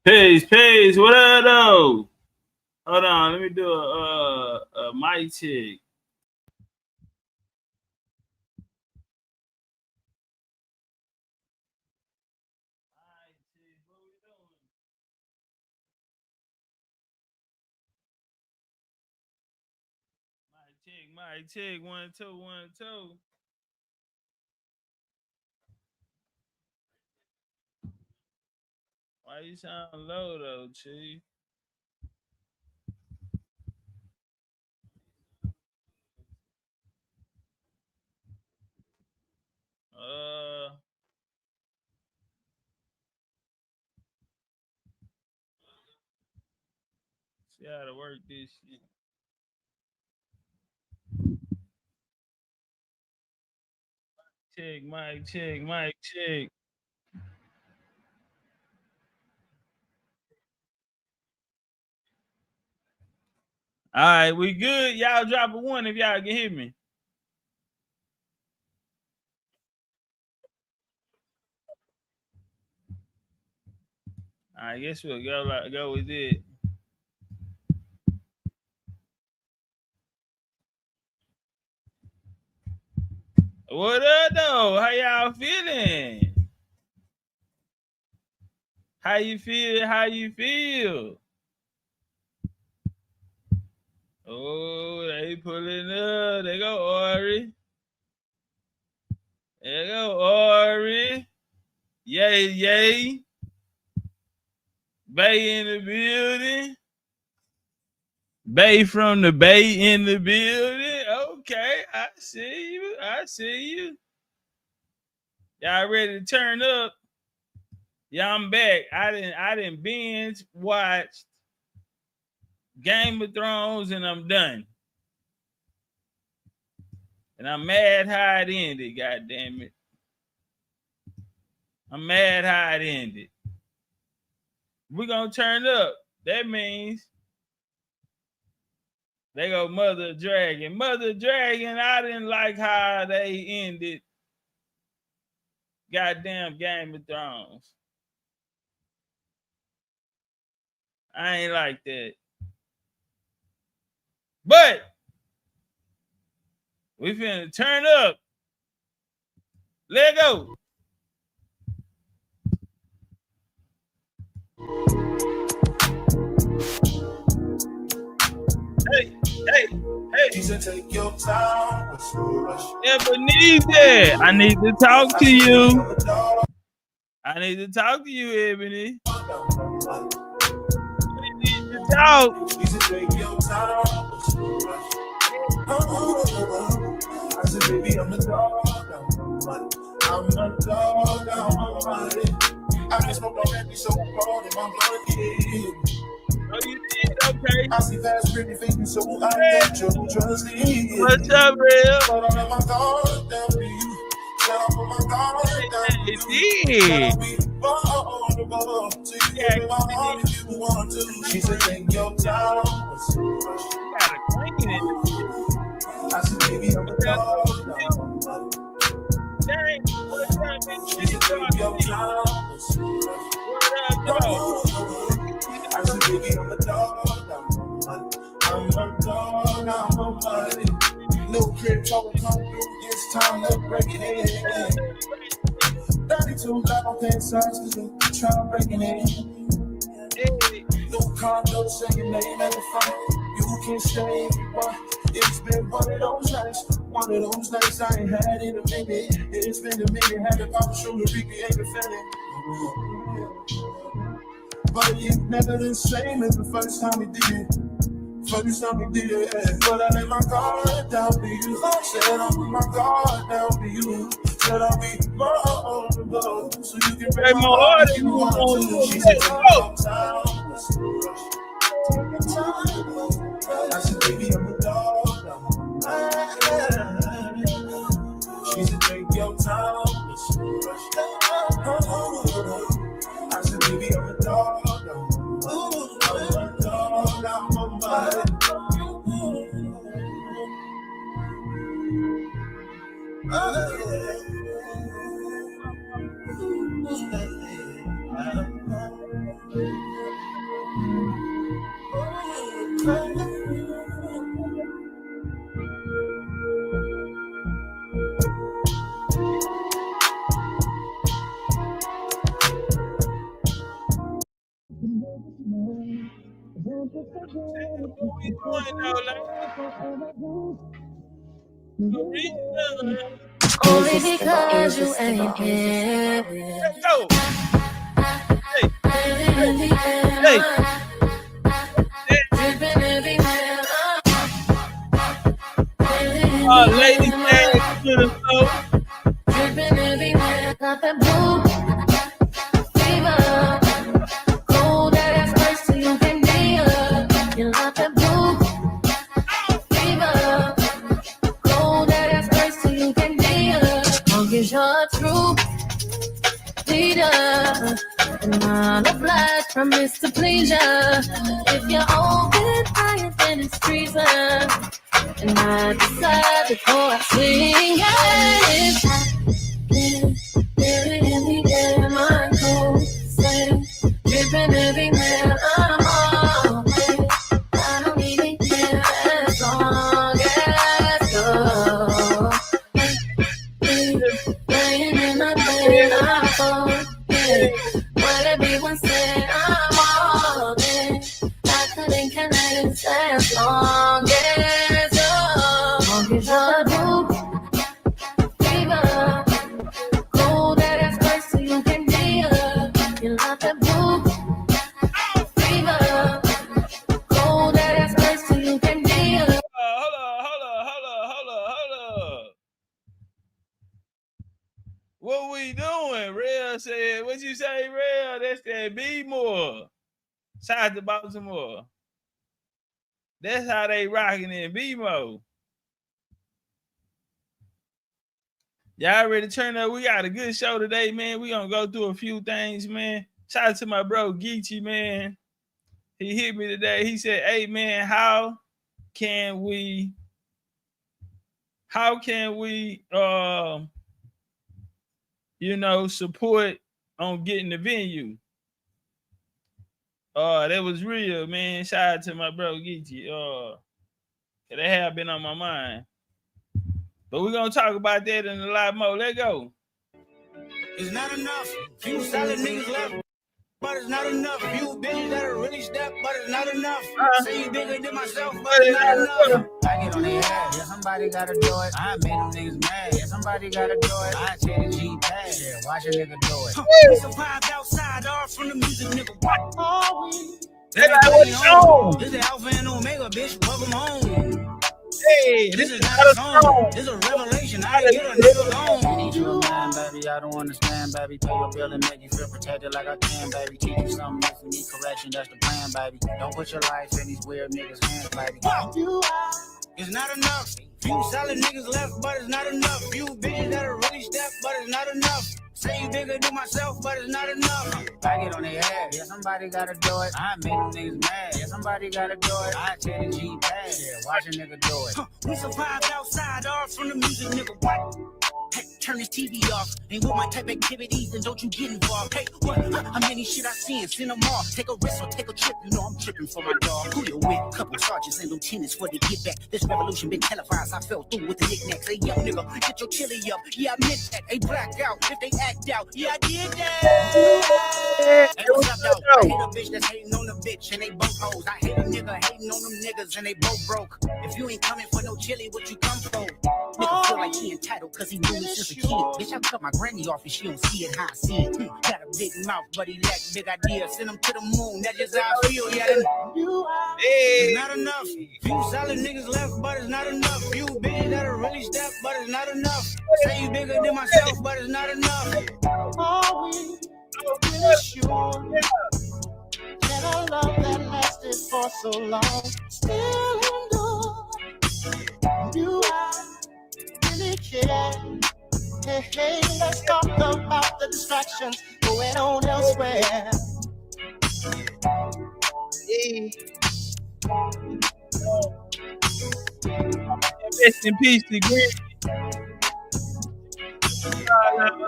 Peace. What up, though? Hold on, let me do a mic check. Mic check. 1 2 1 2. Why you sound low though, Chief? See how to work this shit. Mic check. All right, we good. Y'all drop a 1 if y'all can hear me. I guess we'll go with it. What up, though? How y'all feeling? How you feel? Oh, they pulling up. They go Ori. There go Ori. Yay. Bay in the building. Bay from the Bay in the building. Okay, I see you. Y'all ready to turn up? Yeah, I'm back. I didn't binge watch Game of Thrones and I'm done. And I'm mad how it ended, god damn it. I'm mad how it ended. We're gonna turn up. That means they go Mother Dragon. Mother Dragon, I didn't like how they ended goddamn Game of Thrones. I ain't like that. But we finna turn up. Let go. Hey. He said, take your time. Ebony, I need to talk to you. I need to talk to you, Ebony. We need to talk. He said, take your time. I said, baby, I'm the dog. I'm the dog. I'm body. I can smoke already so cold in my blood. Oh, you did? Okay. I see fast, pretty faces, so I got your trust in. What's up, real? But I let my guard down to you. Shut up on my guard down to you. Did. Be vulnerable to you. Give me my heart if you want to. She said, take your time. You got a cranking in this. I said, baby, I'm a dog. Dang, what's up, bitch? She said, take your time. What up, though? I said, baby, I'm a dog. I'm a dog. I'm a buddy. Little crib talking come through. It's time to break it in. 32 black on pants size cause we try breaking it in. No condo, say your name at the front. You can stay if you want. It's been one of those nights I ain't had in a minute. It's been a minute, had to pop a shoulder, recreate the feeling. But it's never the same as the first time we did it. But I let my guard down to you. Said I put my guard down to you. Said I'll be vulnerable so you can break my heart if you want to. She said, take your time. Take your time. I said, baby, I'm a dog. She said, take your time. I said, baby, I'm a dog. I'm a dog. I'm a body. What we doing though, like? Only because you ain't here. Let's go. Hey. Ladies, to the floor. Dripping everywhere, got that blue fever. Cold as ice till you can be up. You got that blue fever. Cold as ice till you can be up. I'll get your true leader. And I'll oblige, promise to please ya. If you're open fire, then it's treason. And I decide before I swing, yes. Living in the air, my cold sweat, dripping everywhere. I'm all wet. I don't even care as long as you're laying in my bed. I'm forget what everyone said. I'm all there. I couldn't connect as long as you're blue fever. Cold as ice so you can be up. You love the blue fever. Cold as ice so you can be up. Hold up. What we doing? Real said, what you say, Real? That's that Be More. Shout out to Baltimore. That's how they rocking in Be More. Y'all ready to turn up? We got a good show today, man. We gonna go through a few things, man. Shout out to my bro Geechee, man. He hit me today. He said, hey man, how can we support on getting the venue? That was real, man. Shout out to my bro Geechee. They have been on my mind. But we're gonna talk about that in a lot more. Let's go. It's not enough. Few solid niggas left, but it's not enough. Few bitches that are really step, but it's not enough. Say you bigger than myself, but it's not enough. I get on their ass, yeah, somebody gotta do it. I made them niggas mad, yeah, somebody gotta do it. I take the G-Pad, yeah, watch a nigga do it. We survived outside, all from the music, nigga. What are we? This is the Alpha and Omega, bitch. Welcome home. Hey, this is not a song. This is a revelation. I get a nigga gone. I need you a man, baby. I don't understand, baby. Pay your bill and make you feel protected like I can, baby. Teach you something if you need correction. That's the plan, baby. Don't put your life in these weird niggas' hands, baby. It's not enough. Few solid niggas left, but it's not enough. Few bitches that are really step, but it's not enough. Say you bigger than myself, but it's not enough. I get on their ass, yeah, somebody gotta do it. I made them niggas mad, yeah, somebody gotta do it. I take the G-Pad, yeah, watch a nigga do it. We survived outside, all from the music, nigga, what? Hey, turn this TV off. Ain't with my type activities, and don't you get involved. Hey, what? How many shit I seen? Send them off. Take a risk or take a trip. You know I'm tripping for my dog. Who you with? Couple sergeants and lieutenants for the get back. This revolution been televised. I fell through with the knickknacks. Hey, young nigga, get your chili up. Yeah, I meant that. Hey, black out if they act out. Yeah, I did that. Hey, what's up, though? I hate a bitch that's hating on the bitch, and they both hoes. I hate a nigga hating on them niggas, and they both broke. If you ain't coming for no chili, what you come for? Nigga feel like he entitled because he knew me since a kid. Bitch, I cut my granny off and she don't see it how I see it. Got a big mouth, but he lack big ideas. Send him to the moon, that's just how I feel. Yeah, it's not enough. Few solid niggas left, but it's not enough. Few bitches that are really step, but it's not enough. Say you bigger than myself, but it's not enough. Are we really sure that a love that lasted for so long still endure? Do I really care? Hey, let's talk about the distractions going on elsewhere. Hey. Rest in peace to Green.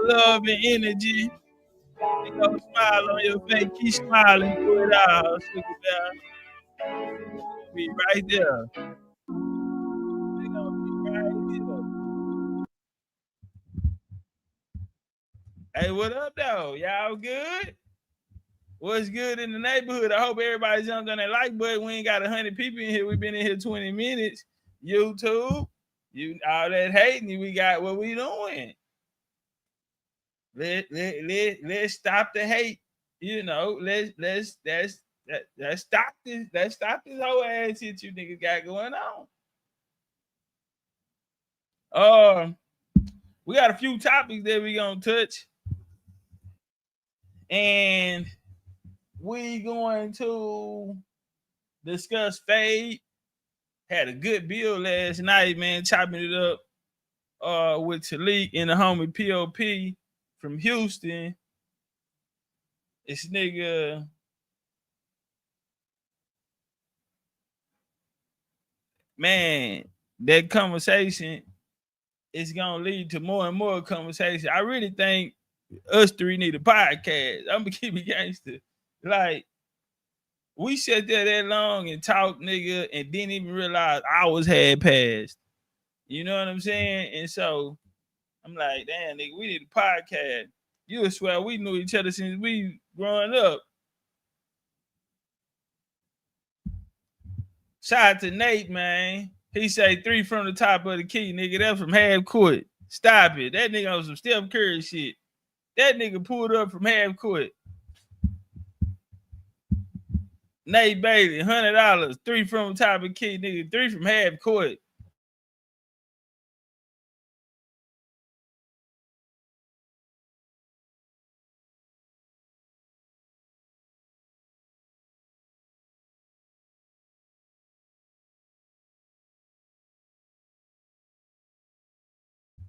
Love and energy. You know, smile on your face. Keep smiling through it all. Sugar bear. Be right there. Hey, what up, though? Y'all good? What's good in the neighborhood? I hope everybody's young on that like button. We ain't got 100 people in here. We've been in here 20 minutes. YouTube, you all that hating, we got what we doing. Let's stop the hate. You know, let's stop this. Let's stop this whole ass shit you niggas got going on. We got a few topics that we gonna touch, and we going to discuss fade. Had a good build last night, man, chopping it up with Tariq and the homie POP from Houston. This nigga man, that conversation is gonna lead to more and more conversation. I really think us three need a podcast. I'm gonna keep it gangster. Like, we sat there that long and talked, nigga, and didn't even realize hours had passed. You know what I'm saying? And so I'm like, damn, nigga, we need a podcast. You would swear we knew each other since we growing up. Shout out to Nate, man. He say 3 from the top of the key, nigga. That's from half court. Stop it. That nigga on some Steph Curry shit. That nigga pulled up from half court. Nate Bailey, $100. 3 from the top of the key, nigga. 3 from half court.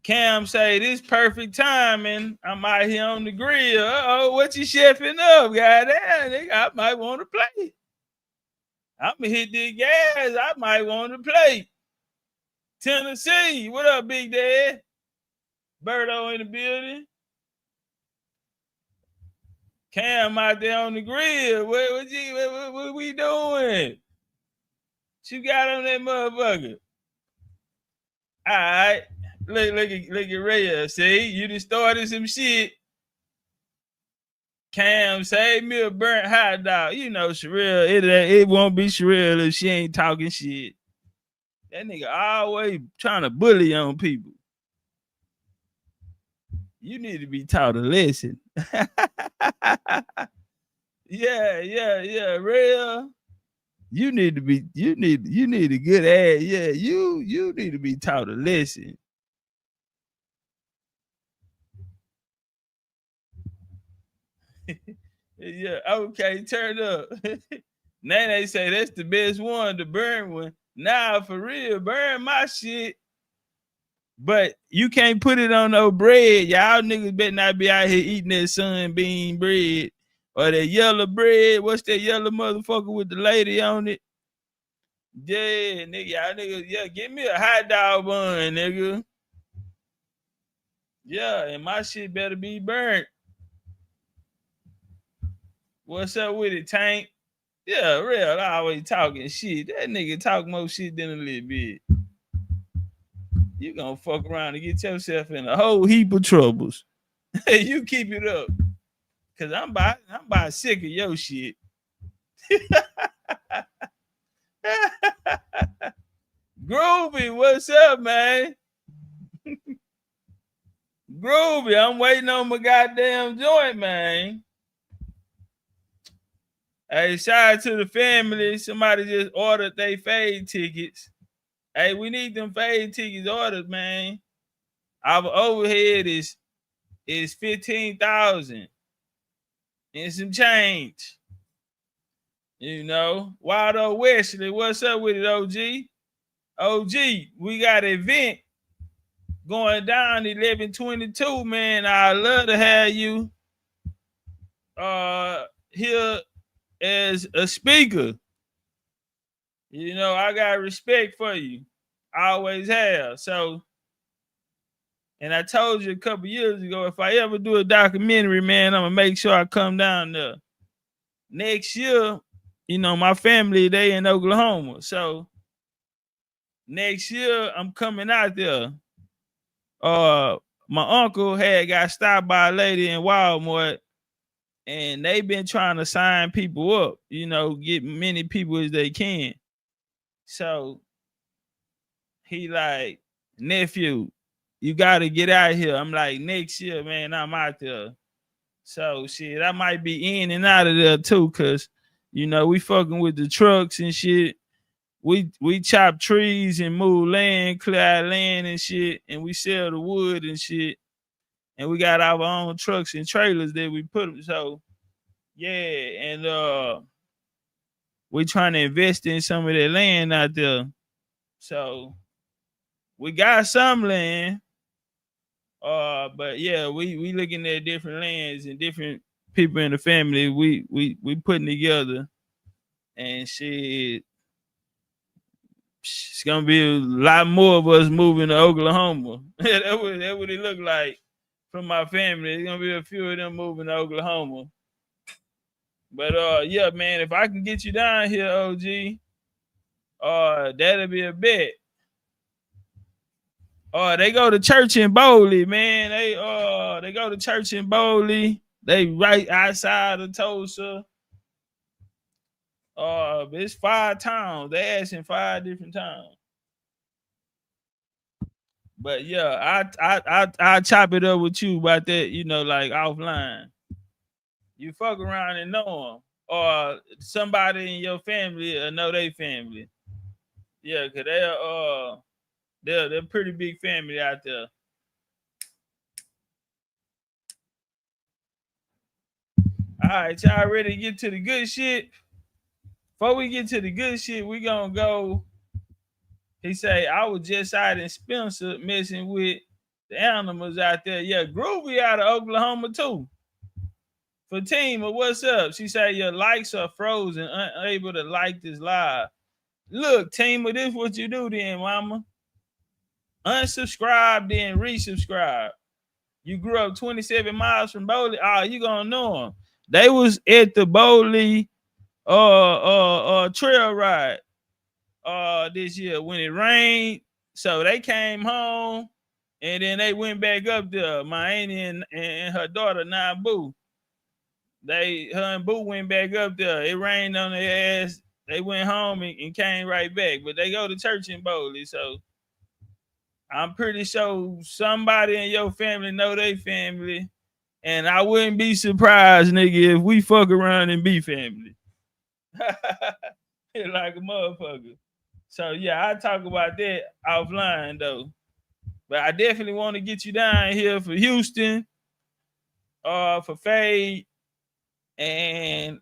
Cam say this perfect timing. I'm out here on the grill. Uh-oh, what you chefing up? Goddamn, nigga, I might want to play. I'm gonna hit the gas. I might want to play. Tennessee, what up, Big Dad? Birdo in the building. Cam out there on the grill. What we doing? What you got on that motherfucker? All right. Look at Ray. See, you done started some shit. Cam, save me a burnt hot dog. You know, Sherelle, it won't be Sherelle if she ain't talking shit. That nigga always trying to bully on people. You need to be taught a lesson. Yeah. Real. You need a good ass. Yeah, you need to be taught a lesson. Yeah, okay, turn up. Now they say that's the best one, the burn one. Nah, for real, burn my shit. But you can't put it on no bread. Y'all niggas better not be out here eating that sunbeam bread or that yellow bread. What's that yellow motherfucker with the lady on it? Yeah, nigga, y'all niggas, yeah, give me a hot dog bun, nigga. Yeah, and my shit better be burnt. What's up with it, Tank? Yeah, real. I always talking shit. That nigga talk more shit than a little bit. You gonna fuck around and get yourself in a whole heap of troubles. You keep it up. Cause I'm about sick of your shit. Groovy, what's up, man? Groovy, I'm waiting on my goddamn joint, man. Hey, shout out to the family. Somebody just ordered they fade tickets. Hey, we need them fade tickets ordered, man. Our overhead is 15,000 and some change. You know, Waldo Wesley, what's up with it, OG? OG, we got an event going down 11/22, man. I'd love to have you here as a speaker. You know, I got respect for you. I always have. So, and I told you a couple years ago, if I ever do a documentary, man, I'm gonna make sure I come down there. Next year, you know, my family, they in Oklahoma. So next year I'm coming out there. My uncle had got stopped by a lady in Walmart and they've been trying to sign people up, get many people as they can. So he like, nephew, you gotta get out here. I'm like, next year, man, I'm out there. So shit, I might be in and out of there too, cause we fucking with the trucks and shit. We chop trees and move land, clear out land and shit, and we sell the wood and shit. And we got our own trucks and trailers that we put them. So yeah, and we trying to invest in some of that land out there. So we got some land. But yeah, we looking at different lands and different people in the family. We putting together, and shit, it's gonna be a lot more of us moving to Oklahoma. That what it look like from my family. It's gonna be a few of them moving to Oklahoma. But yeah, man, if I can get you down here, OG, that'll be a bet. They go to church in Bowley, man. They go to church in Bowley. They right outside of Tulsa. It's 5 towns. They asking 5 different towns. But yeah, I chop it up with you about that, like offline. You fuck around and know them, or somebody in your family or know their family. Yeah, cause they're pretty big family out there. All right, y'all ready to get to the good shit? Before we get to the good shit, we gonna go. He say, I was just out in Spencer messing with the animals out there. Yeah, Groovy out of Oklahoma too. Fatima, what's up? She say your likes are frozen, unable to like this live. Look, Tima, this what you do then, mama. Unsubscribe, then resubscribe. You grew up 27 miles from Bowley. You gonna know them. They was at the Bowley trail ride this year when it rained. So they came home and then they went back up there. My auntie and her daughter, now Boo. Her and Boo went back up there. It rained on their ass. They went home and came right back. But they go to church in Bowley. So I'm pretty sure somebody in your family know their family. And I wouldn't be surprised, nigga, if we fuck around and be family. Like a motherfucker. So yeah, I talk about that offline though. But I definitely want to get you down here for Houston, for Fade, and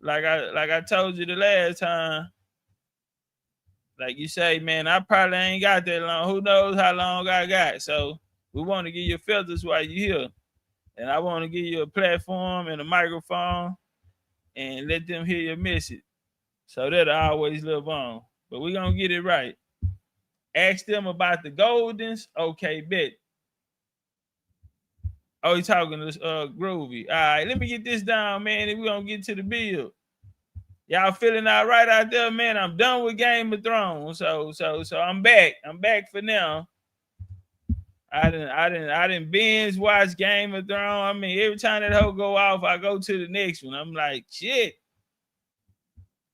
like I told you the last time, like you say, man, I probably ain't got that long. Who knows how long I got? So we want to give you feathers while you're here. And I want to give you a platform and a microphone and let them hear your message. So that'll always live on. But we're going to get it right. Ask them about the Goldens. Okay, bet. Oh, he's talking to Groovy. All right, let me get this down, man, and we're going to get to the build. Y'all feeling all right out there, man? I'm done with Game of Thrones. So I'm back. I'm back for now. I didn't binge watch Game of Thrones. I mean, every time that hoe go off, I go to the next one. I'm like, shit.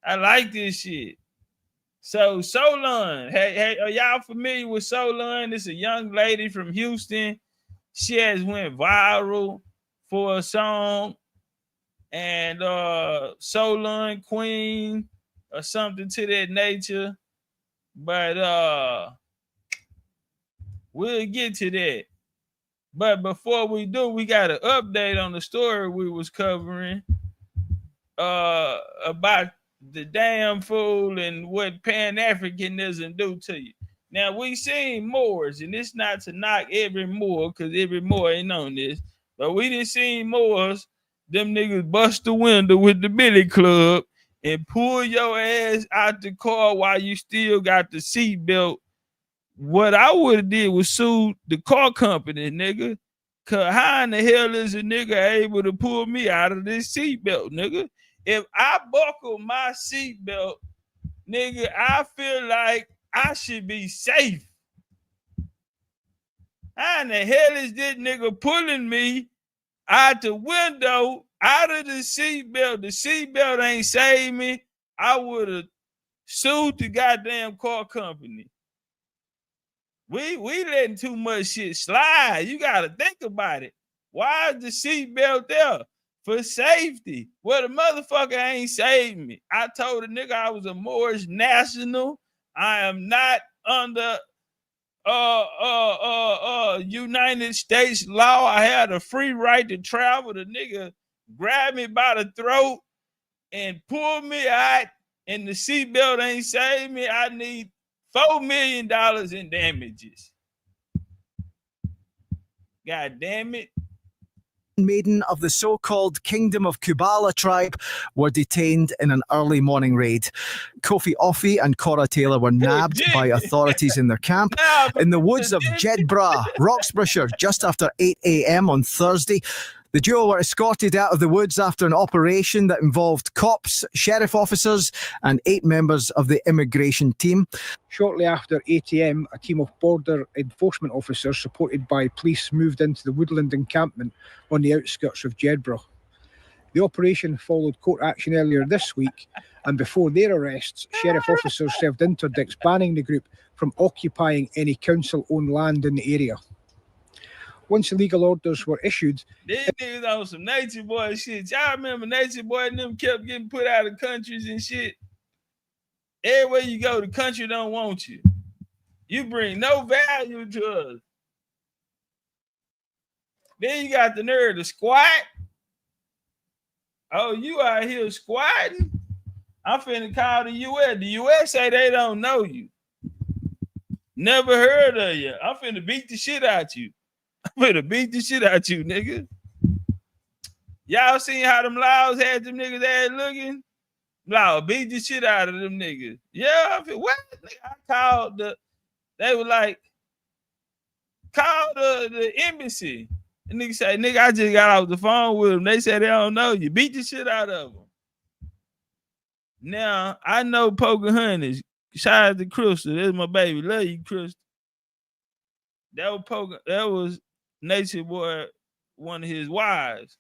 I like this shit. So Soulaan, hey, are y'all familiar with Soulaan? This is a young lady from Houston. She has went viral for a song, and Soulaan Queen or something to that nature. But we'll get to that. But before we do, we got an update on the story we was covering about the damn fool and what Pan-Africanism do to you. Now, we seen Moors, and it's not to knock every Moor, because every Moor ain't on this, but we done seen Moors, them niggas bust the window with the billy club and pull your ass out the car while you still got the seatbelt. What I would have did was sue the car company, nigga. Cause how in the hell is a nigga able to pull me out of this seatbelt, nigga? If I buckle my seatbelt, nigga, I feel like I should be safe. How in the hell is this nigga pulling me out the window, out of the seatbelt. The seatbelt ain't saved me. I would have sued the goddamn car company. We letting too much shit slide. You gotta think about it. Why is the seatbelt there? For safety. Well, the motherfucker ain't saved me. I told the nigga I was a Moorish national. I am not under United States law. I had a free right to travel. The nigga grabbed me by the throat and pulled me out, and the seatbelt ain't saved me. I need $4 million in damages. God damn it. Maiden of the so-called Kingdom of Kubala tribe were detained in an early morning raid. Kofi Offey and Cora Taylor were nabbed by authorities in their camp in the woods of Jedburgh, Roxburghshire, just after 8 a.m. on Thursday. The duo were escorted out of the woods after an operation that involved cops, sheriff officers, and 8 members of the immigration team. Shortly after 8 a.m, a team of border enforcement officers supported by police moved into the woodland encampment on the outskirts of Jedburgh. The operation followed court action earlier this week, and before their arrests, sheriff officers served interdicts banning the group from occupying any council-owned land in the area. Once the legal orders were issued, these niggas on some Nature Boy shit. Y'all remember Nature Boy and them kept getting put out of countries and shit? Everywhere you go, the country don't want you. You bring no value to us. Then you got the nerve to squat. Oh, you out here squatting? I'm finna call the U.S. The U.S. say they don't know you. Never heard of you. I'm finna beat the shit out you. I'm finna beat the shit out you, nigga. Y'all seen how them Laos had them niggas ass looking? Lao beat the shit out of them niggas. Yeah, what? I called they were like, call the embassy. And nigga say, nigga, I just got off the phone with them. They said they don't know you. Beat the shit out of them. Now, I know Pocahontas. Shout out to Crystal. That's my baby. Love you, Crystal. That was Nature Boy, one of his wives.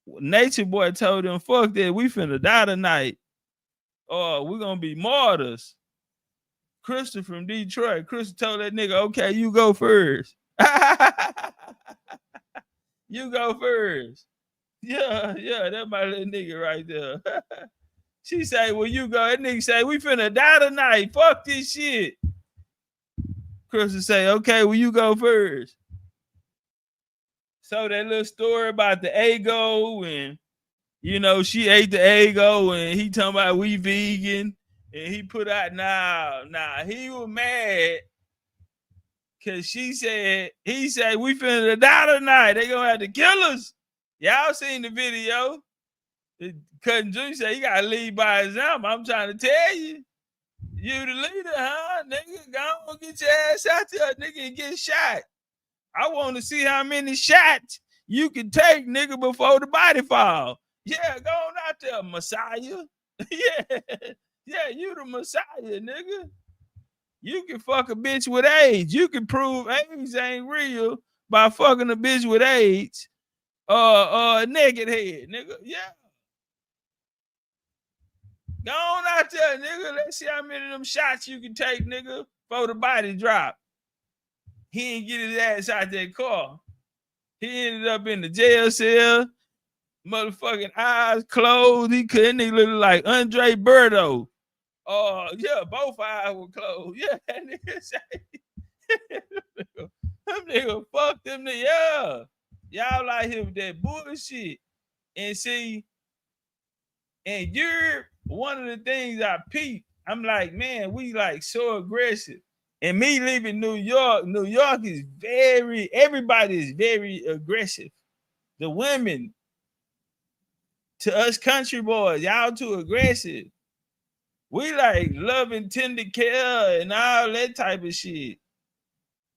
Nature Boy told him, fuck that, we finna die tonight. Or we're gonna be martyrs. Crystal from Detroit. Crystal told that nigga, okay, you go first. You go first. Yeah, that's my little nigga right there. She say, well, you go. That nigga say, we finna die tonight. Fuck this shit. Crystal say, okay, well, you go first. So that little story about the Eggo and, you know, she ate the Eggo and he talking about we vegan and he put out, nah, he was mad because he said, we finna die tonight. They gonna have to kill us. Y'all seen the video. Cousin Junior said, he gotta lead by example. I'm trying to tell you. You the leader, huh? Nigga, go on, get your ass out there, nigga, and get shot. I want to see how many shots you can take, nigga, before the body fall. Yeah, go on out there, Messiah. Yeah, you the Messiah, nigga. You can fuck a bitch with AIDS. You can prove AIDS ain't real by fucking a bitch with AIDS. Naked head, nigga. Yeah. Go on out there, nigga. Let's see how many of them shots you can take, nigga, before the body drop. He didn't get his ass out that car. He ended up in the jail cell, motherfucking eyes closed. He couldn't. He looked like Andre Berto. Yeah, both eyes were closed. Yeah, that nigga say, them nigga fuck them nigga. Yeah. Y'all like him with that bullshit. And see, and you're one of the things I peep. I'm like, man, we like so aggressive. And me leaving New York is everybody is very aggressive. The women, to us country boys, y'all too aggressive. We like love and tender care and all that type of shit.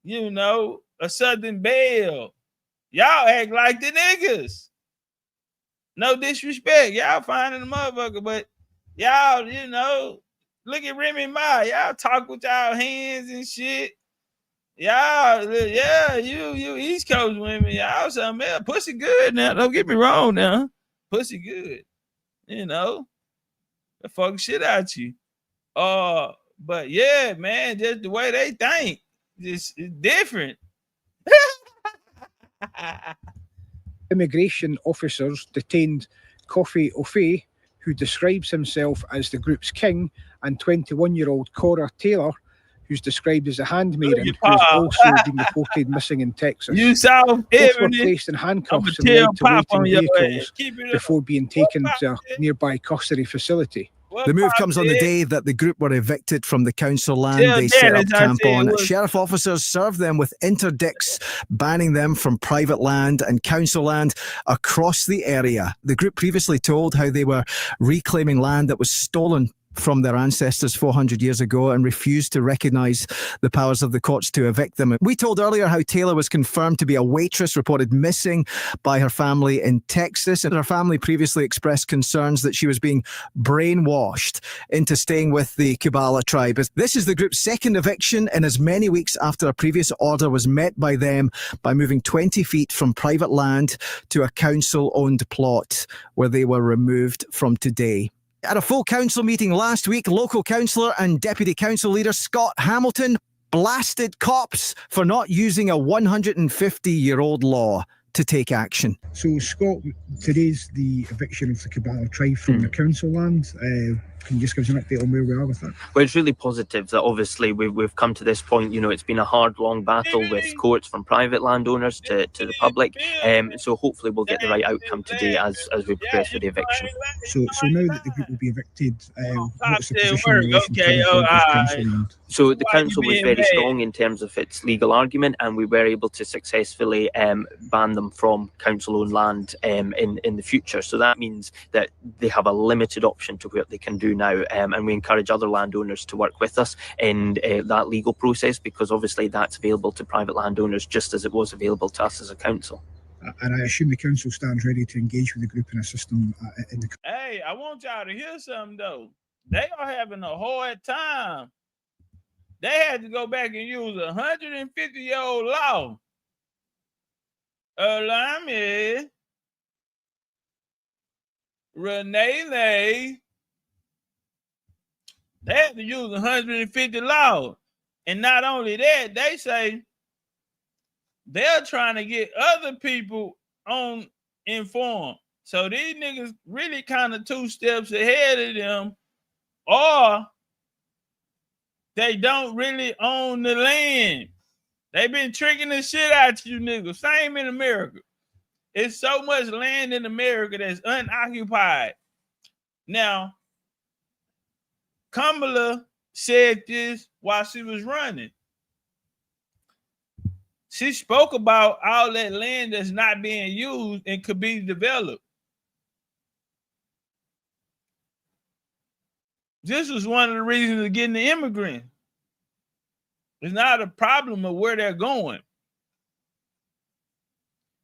You know, a Southern belle. Y'all act like the niggas. No disrespect. Y'all finding the motherfucker, but y'all, you know, look at Remy Ma. Y'all talk with y'all hands and shit. Yeah, you East Coast women, y'all some man, pussy good now. Don't get me wrong now. Pussy good. You know, the fuck shit out you. But yeah, man, just the way they think, just it's different. Immigration officers detained Kofi Ofe, who describes himself as the group's king, and 21-year-old Cora Taylor, who's described as a handmaiden, who has also been reported missing in Texas. You South Both were placed in handcuffs and led to waiting vehicles before being taken to a nearby custody facility. The move comes on the day that the group were evicted from the council land they set up camp on. Sheriff officers served them with interdicts, banning them from private land and council land across the area. The group previously told how they were reclaiming land that was stolen from their ancestors 400 years ago and refused to recognise the powers of the courts to evict them. We told earlier how Taylor was confirmed to be a waitress reported missing by her family in Texas, and her family previously expressed concerns that she was being brainwashed into staying with the Kubala tribe. This is the group's second eviction in as many weeks after a previous order was met by them by moving 20 feet from private land to a council-owned plot where they were removed from today. At a full council meeting last week, local councillor and deputy council leader Scott Hamilton blasted cops for not using a 150-year-old law to take action. So, Scott, today's the eviction of the Kubala tribe from the council land. Can you just give us an update on where we are with that? Well, it's really positive that obviously we've come to this point. You know, it's been a hard, long battle with courts from private landowners to the public. So hopefully we'll get the right outcome today as we progress with the eviction. So now that the group will be evicted, what's the position in relation to the council land? So the council was very strong in terms of its legal argument, and we were able to successfully ban them from council-owned land in the future. So that means that they have a limited option to what they can do now, and we encourage other landowners to work with us in that legal process, because obviously that's available to private landowners just as it was available to us as a council. And I assume the council stands ready to engage with the group and assist them in the... Hey, I want y'all to hear something though. They are having a hard time. They had to go back and use a 150-year-old law. Alame, Renee, they had to use 150 law. And not only that, they say they're trying to get other people on informed. So these niggas really kind of 2 steps ahead of them, or they don't really own the land. They've been tricking the shit out of you niggas. Same in America. It's so much land in America that's unoccupied. Now, Kamala said this while she was running. She spoke about all that land that's not being used and could be developed. This was one of the reasons of getting the immigrants. It's not a problem of where they're going.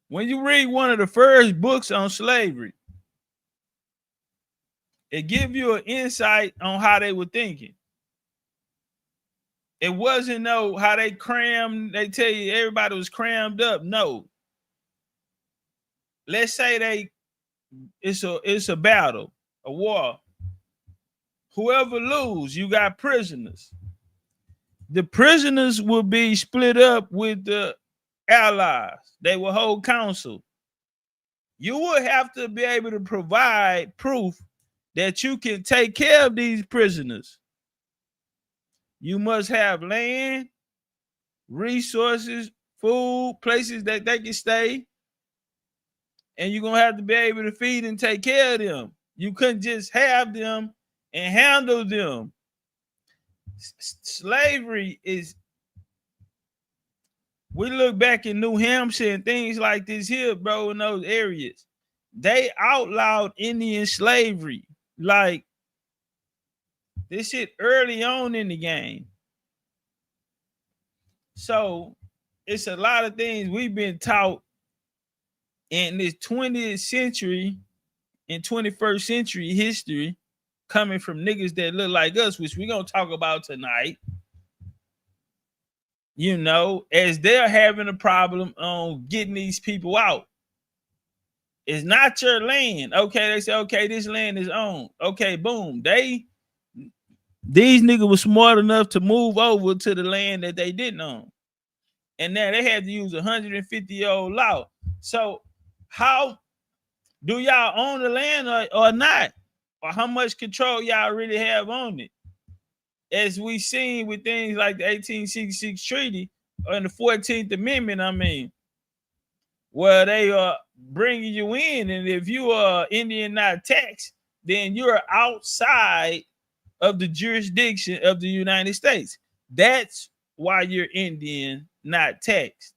When you read one of the first books on slavery, it gives you an insight on how they were thinking. It wasn't how they crammed, they tell you everybody was crammed up. No. Let's say it's a battle, a war. Whoever lose, you got prisoners. The prisoners will be split up with the allies. They will hold council. You will have to be able to provide proof that you can take care of these prisoners. You must have land, resources, food, places that they can stay. And you're going to have to be able to feed and take care of them. You couldn't just have them and handle them. Slavery is, we look back in New Hampshire and things like this here, bro, in those areas. They outlawed Indian slavery. Like, this shit early on in the game. So, it's a lot of things we've been taught in this 20th century and 21st century history coming from niggas that look like us, which we're going to talk about tonight. you know, as they're having a problem on getting these people out. It's not your land. Okay, they say, okay, this land is owned. Okay, boom. These niggas were smart enough to move over to the land that they didn't own. And now they had to use 150-year-old law. So how do y'all own the land or not? Or how much control y'all really have on it? As we seen with things like the 1866 Treaty and the 14th Amendment, I mean, where they are bringing you in, and if you are Indian not taxed, then you're outside of the jurisdiction of the United States. That's why you're Indian not taxed.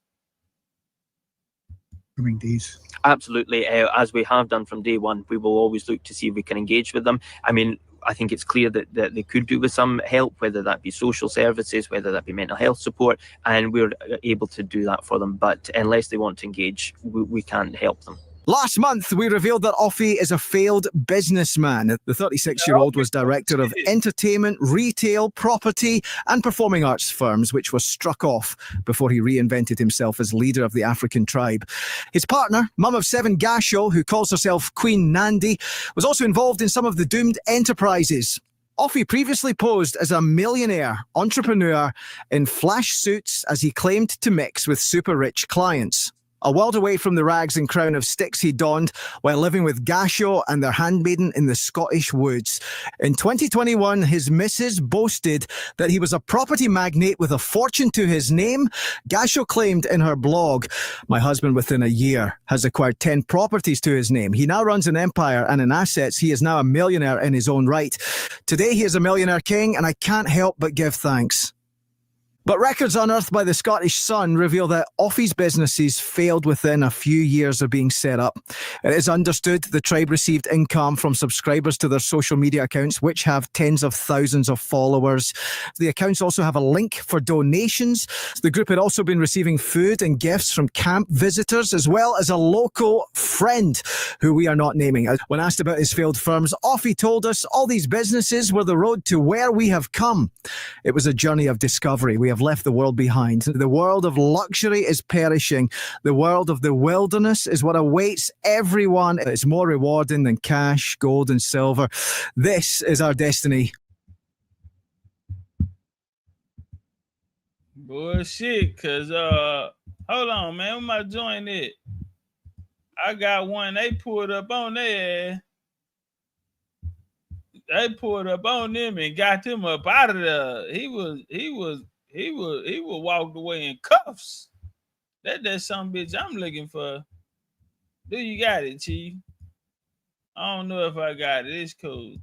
Coming days. Absolutely. As we have done from day one, we will always look to see if we can engage with them. I mean, I think it's clear that they could do with some help, whether that be social services, whether that be mental health support, and we're able to do that for them. But unless they want to engage, we can't help them. Last month, we revealed that Offie is a failed businessman. The 36-year-old was director of entertainment, retail, property and performing arts firms, which was struck off before he reinvented himself as leader of the African tribe. His partner, mum of 7 Gasho, who calls herself Queen Nandi, was also involved in some of the doomed enterprises. Offie previously posed as a millionaire entrepreneur in flash suits as he claimed to mix with super rich clients. A world away from the rags and crown of sticks he donned while living with Gasho and their handmaiden in the Scottish woods. In 2021, his missus boasted that he was a property magnate with a fortune to his name. Gasho claimed in her blog, "My husband within a year has acquired 10 properties to his name. He now runs an empire, and in assets he is now a millionaire in his own right. Today he is a millionaire king, and I can't help but give thanks." But records unearthed by the Scottish Sun reveal that Offie's businesses failed within a few years of being set up. It is understood the tribe received income from subscribers to their social media accounts, which have tens of thousands of followers. The accounts also have a link for donations. The group had also been receiving food and gifts from camp visitors, as well as a local friend who we are not naming. When asked about his failed firms, Offie told us all these businesses were the road to where we have come. It was a journey of discovery. We have left the world behind. The world of luxury is perishing. The world of the wilderness is what awaits everyone. It's more rewarding than cash, gold and silver. This is our destiny. Bullshit, cause hold on, man. Where my joint at? I got one. They pulled up on there. They pulled up on them and got them up out of there. He was walked away in cuffs. That's some bitch I'm looking for. Do you got it, Chief? I don't know if I got it. It's cool.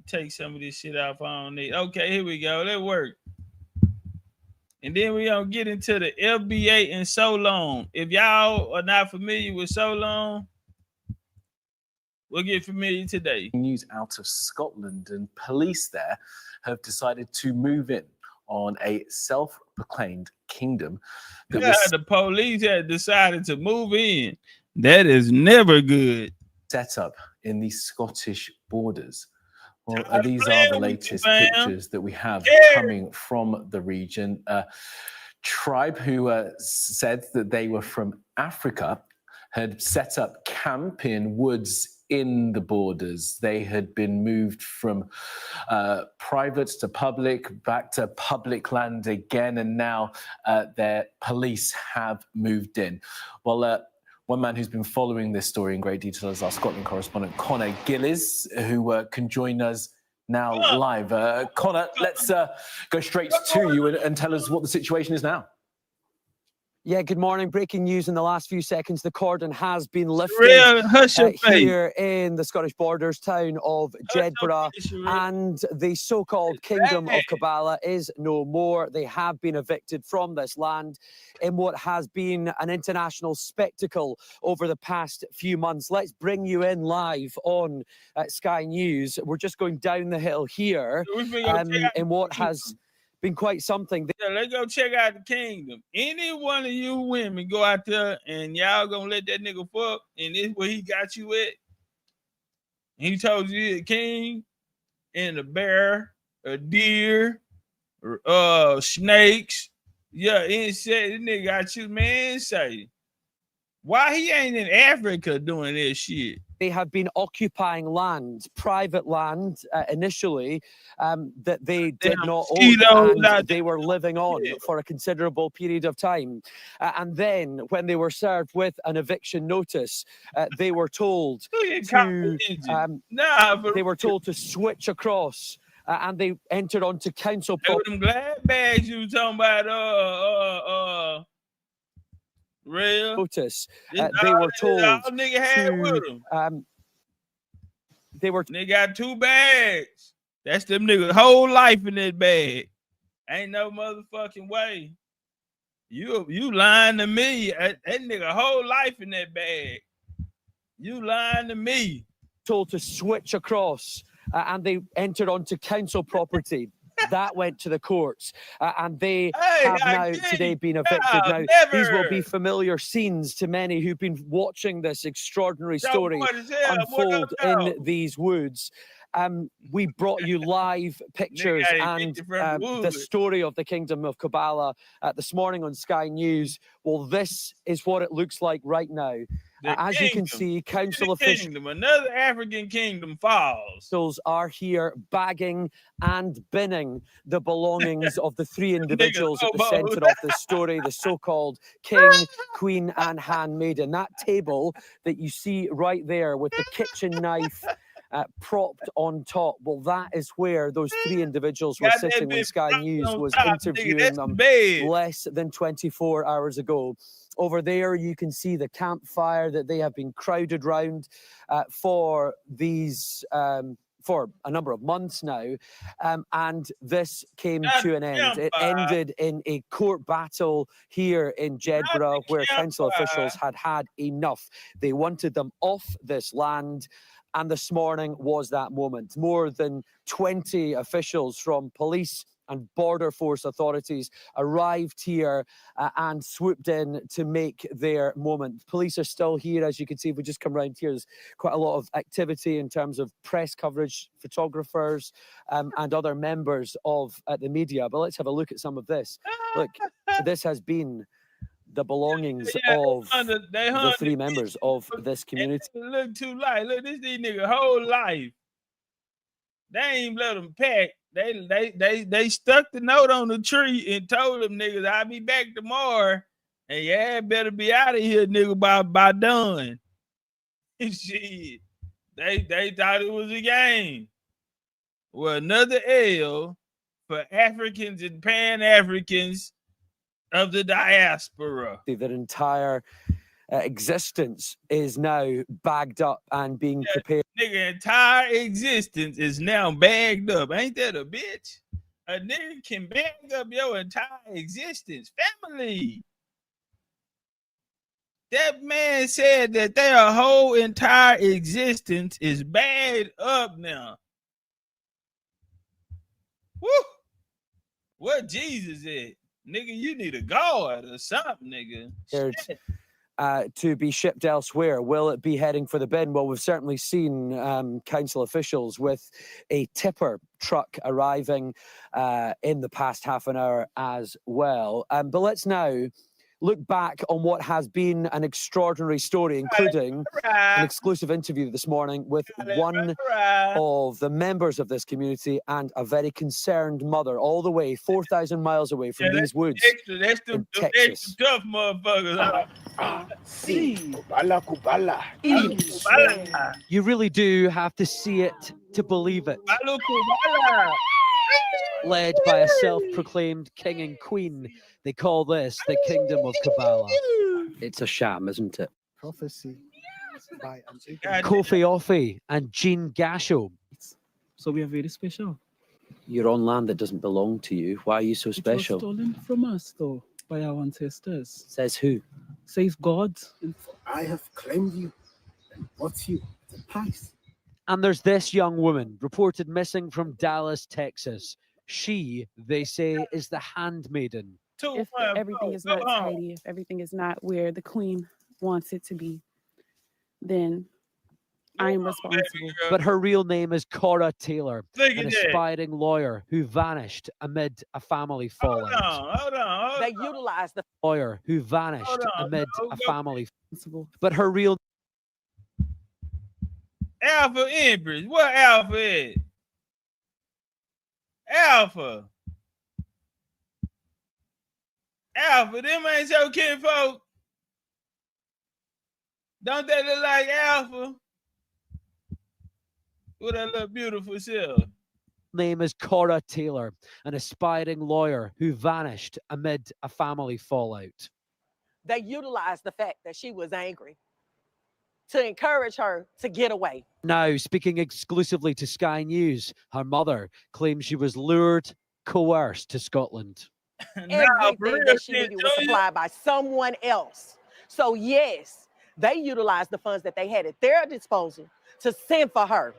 Take some of this shit off. I don't need. Okay, here we go. That worked. And then we gonna get into the FBA and Soulaan. If y'all are not familiar with Soulaan, we'll get familiar today. News out of Scotland, and police there have decided to move in on a self-proclaimed kingdom. The police had decided to move in. That is never good. Set up in the Scottish borders. Well, these are the latest pictures that we have coming from the region. Tribe who said that they were from Africa had set up camp in woods in the borders. They had been moved from private to public, back to public land again, and now their police have moved in. Well, one man who's been following this story in great detail is our Scotland correspondent, Connor Gillies, who can join us now live. Connor, let's go straight to you and tell us what the situation is now. Yeah, good morning. Breaking news in the last few seconds. The cordon has been lifted here in the Scottish borders town of Jedburgh, and the so-called Kingdom of Kabbalah is no more. They have been evicted from this land in what has been an international spectacle over the past few months. Let's bring you in live on Sky News. We're just going down the hill here in what has been quite something. Yeah, let's go check out the kingdom. Any one of you women go out there and y'all gonna let that nigga fuck, and this where he got you at. He told you he's a king and a bear, a deer, snakes. Yeah, insect. This nigga got you, man. Say, why he ain't in Africa doing this shit? They have been occupying land, private land, initially, that they did not own, and they were living on for a considerable period of time. And then, when they were served with an eviction notice, they were told to switch across. And they entered onto council property. Them glad bags you talking about, real notice. They were told nigga had with them. They got 2 bags. That's them niggas' whole life in that bag. Ain't no motherfucking way. You lying to me. That nigga whole life in that bag. You lying to me. Told to switch across. And they entered onto council property. That went to the courts, and they have now today been evicted. Now, these will be familiar scenes to many who've been watching this extraordinary story unfold in these woods. We brought you live pictures and the story of the Kingdom of Kabbalah this morning on Sky News. Well, this is what it looks like right now. As you can see, council officials, another African kingdom falls. Are here bagging and binning the belongings of the 3 individuals at the centre of this story, the so-called king, queen, and handmaiden. That table that you see right there with the kitchen knife propped on top. Well, that is where those 3 individuals were sitting when Sky News was interviewing them less than 24 hours ago. Over there, you can see the campfire that they have been crowded round for these for a number of months now, and this came to an end. It ended in a court battle here in Jedburgh, where council officials had enough. They wanted them off this land. And this morning was that moment. More than 20 officials from police and border force authorities arrived here and swooped in to make their moment. Police are still here, as you can see. If we just come around here, there's quite a lot of activity in terms of press coverage, photographers, and other members of the media. But let's have a look at some of this. Look, this has been the belongings of the 3 members of this community. Look too light. Look, this nigga whole life. They ain't let them pack. They stuck the note on the tree and told them niggas, I'll be back tomorrow. And yeah, better be out of here, nigga, by done. Shit. They thought it was a game. Well, another L for Africans and Pan-Africans of the diaspora. Their entire existence is now bagged up and being prepared. Nigga, entire existence is now bagged up. Ain't that a bitch? A nigga can bag up your entire existence. Family. That man said that their whole entire existence is bagged up now. Woo! What Jesus is? Nigga, you need a guard or something, nigga. To be shipped elsewhere. Will it be heading for the bin? Well, we've certainly seen council officials with a tipper truck arriving in the past half an hour as well. But let's now look back on what has been an extraordinary story, including an exclusive interview this morning with one of the members of this community and a very concerned mother, all the way 4,000 miles away from these woods in Texas. Tough motherfuckers. You really do have to see it to believe it. Led by a self-proclaimed king and queen, they call this the Kingdom of Kabbalah. It's a sham, isn't it? Prophecy by Kofi Offey and Jean Gasho. So we are very special. You're on land that doesn't belong to you. Why are you so special? It was stolen from us, though, by our ancestors. Says who? Says God. I have claimed you and bought you at a price. And there's this young woman reported missing from Dallas, Texas. She, they say, is the handmaiden. If everything is not tidy, if everything is not where the queen wants it to be, then I am responsible. But her real name is Cora Taylor, Look an at that. aspiring lawyer who vanished amid a family fallout. Hold on. They utilized the lawyer who vanished Hold on, amid no, a go- family. But her real Alpha Empress. What Alpha is? Alpha. Alpha, them ain't your kinfolk. Don't they look like Alpha? With that little beautiful self. name is Cora Taylor, an aspiring lawyer who vanished amid a family fallout. They utilized the fact that she was angry to encourage her to get away. Now, speaking exclusively to Sky News, her mother claims she was lured, coerced to Scotland. Everything that she needed was supplied by someone else. So yes, they utilized the funds that they had at their disposal to send for her.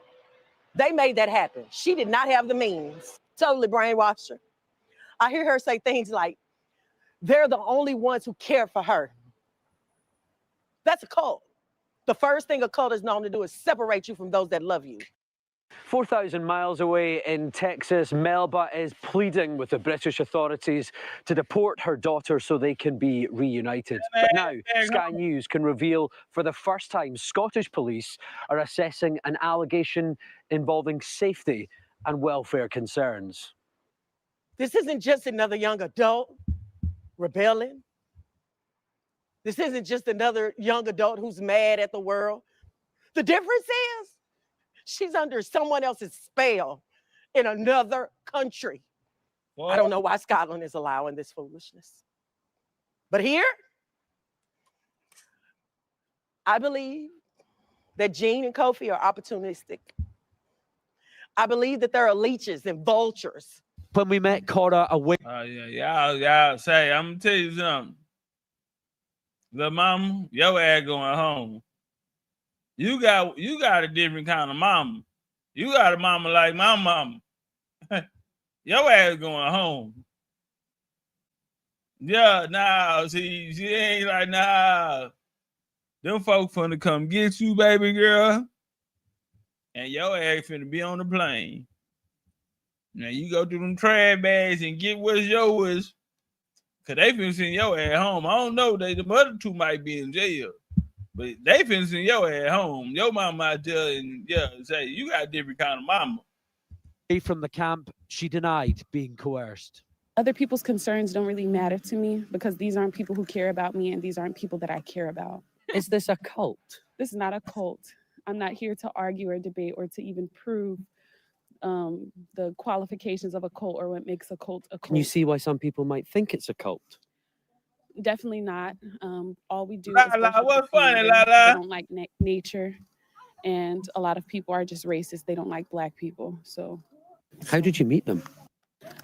They made that happen. She did not have the means. Totally brainwashed her. I hear her say things like, they're the only ones who care for her. That's a cult. The first thing a cult is known to do is separate you from those that love you. 4,000 miles away in Texas, Melba is pleading with the British authorities to deport her daughter so they can be reunited. But now, Sky News can reveal for the first time Scottish police are assessing an allegation involving safety and welfare concerns. This isn't just another young adult rebelling. This isn't just another young adult who's mad at the world. The difference is she's under someone else's spell in another country. I don't know why Scotland is allowing this foolishness. But here, I believe that Jean and Kofi are opportunistic. I believe that there are leeches and vultures. When we met Cora away. Y'all say, I'm gonna tell you something. The mama, your ass going home. You got a different kind of mama. You got a mama like my mama. Your ass going home. Yeah, nah, see, she ain't like, nah. Them folk finna come get you, baby girl. And your ass finna be on the plane. Now you go through them trash bags and get what's yours. Cause they finna send your ass home. I don't know, the other two might be in jail. But they finna send your ass home. Your mama out there and say, you got a different kind of mama. From the camp, she denied being coerced. Other people's concerns don't really matter to me because these aren't people who care about me and these aren't people that I care about. Is this a cult? This is not a cult. I'm not here to argue or debate or to even prove the qualifications of a cult or what makes a cult a cult. Can you see why some people might think it's a cult? Definitely not. All we do La, is la, worship what's the funny, creator. la, la? They don't like nature, and a lot of people are just racist. They don't like Black people. So, how did you meet them?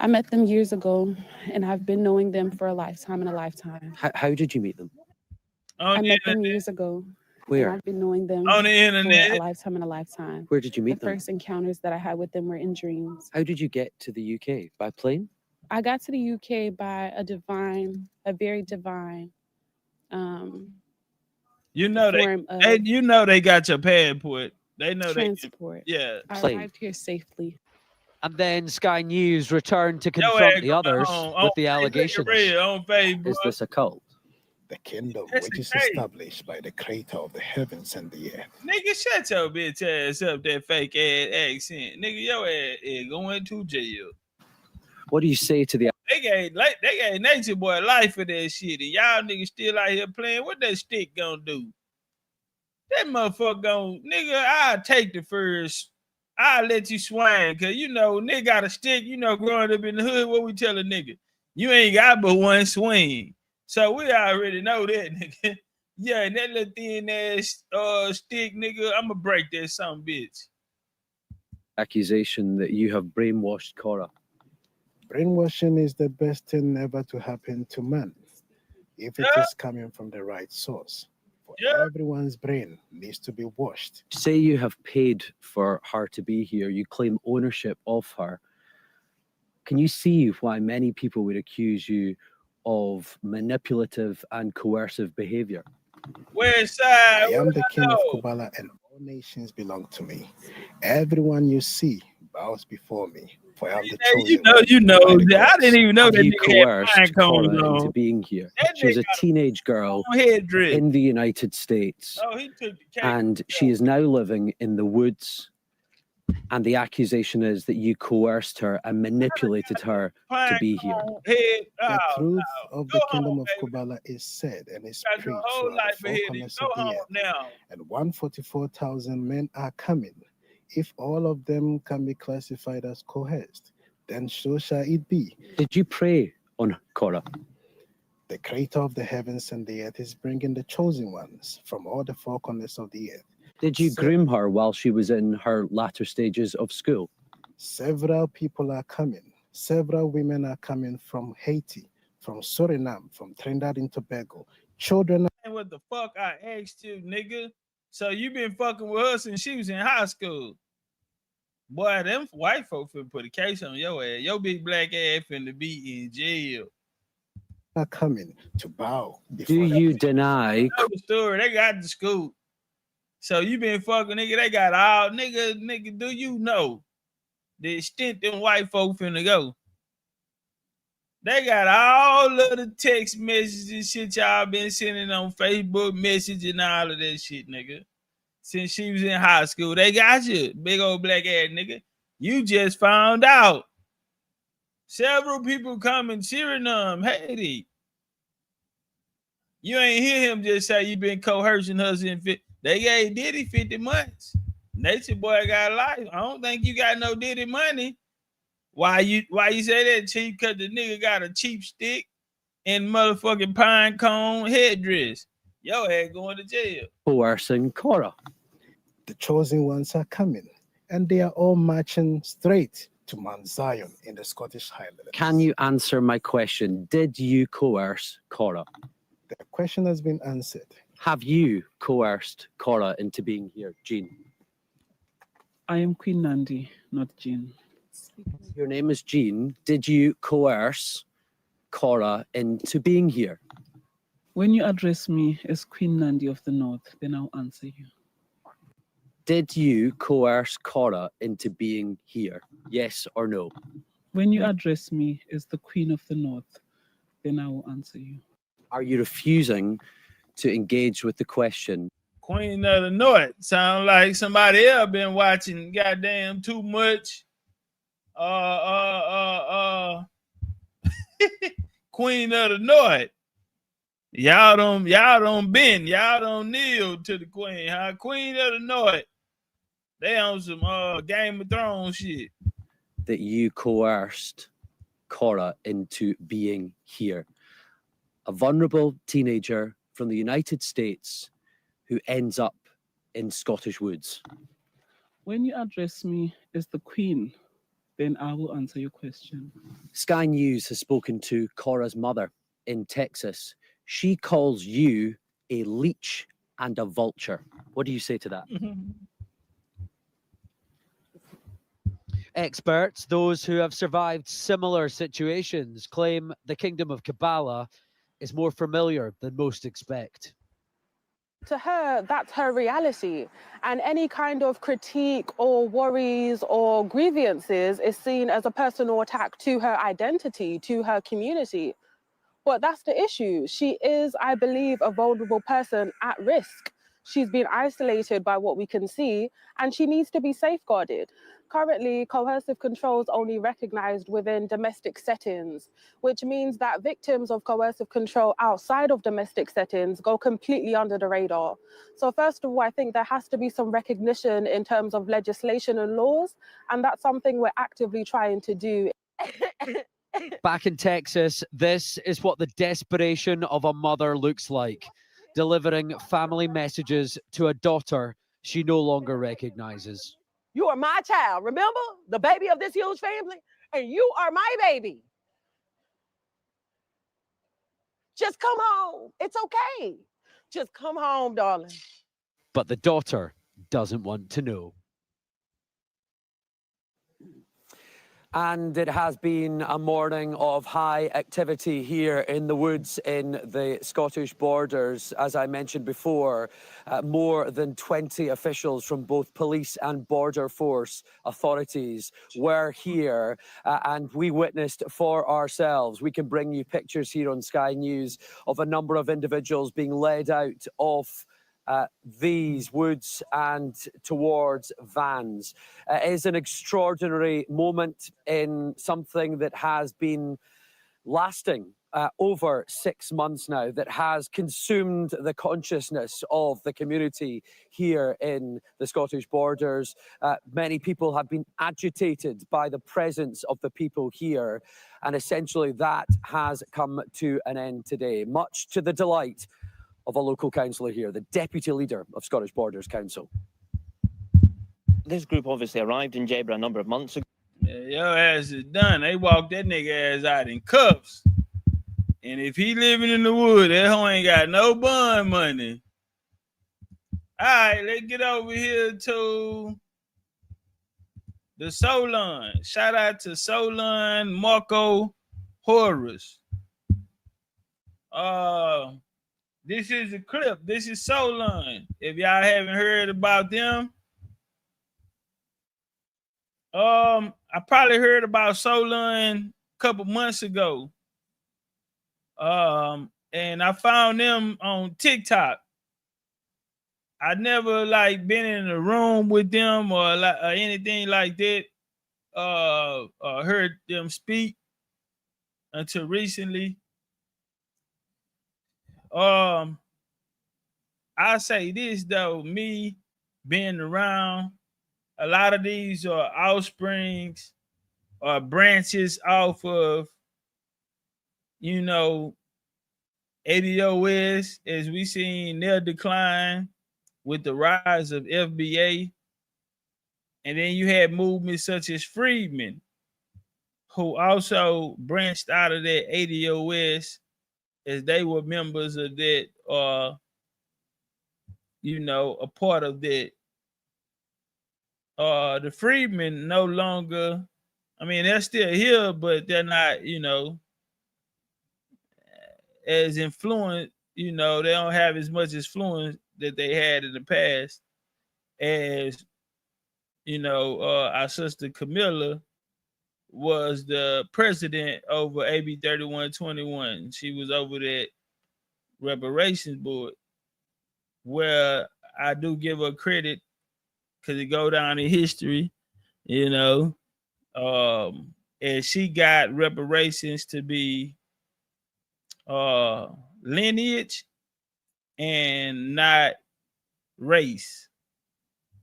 I met them years ago, and I've been knowing them for a lifetime and a lifetime. How did you meet them? I met them years ago. Where? And I've been knowing them on the internet for a lifetime and a lifetime. Where did you meet them? The first encounters that I had with them were in dreams. How did you get to the UK? By plane? I got to the UK by a very divine you know they got your passport. They know transport. Yeah. I Plane. arrived here safely. And then Sky News returned to confront the others with the allegations. On Facebook. Is this a cult? The kingdom That's which is crazy. established by the creator of the heavens and the earth. Nigga, shut your bitch ass up, that fake ass accent. Nigga, your ass is going to jail. What do you say to the... They gave Nature Boy life for that shit, and y'all niggas still out here playing. What that stick gonna do? That motherfucker gonna, nigga, I'll take the first. I'll let you swing, cause nigga got a stick, growing up in the hood, what we tell a nigga? You ain't got but one swing. So we already know that, nigga. Yeah, and that little thin ass stick, nigga, I'ma break that some bitch. Accusation that you have brainwashed Cora. Brainwashing is the best thing ever to happen to man, if it is coming from the right source. For everyone's brain needs to be washed. Say you have paid for her to be here. You claim ownership of her. Can you see why many people would accuse you of manipulative and coercive behavior? West side. I am the king of Kubala and all All nations belong to me. Everyone you see bows before me, for I am the chosen one. You know. by the I gods. didn't even know Have that you nigga had coerced pine cones Cora into on. being here? That She was nigga a teenage girl got a headdress. in the United States, Oh, he took the cake. and she is now living in the woods. And the accusation is that you coerced her and manipulated her to be here. The truth of the kingdom of Kubala is said and is Got your preached whole throughout life the ahead four of you. corners Go of the home earth. now. And 144,000 men are coming. If all of them can be classified as coerced, then so shall it be. Did you prey on Cora? The creator of the heavens and the earth is bringing the chosen ones from all the four corners of the earth. Did you groom her while she was in her latter stages of school? Several people are coming. Several women are coming from Haiti, from Suriname, from Trinidad and Tobago. Children. And what the fuck I asked you, nigga? So you been fucking with her since she was in high school. Boy, them white folks finna put a case on your ass. Your big black ass finna be in jail. Are coming to bow. Do you deny? Know the story. They got the scoop. So you been fucking, nigga. They got all nigga. Do you know the extent them white folk finna go? They got all of the text messages shit y'all been sending on Facebook message and all of that shit, nigga. Since she was in high school, they got you, big old black ass nigga. You just found out. Several people come in Suriname, Haiti. You ain't hear him just say you been coercing her since they gave Diddy 50 months. Nature Boy got life. I don't think you got no Diddy money. Why you say that, Chief? Because the nigga got a cheap stick and motherfucking pine cone headdress. Yo ass going to jail. Coercing Cora. The chosen ones are coming, and they are all marching straight to Mount Zion in the Scottish Highlands. Can you answer my question? Did you coerce Cora? The question has been answered. Have you coerced Cora into being here, Jean? I am Queen Nandi, not Jean. Your name is Jean. Did you coerce Cora into being here? When you address me as Queen Nandi of the North, then I'll answer you. Did you coerce Cora into being here? Yes or no? When you address me as the Queen of the North, then I will answer you. Are you refusing to engage with the question? Queen of the North. Sound like somebody else been watching goddamn too much. Queen of the North. Y'all don't bend. Y'all don't kneel to the queen, huh? Queen of the North. They on some Game of Thrones shit. That you coerced Cora into being here. A vulnerable teenager from the United States who ends up in Scottish woods. When you address me as the Queen, then I will answer your question. Sky News has spoken to Cora's mother in Texas. She calls you a leech and a vulture. What do you say to that? Experts, those who have survived similar situations, claim the kingdom of Kabbalah is more familiar than most expect. To her, that's her reality. And any kind of critique or worries or grievances is seen as a personal attack to her identity, to her community. But that's the issue. She is, I believe, a vulnerable person at risk. She's been isolated by what we can see, and she needs to be safeguarded. Currently, coercive control is only recognized within domestic settings, which means that victims of coercive control outside of domestic settings go completely under the radar. So first of all, I think there has to be some recognition in terms of legislation and laws, and that's something we're actively trying to do. Back in Texas, this is what the desperation of a mother looks like, delivering family messages to a daughter she no longer recognizes. You are my child, remember? The baby of this huge family, and you are my baby. Just come home. It's okay. Just come home, darling. But the daughter doesn't want to know. And it has been a morning of high activity here in the woods in the Scottish borders. As I mentioned before, more than 20 officials from both police and border force authorities were here, and we witnessed for ourselves. We can bring you pictures here on Sky News of a number of individuals being led out of these woods and towards vans. It is an extraordinary moment in something that has been lasting over 6 months now, that has consumed the consciousness of the community here in the Scottish borders. Many people have been agitated by the presence of the people here, and essentially that has come to an end today, much to the delight of a local councillor here, the deputy leader of Scottish Borders Council. This group obviously arrived in Jedburgh a number of months ago. Yeah, your ass is done. They walked that nigga ass out in cuffs. And if he living in the wood, that hoe ain't got no bond money. All right, let's get over here to the Soulaan. Shout out to Soulaan, Marco Horus. This is a clip. This is Soulaan. If y'all haven't heard about them, I probably heard about Soulaan a couple months ago. And I found them on TikTok. I never been in a room with them or anything like that. Heard them speak until recently. I say this though, me being around, a lot of these are offsprings or branches off of, ADOS, as we seen their decline with the rise of FBA. And then you had movements such as Freedmen, who also branched out of that ADOS, as they were members of that, a part of that. The Freedmen no longer, they're still here, but they're not, as influent, they don't have as much influence that they had in the past as, our sister Camilla was the president over AB 3121. She was over that reparations board, where I do give her credit because it go down in history, and she got reparations to be lineage and not race.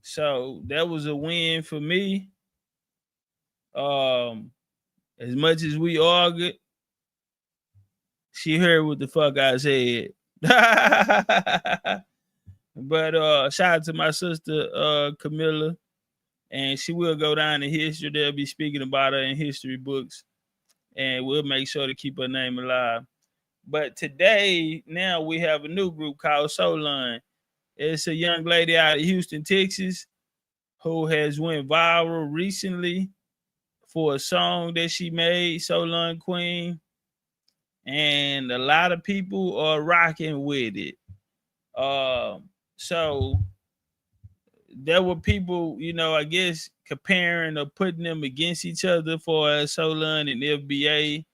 So that was a win for me. As much as we argued, she heard what the fuck I said. But shout out to my sister Camilla, and she will go down in history. They'll be speaking about her in history books, and we'll make sure to keep her name alive. But today, now we have a new group called Soulaan. It's a young lady out of Houston, Texas, who has went viral recently for a song that she made, Soulaan Queen. And a lot of people are rocking with it. So there were people, I guess, comparing or putting them against each other for Soulaan and FBA.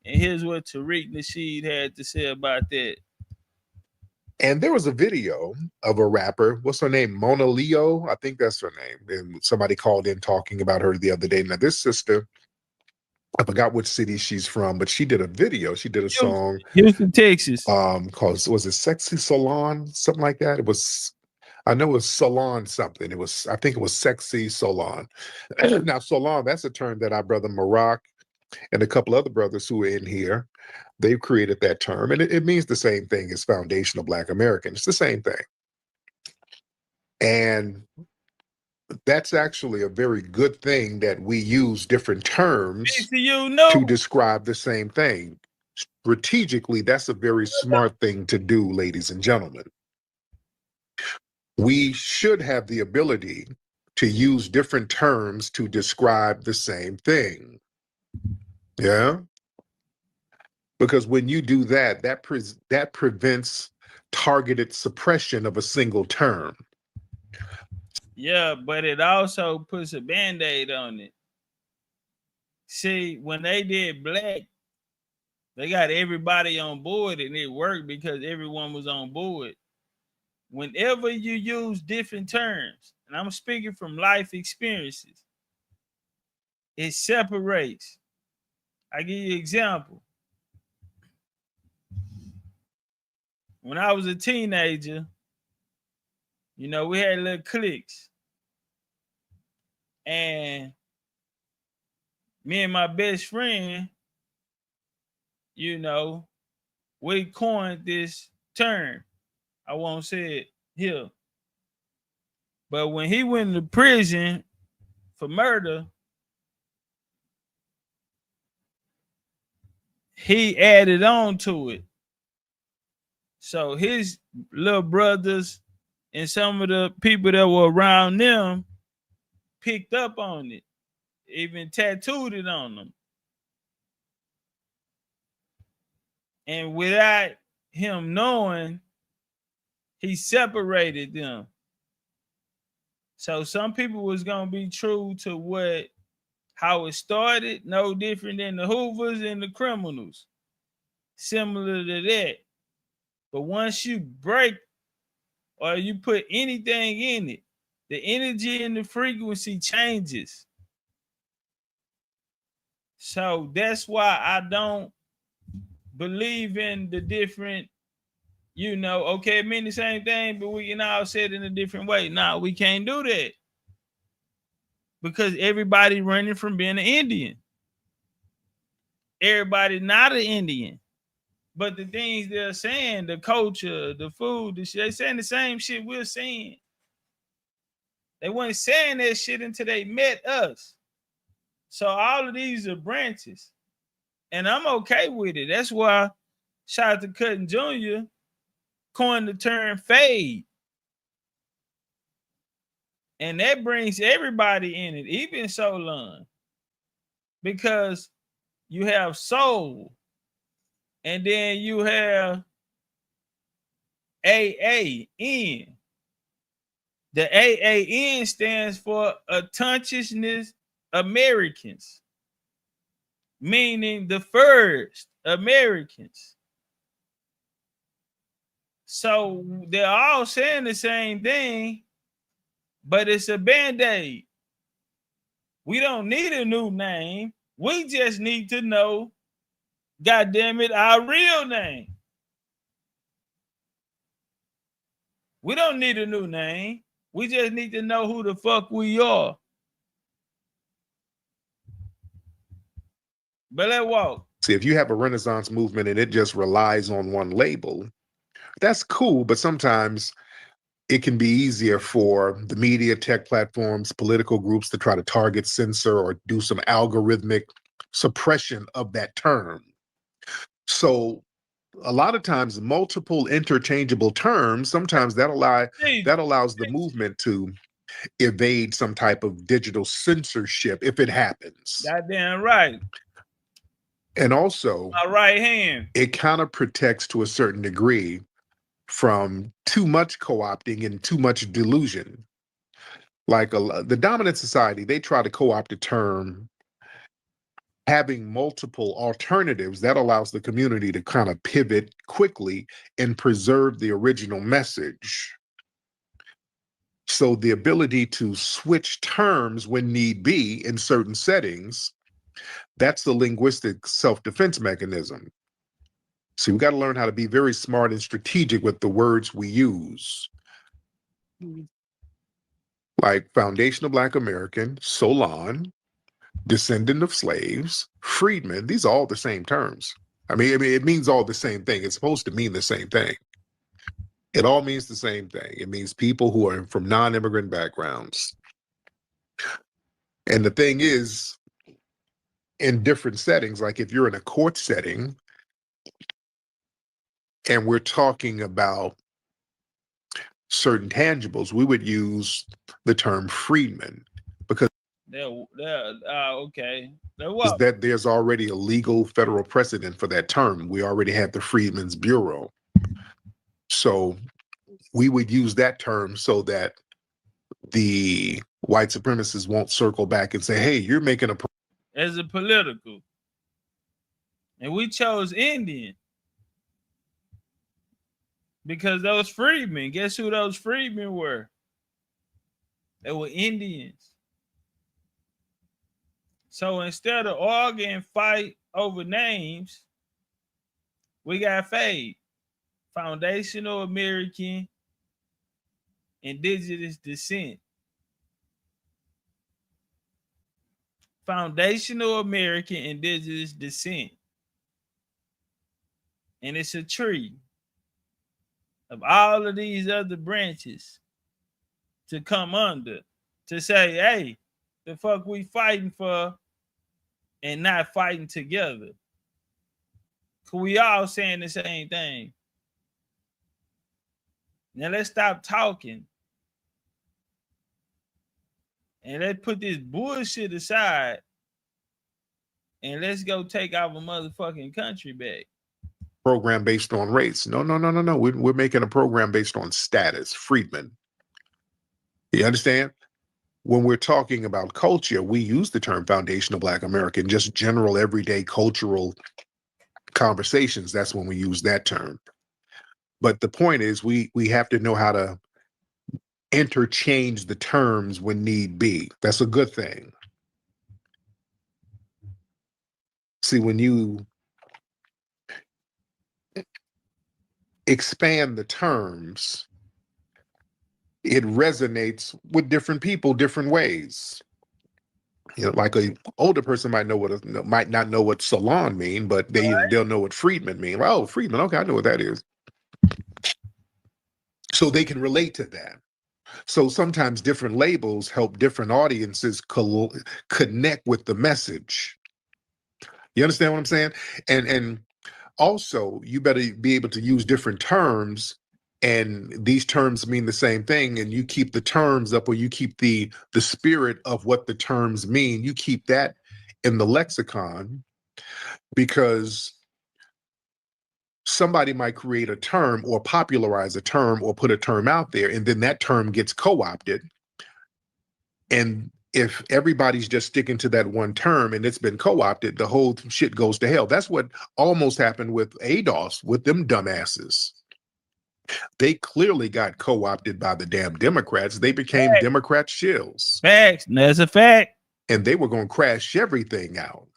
And here's what Tariq Nasheed had to say about that. And there was a video of a rapper, what's her name? Mona Leo, I think that's her name. And somebody called in talking about her the other day. Now this sister, I forgot which city she's from, but she did a video. She did a song, Houston, Texas. Called, was it Sexy Soulaan? Something like that. I know it was Soulaan something. I think it was Sexy Soulaan. Now Soulaan, that's a term that our brother Marak and a couple other brothers who are in here, they've created that term, and it means the same thing as foundational Black American. It's the same thing. And that's actually a very good thing that we use different terms to describe the same thing. Strategically, that's a very smart thing to do, ladies and gentlemen. We should have the ability to use different terms to describe the same thing. Yeah. Because when you do that, that prevents targeted suppression of a single term. Yeah, but it also puts a Band-Aid on it. See, when they did black, they got everybody on board and it worked because everyone was on board. Whenever you use different terms, and I'm speaking from life experiences, it separates. I give you an example. When I was a teenager, you know, we had little cliques. And me and my best friend, you know, we coined this term. I won't say it here. But when he went to prison for murder, he added on to it. So his little brothers and some of the people that were around them picked up on it, even tattooed it on them. And without him knowing, he separated them. So some people was gonna be true to how it started, no different than the Hoovers and the criminals. Similar to that. But once you break or you put anything in it, the energy and the frequency changes. So that's why I don't believe in the different, you know, okay, it mean the same thing, but we can all say it in a different way. No, we can't do that. Because everybody running from being an Indian. Everybody not an Indian. But the things they're saying, the culture, the food, they're saying the same shit we're saying. They weren't saying that shit until they met us. So all of these are branches. And I'm okay with it. That's why shout out to Cutting Jr. coined the term fade. And that brings everybody in it, even Soulaan. Because you have soul. And then you have AAN. The AAN stands for Autochthonous Americans, meaning the first Americans. So they're all saying the same thing, but it's a Band-Aid. We don't need a new name. We just need to know, God damn it, our real name. We don't need a new name. We just need to know who the fuck we are. But let's walk. See, if you have a Renaissance movement and it just relies on one label, that's cool, but sometimes it can be easier for the media, tech platforms, political groups to try to target, censor, or do some algorithmic suppression of that term. So a lot of times multiple interchangeable terms, sometimes that allows the movement to evade some type of digital censorship if it happens. Goddamn right. And also, my right hand, it kind of protects to a certain degree from too much co-opting and too much delusion. Like the dominant society, they try to co-opt a term. Having multiple alternatives, that allows the community to kind of pivot quickly and preserve the original message. So the ability to switch terms when need be in certain settings, that's the linguistic self-defense mechanism. So we got to learn how to be very smart and strategic with the words we use. Like foundational Black American, Soulaan, descendant of slaves, freedmen, these are all the same terms. I mean, it means all the same thing. It's supposed to mean the same thing. It all means the same thing. It means people who are from non-immigrant backgrounds. And the thing is, in different settings, like if you're in a court setting and we're talking about certain tangibles, we would use the term freedman, because Okay. Is that there's already a legal federal precedent for that term. We already have the Freedmen's Bureau. So we would use that term so that the white supremacists won't circle back and say, hey, you're making a... As a political. And we chose Indian. Because those freedmen, guess who those freedmen were? They were Indians. So instead of arguing and fight over names, we got fade. Foundational American Indigenous descent. Foundational American Indigenous descent. And it's a tree of all of these other branches to come under, to say, hey, the fuck we fighting for and not fighting together. Cause we all saying the same thing. Now let's stop talking. And let's put this bullshit aside and let's go take our motherfucking country back. Program based on race. No. We're making a program based on status, freedmen. You understand? When we're talking about culture, we use the term foundational Black American, just general everyday cultural conversations. That's when we use that term. But the point is we have to know how to interchange the terms when need be. That's a good thing. See, when you expand the terms, it resonates with different people different ways. You know, like an older person might not know what Soulaan mean, but they'll know what freedmen mean. Oh, freedmen, okay, I know what that is. So they can relate to that. So sometimes different labels help different audiences connect with the message. You understand what I'm saying? And also, you better be able to use different terms, and these terms mean the same thing, and you keep the terms up, or you keep the spirit of what the terms mean. You keep that in the lexicon, because somebody might create a term or popularize a term or put a term out there, and then that term gets co-opted. And if everybody's just sticking to that one term and it's been co-opted, the whole shit goes to hell. That's what almost happened with ADOS, with them dumbasses. They clearly got co-opted by the damn Democrats. They became Democrat shills. Facts. That's a fact. And they were going to crash everything out.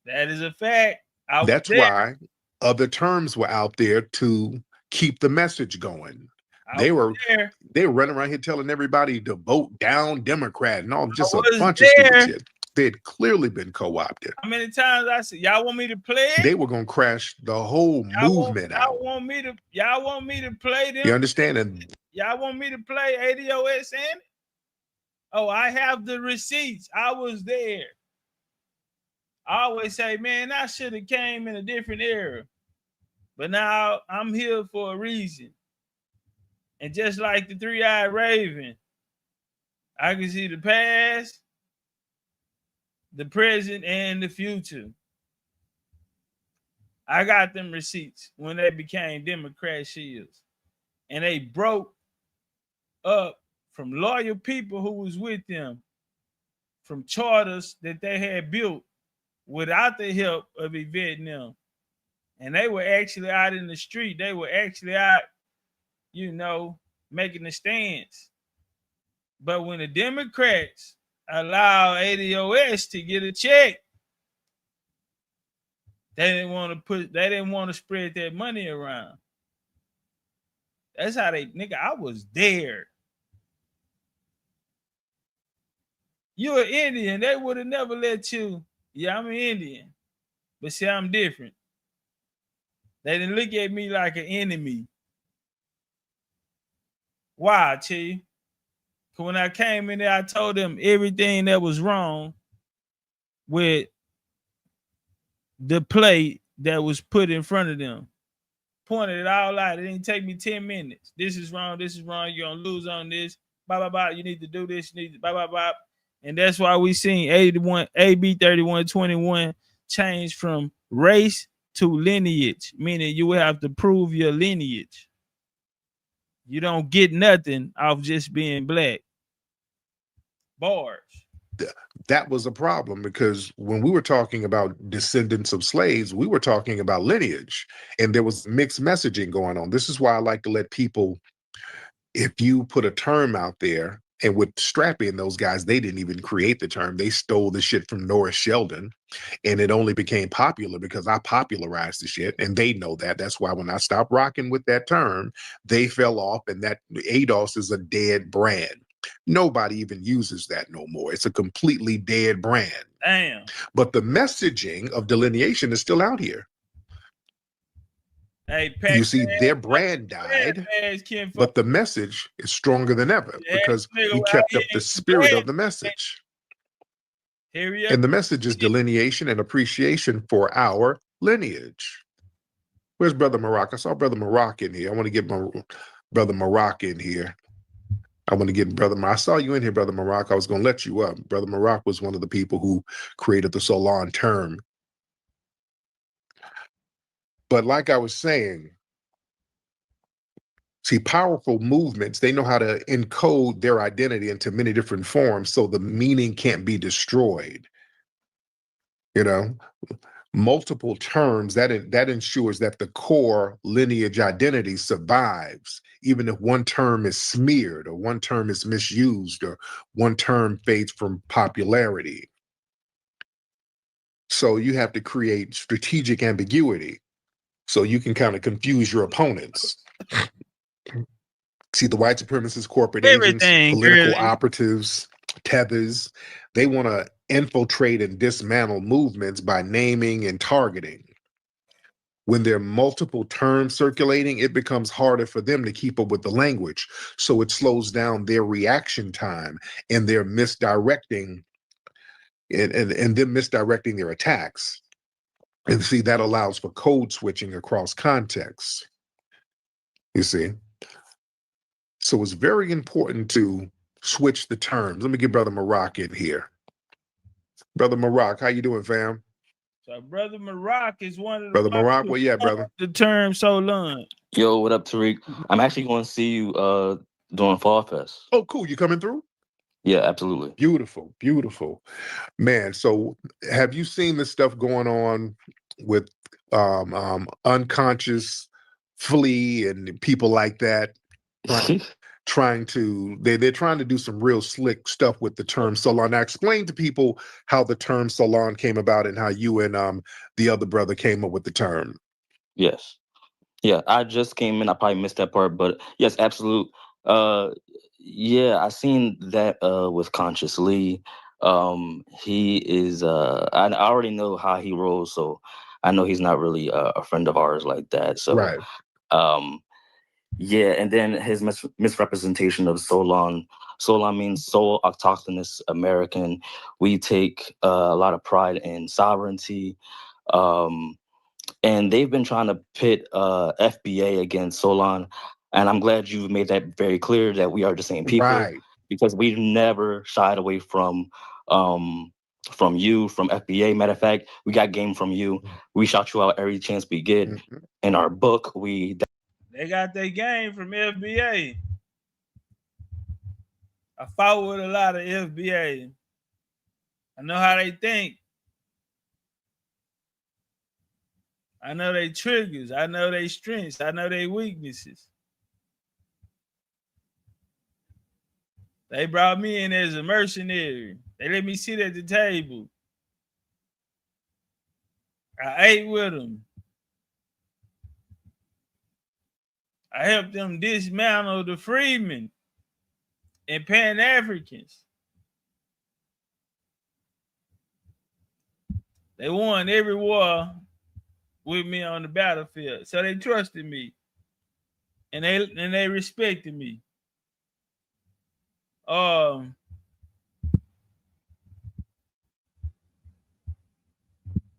That is a fact. That's why other terms were out there to keep the message going. They were running around here telling everybody to vote down Democrat and all, just a bunch of stupid shit. They had clearly been co-opted. How many times I said, y'all want me to play it? They were going to crash the whole movement out. Y'all want me to play them? You understand? And y'all want me to play ADOS in it? Oh, I have the receipts. I was there. I always say, man, I should have came in a different era. But now I'm here for a reason. And just like the three-eyed raven, I can see the past, the present, and the future. I got them receipts when they became Democrat shields. And they broke up from loyal people who was with them, from charters that they had built without the help of Yvette and them. And they were actually out in the street. They were actually out, you know, making the stands. But when the Democrats allow ADOS to get a check, they didn't want to spread that money around. That's how nigga, I was there. You're an Indian. They would have never let you. Yeah, I'm an Indian. But see, I'm different. They didn't look at me like an enemy. Why, Chief? Because when I came in there, I told them everything that was wrong with the plate that was put in front of them. Pointed it all out. It didn't take me 10 minutes. This is wrong. This is wrong. You're going to lose on this. Blah, blah, blah. You need to do this. You need to blah, blah, blah. And that's why we seen AB 3121 change from race to lineage, meaning you will have to prove your lineage. You don't get nothing off just being black. Bars. That was a problem, because when we were talking about descendants of slaves, we were talking about lineage, and there was mixed messaging going on. This is why I like to let people, if you put a term out there, and with Strappy and those guys, they didn't even create the term. They stole the shit from Norris Sheldon, and it only became popular because I popularized the shit, and they know that. That's why when I stopped rocking with that term, they fell off, and that ADOS is a dead brand. Nobody even uses that no more. It's a completely dead brand. Damn. But the messaging of delineation is still out here. Hey, you see, their brand died, but the message is stronger than ever because we kept up the spirit of the message. And the message is delineation and appreciation for our lineage. Where's Brother Maroc? I saw Brother Maroc in here. I want to get my Brother Maroc in here. I saw you in here, Brother Maroc. I was going to let you up. Brother Maroc was one of the people who created the Soulaan term. But like I was saying, see, powerful movements, they know how to encode their identity into many different forms so the meaning can't be destroyed. You know, multiple terms, that ensures that the core lineage identity survives, even if one term is smeared or one term is misused or one term fades from popularity. So you have to create strategic ambiguity so you can kind of confuse your opponents. See, the white supremacist corporate agents, political operatives, tethers, they want to infiltrate and dismantle movements by naming and targeting. When there are multiple terms circulating, it becomes harder for them to keep up with the language. So it slows down their reaction time and their misdirecting and them misdirecting their attacks. And see, that allows for code switching across contexts. You see? So it's very important to switch the terms. Let me get Brother Maroc in here. Brother Maroc, how you doing, fam? So Brother Maroc is one of the Brother Maroc, where you at, brother? The term Soulaan. Yo, what up, Tariq? I'm actually going to see you during Fall Fest. Oh, cool. You coming through? Yeah, absolutely. Beautiful, beautiful. Man, so have you seen this stuff going on with unconscious Flea and people like that? They're trying to do some real slick stuff with the term Soulaan. Now explain to people how the term Soulaan came about and how you and the other brother came up with the term. Yes. Yeah, I just came in. I probably missed that part, but yes, absolute. Yeah, I seen that with Conscious Lee. He is I already know how he rolls, so I know he's not really a friend of ours like that. So right. Yeah, and then his misrepresentation of Soulaan. Soulaan means soul autochthonous American. We take a lot of pride in sovereignty. And they've been trying to pit FBA against Soulaan. And I'm glad you made that very clear that we are the same people. Right. Because we've never shied away from you, from FBA. Matter of fact, we got game from you. We shout you out every chance we get. Mm-hmm. In our book, they got their game from FBA. I fought with a lot of FBA. I know how they think. I know they triggers. I know they strengths. I know they weaknesses. They brought me in as a mercenary. They let me sit at the table. I ate with them. I helped them dismantle the freedmen and Pan-Africans. They won every war with me on the battlefield. So they trusted me. And they respected me.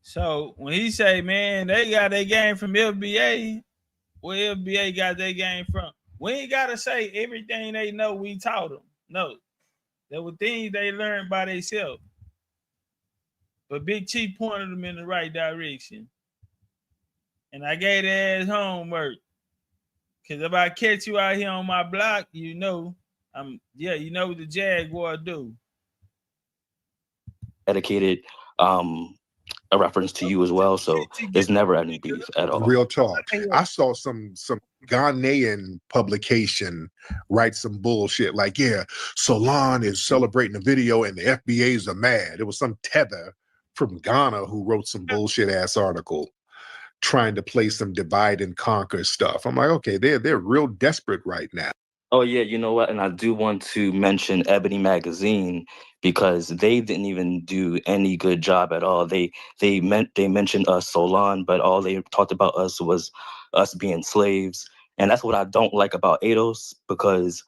So when he say, man, they got their game from FBA, where FBA got their game from? We ain't gotta say everything they know we taught them. No. There were things they learned by themselves. But Big Chief pointed them in the right direction. And I gave their ass homework. Because if I catch you out here on my block, you know, you know what the Jaguar do. Dedicated a reference to you as well, so it's never any beef at all. Real talk. I saw some Ghanaian publication write some bullshit like, yeah, Soulaan is celebrating a video and the FBAs are mad. It was some tether from Ghana who wrote some bullshit ass article trying to play some divide and conquer stuff. I'm like, okay, they're real desperate right now. Oh yeah, you know what? And I do want to mention Ebony Magazine because they didn't even do any good job at all. They mentioned us Soulaan, but all they talked about us was us being slaves, and that's what I don't like about ADOS because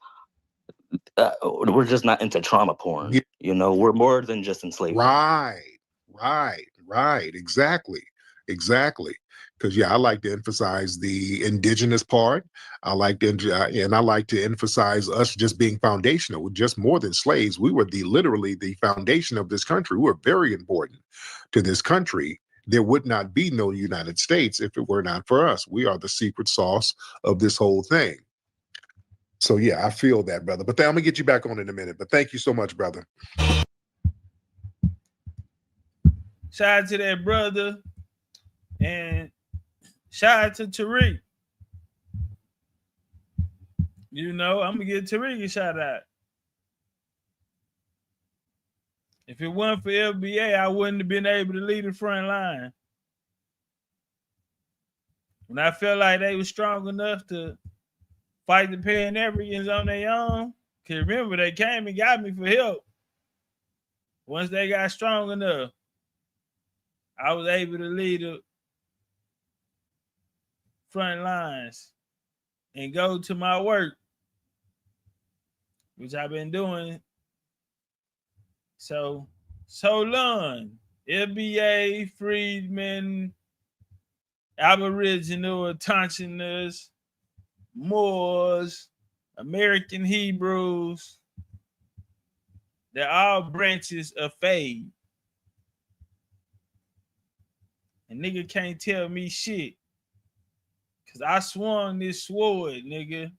we're just not into trauma porn. Yeah. You know, we're more than just enslavement. Right. Exactly. Because I like to emphasize the indigenous part. I like to emphasize us just being foundational. We're just more than slaves. We were literally the foundation of this country. We were very important to this country. There would not be no United States if it were not for us. We are the secret sauce of this whole thing. So I feel that, brother. But I'm gonna get you back on in a minute. But thank you so much, brother. Shout out to that brother. And shout out to Tariq. You know, I'm going to give Tariq a shout out. If it wasn't for FBA, I wouldn't have been able to lead the front line. When I felt like they were strong enough to fight the Pan Africans on their own, because remember, they came and got me for help. Once they got strong enough, I was able to lead the front lines and go to my work, which I've been doing. So long, FBA, freedmen, Aboriginal, Tonsinas, Moors, American Hebrews, they're all branches of faith. And nigga can't tell me shit. Cause I swung this sword, nigga.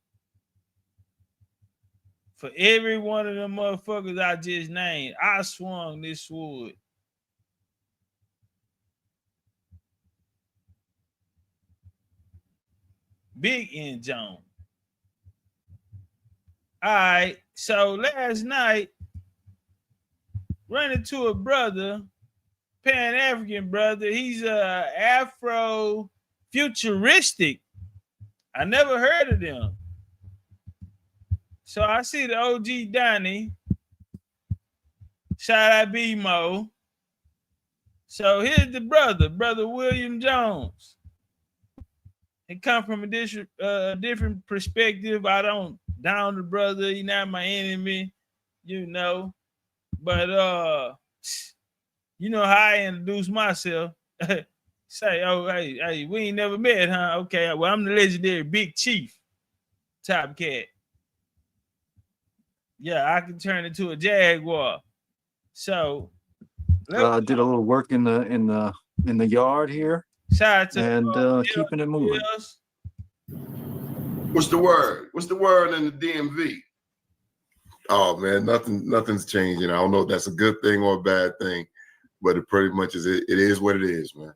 For every one of them motherfuckers I just named, I swung this sword. Big N Jones. All right, so last night, running to a brother, Pan-African brother. He's Afro Futuristic. I never heard of them. So I see the OG Donnie. Shout out B-Mo. So here's the brother William Jones. It come from a different perspective. I don't down the brother. He's not my enemy, you know. But you know how I introduce myself. Say, oh, hey, we ain't never met, huh? Okay, well, I'm the legendary Big Chief Topcatz. Yeah, I can turn into a Jaguar. So did a little work in the yard here. Shout out to and keeping it moving. What's the word? What's the word in the DMV? Oh man, nothing's changing. I don't know if that's a good thing or a bad thing, but it pretty much is. It is what it is, man.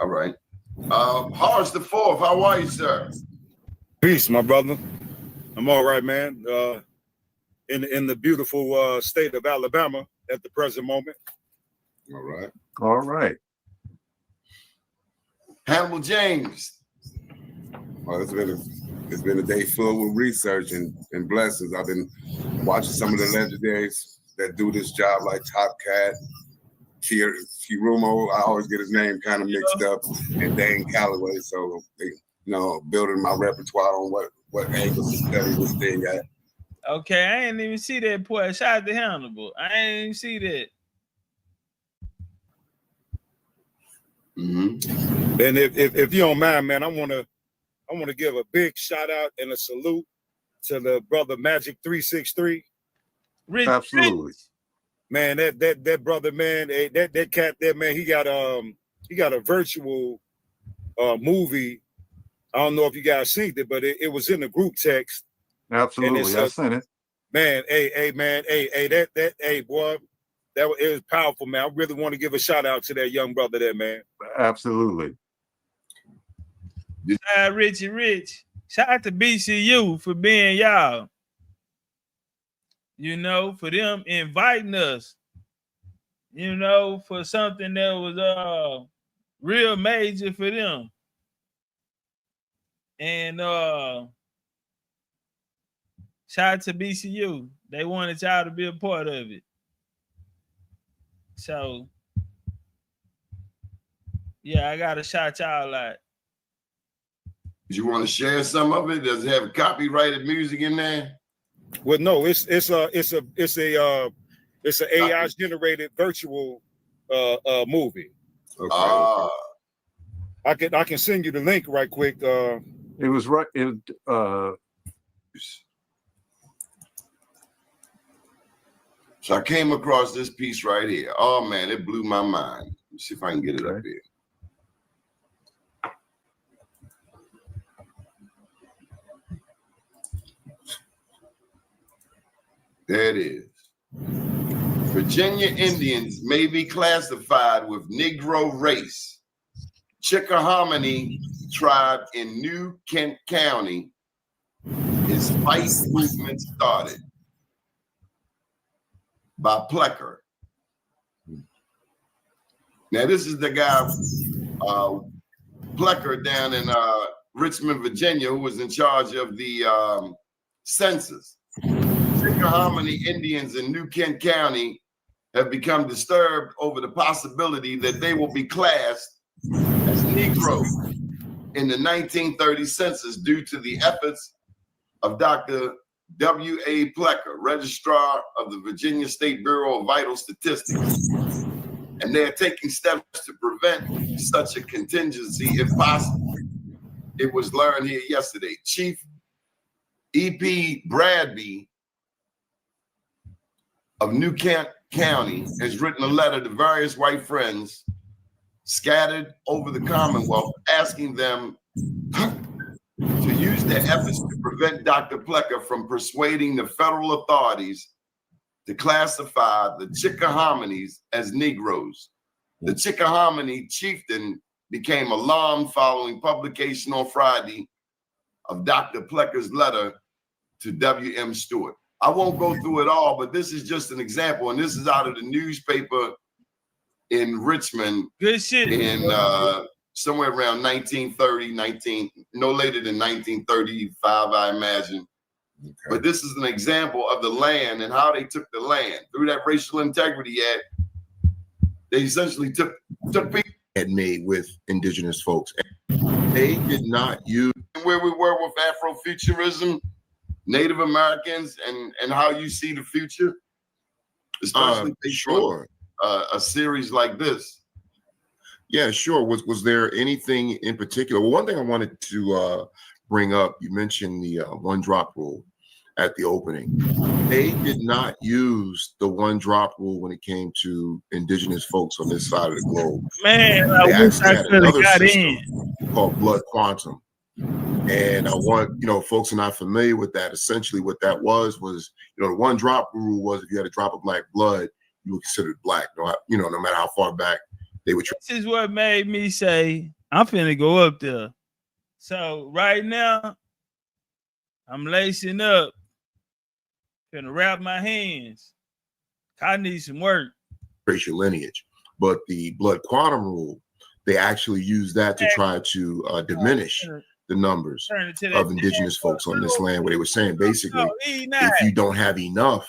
All right. Horace the Fourth, how are you, sir? Peace, my brother. I'm all right, man. In the beautiful state of Alabama at the present moment. All right. All right. Hannibal James. Well, it's been a day full with research and blessings. I've been watching some of the legendaries that do this job, like Topcatz, Kirumo. I always get his name kind of mixed up, and Dane Calloway. So, building my repertoire on what angles to study this thing at. Okay, I ain't even see that point. Shout out to Hannibal. I ain't even see that. Mm-hmm. And if you don't mind, man, I want to give a big shout out and a salute to the brother Magic 363. Absolutely. Man, that brother, man, that cat there, man, he got a virtual movie. I don't know if you guys seen it, but it was in the group text. Absolutely, I seen it. Man, hey, boy, it was powerful, man. I really want to give a shout out to that young brother there, man. Absolutely. Richie Rich. Shout out to BCU for being y'all. You know, for them inviting us. You know, for something that was real major for them. And shout out to BCU. They wanted y'all to be a part of it. So yeah, I gotta shout y'all out. Do you want to share some of it? Does it have copyrighted music in there? Well, no, it's a AI generated virtual movie. Okay. I can send you the link right quick. It was right. So I came across this piece right here. Oh man, it blew my mind. Let's see if I can get it up here. There it is. Virginia Indians may be classified with Negro race. Chickahominy tribe in New Kent County is fight movement started by Plecker. Now this is the guy, Plecker, down in Richmond, Virginia, who was in charge of the census. Chickahominy Indians in New Kent County have become disturbed over the possibility that they will be classed as Negro in the 1930 census due to the efforts of Dr. W.A. Plecker, Registrar of the Virginia State Bureau of Vital Statistics. And they're taking steps to prevent such a contingency if possible. It was learned here yesterday. Chief E.P. Bradby of New Kent County has written a letter to various white friends scattered over the Commonwealth, asking them to use their efforts to prevent Dr. Plecker from persuading the federal authorities to classify the Chickahominies as Negroes. The Chickahominy chieftain became alarmed following publication on Friday of Dr. Plecker's letter to W.M. Stewart. I won't go through it all, but this is just an example, and this is out of the newspaper in Richmond. Good shit. In somewhere around 1930, no later than 1935, I imagine. Okay. But this is an example of the land and how they took the land through that Racial Integrity Act. They essentially took people had made with indigenous folks. They did not use where we were with Afrofuturism, Native Americans, and how you see the future, especially sure. A series like this. Yeah, sure. Was there anything in particular? Well, one thing I wanted to bring up, you mentioned the one drop rule at the opening. They did not use the one drop rule when it came to indigenous folks on this side of the globe. Man, they I wish I could have got in. Called blood quantum. And I want, folks are not familiar with that. Essentially what that was, the one drop rule was if you had a drop of black blood, you were considered black, no matter how far back they would. This is what made me say, I'm finna go up there. So right now, I'm lacing up, finna wrap my hands. I need some work. Trace your lineage. But the blood quantum rule, they actually used that to try to diminish the numbers of indigenous folks on this land, where they were saying basically, if you don't have enough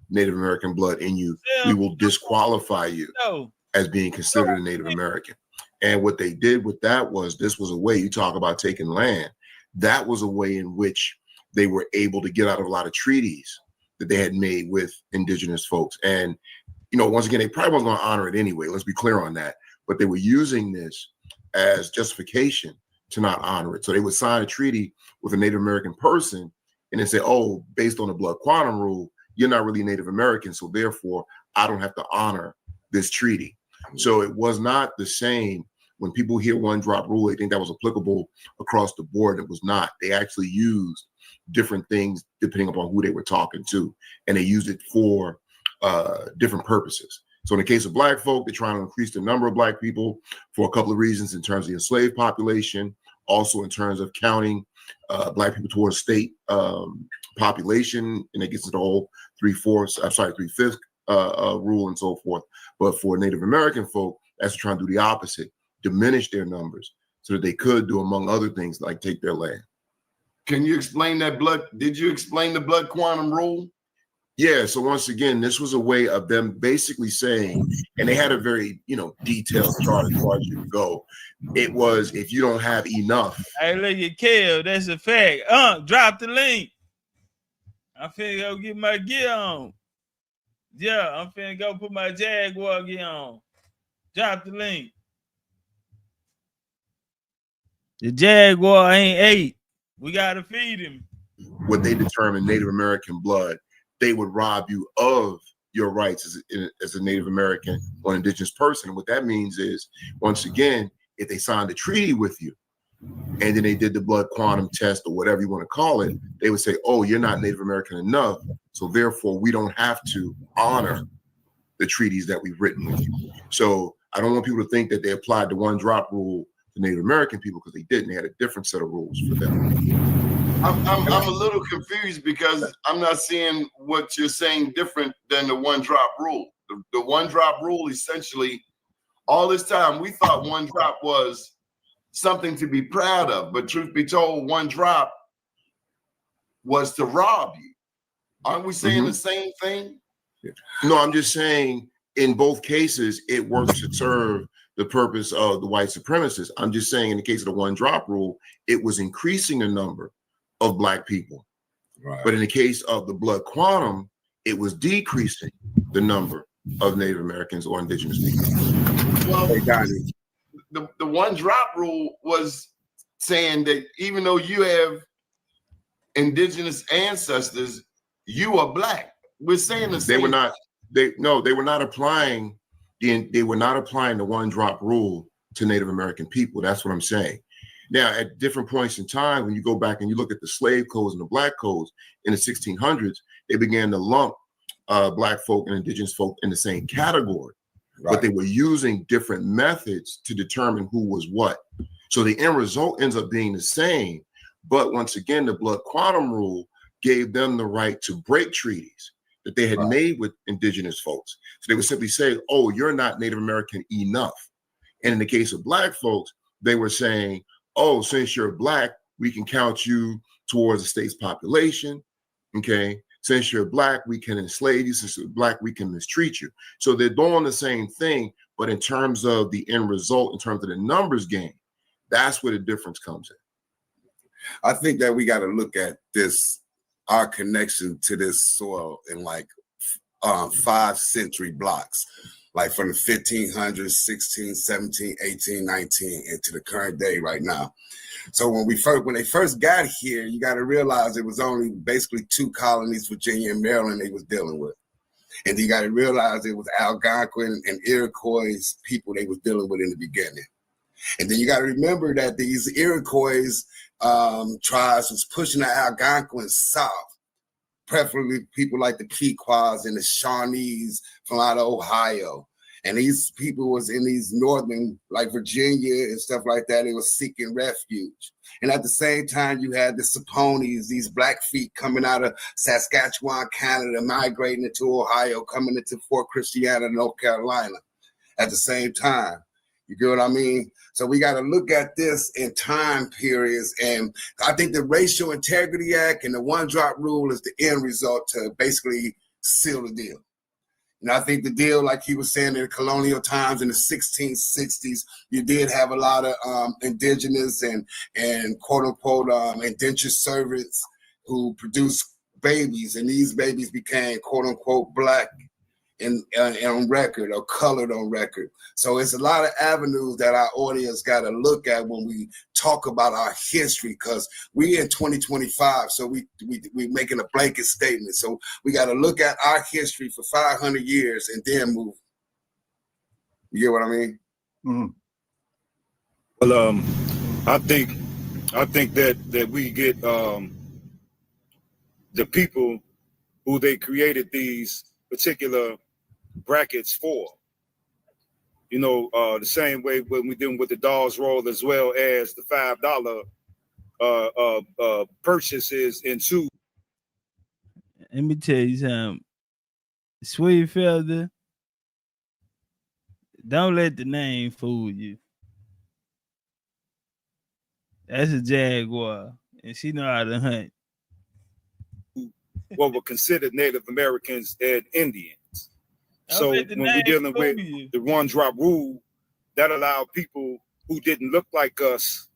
Native American blood in you, we will disqualify you as being considered a Native American. And what they did with that was, this was a way, you talk about taking land, that was a way in which they were able to get out of a lot of treaties that they had made with indigenous folks. And, once again, they probably wasn't going to honor it anyway, let's be clear on that. But they were using this as justification to not honor it. So they would sign a treaty with a Native American person and then say, oh, based on the blood quantum rule, you're not really Native American, so therefore I don't have to honor this treaty. So it was not the same. When people hear one drop rule, they think that was applicable across the board. It was not. They actually used different things depending upon who they were talking to, and they used it for different purposes. So in the case of Black folk, they're trying to increase the number of Black people for a couple of reasons, in terms of the enslaved population, also in terms of counting Black people towards state population, and it gets to the whole 3/5 rule and so forth. But for Native American folk, that's trying to do the opposite, diminish their numbers so that they could do, among other things, like take their land. Can you explain that did you explain the blood quantum rule? Yeah, so once again, this was a way of them basically saying, and they had a very, detailed chart as far as you can go. It was, if you don't have enough. Hey, look at Kel, that's a fact. Drop the link. I'm finna go get my gear on. Yeah, I'm finna go put my Jaguar gear on. Drop the link. The Jaguar ain't ate. We gotta feed him. What they determine Native American blood, they would rob you of your rights as a Native American or indigenous person. And what that means is, once again, if they signed a treaty with you and then they did the blood quantum test or whatever you want to call it, they would say, oh, you're not Native American enough, so therefore we don't have to honor the treaties that we've written with you. So I don't want people to think that they applied the one drop rule to Native American people, because they didn't. They had a different set of rules for them. I'm a little confused because I'm not seeing what you're saying different than the one drop rule. The one drop rule, essentially, all this time we thought one drop was something to be proud of, but truth be told, one drop was to rob you. Aren't we saying the same thing? No, I'm just saying in both cases it works to serve the purpose of the white supremacists. I'm just saying in the case of the one drop rule, it was increasing the number of Black people. Right. But in the case of the blood quantum, it was decreasing the number of Native Americans or indigenous people. Well, the one drop rule was saying that even though you have indigenous ancestors, you are Black. We're saying the same. They were not applying the one drop rule to Native American people. That's what I'm saying. Now, at different points in time, when you go back and you look at the slave codes and the Black codes in the 1600s, they began to lump Black folk and indigenous folk in the same category, but they were using different methods to determine who was what. So the end result ends up being the same, but once again, the blood quantum rule gave them the right to break treaties that they had made with indigenous folks. So they would simply say, oh, you're not Native American enough. And in the case of Black folks, they were saying, oh, since you're Black, we can count you towards the state's population, okay? Since you're Black, we can enslave you. Since you're Black, we can mistreat you. So they're doing the same thing, but in terms of the end result, in terms of the numbers game, that's where the difference comes in. I think that we got to look at this, our connection to this soil in like 5 century blocks, like from the 1500s, 16, 17, 18, 19, into the current day right now. So when they first got here, you got to realize it was only basically 2 colonies, Virginia and Maryland, they was dealing with. And you got to realize it was Algonquin and Iroquois people they was dealing with in the beginning. And then you got to remember that these Iroquois tribes was pushing the Algonquins south, preferably people like the Pequots and the Shawnees from out of Ohio. And these people was in these northern, like Virginia and stuff like that, they were seeking refuge. And at the same time, you had the Saponis, these Blackfeet coming out of Saskatchewan, Canada, migrating into Ohio, coming into Fort Christiana, North Carolina at the same time. You get what I mean? So we got to look at this in time periods. And I think the Racial Integrity Act and the one drop rule is the end result to basically seal the deal. And I think the deal, like he was saying, in the colonial times in the 1660s, you did have a lot of indigenous and quote unquote indentured servants who produced babies, and these babies became quote unquote Black on record or colored on record. So it's a lot of avenues that our audience got to look at when we talk about our history, because we in 2025, so we making a blanket statement. So we got to look at our history for 500 years and then move. You get what I mean? Mm-hmm. Well, I think that we get the people who they created these particular brackets for. You know, the same way when we did with the dolls roll, as well as the $5 purchases into. Let me tell you something, sweet feather. Don't let the name fool you. That's a jaguar, and she know how to hunt. What were considered Native Americans and Indians. So when we're dealing with the one drop rule, that allowed people who didn't look like us,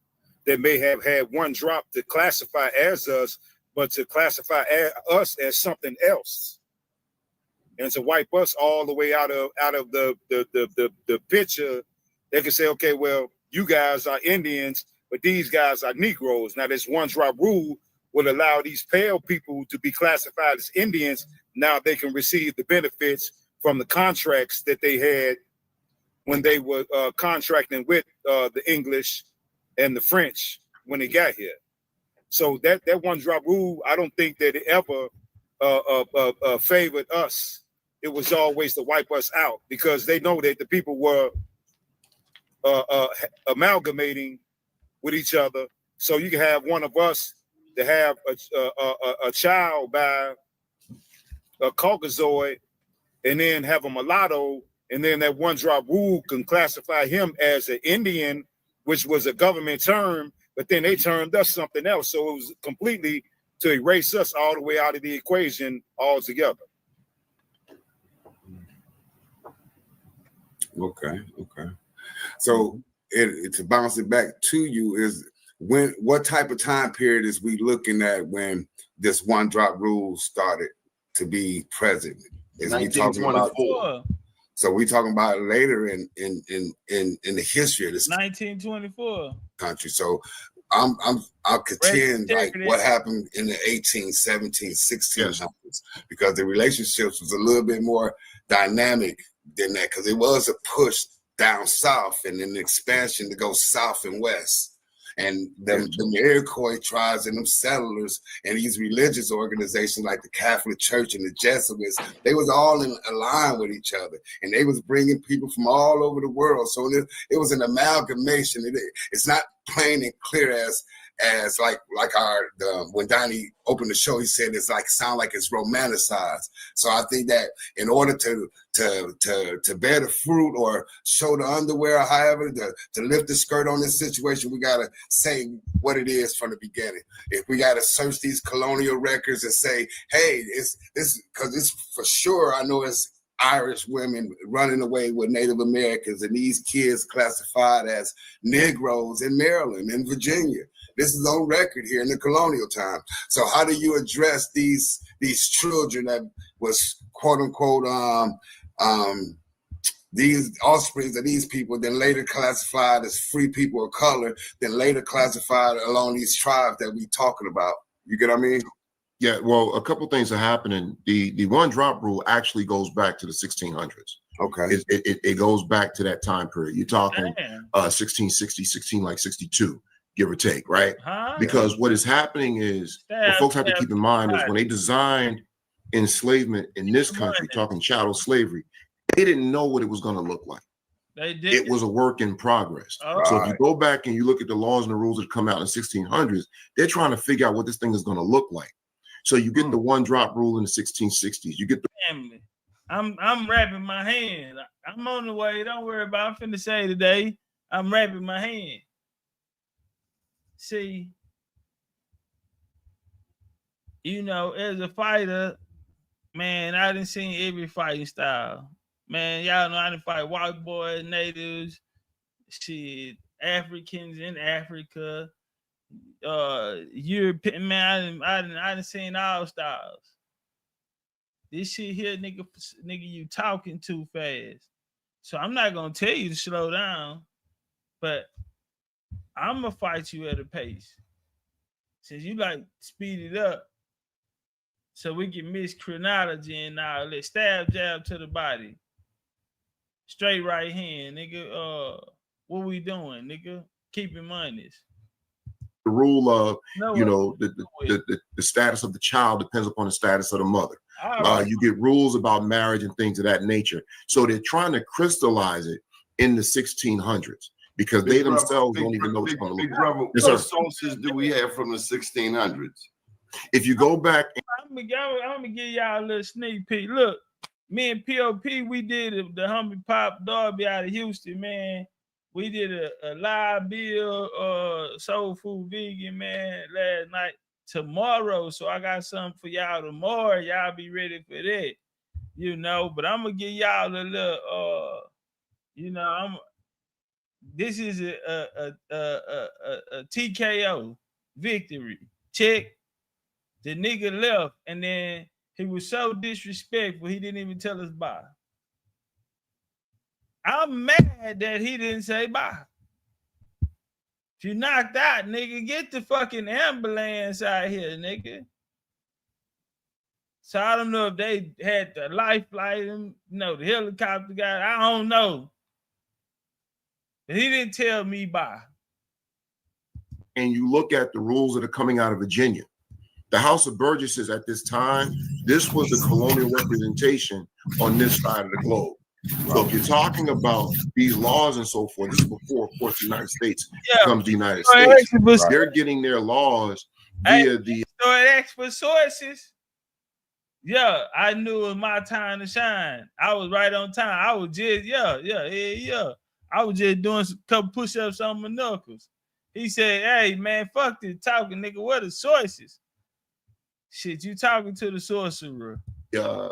that may have had one drop, to classify as us, but to classify us as something else, and to wipe us all the way out of the picture. They can say, okay, well, you guys are Indians, but these guys are Negroes. Now, this one drop rule would allow these pale people to be classified as Indians. Now they can receive the benefits from the contracts that they had when they were contracting with the English and the French when they got here. So that one drop rule, I don't think that it ever favored us. It was always to wipe us out, because they know that the people were amalgamating with each other. So you can have one of us to have a child by a Caucasoid, and then have a mulatto, and then that one drop rule can classify him as an Indian, which was a government term, but then they termed us something else. So it was completely to erase us all the way out of the equation altogether. Okay. So to bounce it back to you, is what type of time period is we looking at when this one drop rule started to be present? Is we talking about? So we talking about later in the history of this 1924 country. So I'll contend like what happened in the 1817, 1600s, because the relationships was a little bit more dynamic than that, because it was a push down south and an expansion to go south and west. And the Iroquois tribes and them settlers and these religious organizations like the Catholic Church and the Jesuits, they was all in line with each other, and they was bringing people from all over the world. So it was an amalgamation. It's not plain and clear as like when Donnie opened the show, he said it's like sound like it's romanticized. So I think that in order to bear the fruit or show the underwear, or however, to lift the skirt on this situation, we gotta say what it is from the beginning. If we gotta search these colonial records and say, hey, it's because it's for sure, I know it's Irish women running away with Native Americans, and these kids classified as Negroes in Maryland and Virginia. This is on record here in the colonial time. So how do you address these children that was quote unquote these offsprings of these people, then later classified as free people of color, then later classified along these tribes that we talking about? You get what I mean? Yeah, well, a couple things are happening. The one drop rule actually goes back to the 1600s. Okay. It goes back to that time period. You're talking 1660, 1662, give or take, right? Because what is happening is, what folks have to keep in mind is when they designed enslavement in this country, talking chattel slavery, they didn't know what it was going to look like. They did. It was a work in progress. So if you go back and you look at the laws and the rules that come out in the 1600s, they're trying to figure out what this thing is going to look like. So you get the one drop rule in the 1660s. You get the family. I'm wrapping my hand. I'm on the way. Don't worry about it. I'm finna say today. I'm wrapping my hand. See, you know, as a fighter, man, I done seen every fighting style. Man, y'all know I done fight white boys, natives, shit, Africans in Africa, European, man, I done seen all styles. this shit here, nigga, you talking too fast. So I'm not gonna tell you to slow down, but I'm gonna fight you at a pace. Since you like speed it up, so we can mix chronology and now let's stab jab to the body. Straight right hand, nigga. What we doing, nigga? Keep him honest. The rule of, you know, the status of the child depends upon the status of the mother. You get rules about marriage and things of that nature. So they're trying to crystallize it in the 1600s because they themselves don't even know what's going to look like. Yes, what sources do we have from the 1600s? If you go back, I'm gonna give y'all a little sneak peek. Look, me and POP, we did the Hummy Pop Derby out of Houston, man. We did a live bill, soul food vegan, man, last night. Tomorrow, so I got something for y'all tomorrow. Y'all be ready for that, you know. But I'm gonna give y'all a little, you know, this is a TKO victory. Check. The nigga left, and then he was so disrespectful, he didn't even tell us bye. I'm mad that he didn't say bye. If you knocked out, nigga, get the fucking ambulance out here, nigga. So I don't know if they had the life flight, you know, the helicopter guy. I don't know. But he didn't tell me bye. And you look at the rules that are coming out of Virginia. The House of Burgesses at this time, this was the colonial representation on this side of the globe. So if you're talking about these laws and so forth, this is before, of course, the United States becomes the United States. They're getting their laws via the... So it asked for sources. Yeah, I knew it was my time to shine. I was right on time. I was just, yeah. I was just doing a couple push-ups on my knuckles. He said, hey, man, fuck this talking, nigga. What are the sources? Shit, you talking to the sorcerer. Like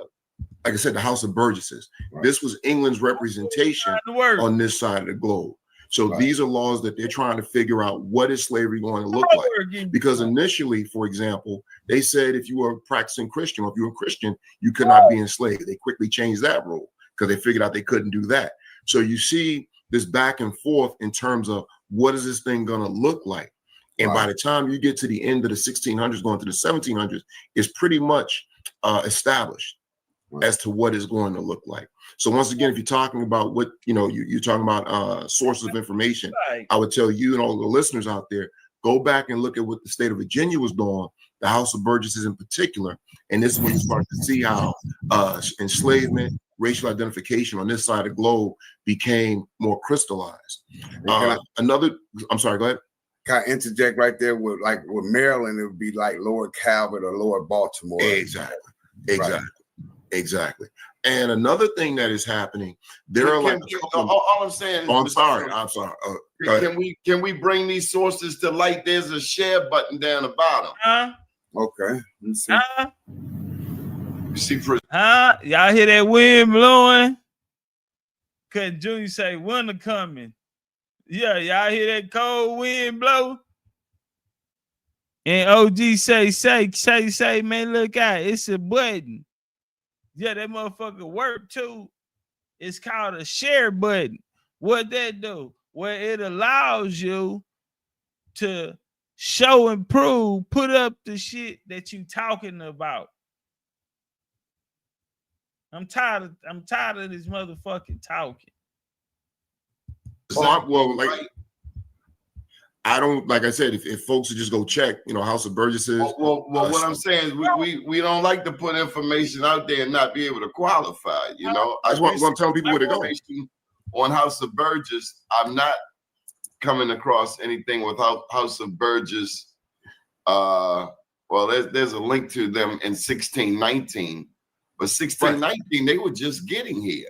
I said, the House of Burgesses. This was England's representation on this side of the globe. So these are laws that they're trying to figure out what is slavery going to look like. Because initially, for example, they said if you were a practicing Christian or if you were a Christian, you could not be enslaved. They quickly changed that rule because they figured out they couldn't do that. So you see this back and forth in terms of what is this thing going to look like? And by the time you get to the end of the 1600s, going to the 1700s, it's pretty much established as to what it's going to look like. So once again, if you're talking about what, you know, you're talking about sources of information, I would tell you and all the listeners out there, go back and look at what the state of Virginia was doing, the House of Burgesses in particular. And this is when you start to see how enslavement, racial identification on this side of the globe became more crystallized. I'm sorry, go ahead. Can I interject right there with Maryland? It would be like Lower Calvert or Lower Baltimore. Exactly. And another thing that is happening, there are like all I'm saying. I'm sorry. Can we bring these sources to light? There's a share button down the bottom. Okay. Let's see. Y'all hear that wind blowing? Cause Junior say winter coming. Yeah, y'all hear that cold wind blow? And OG say, man, look out, it's a button. Yeah, that motherfucker work too. It's called a share button. What that do? Well, it allows you to show and prove, put up the shit that you talking about. I'm tired of this motherfucking talking. I don't, like I said, if folks would just go check, you know, House of Burgesses. Well, what I'm saying is we don't like to put information out there and not be able to qualify, you know. That's what I'm telling people where to go. On House of Burgess, I'm not coming across anything with House of Burgess. Well, there's a link to them in 1619, but 1619, they were just getting here.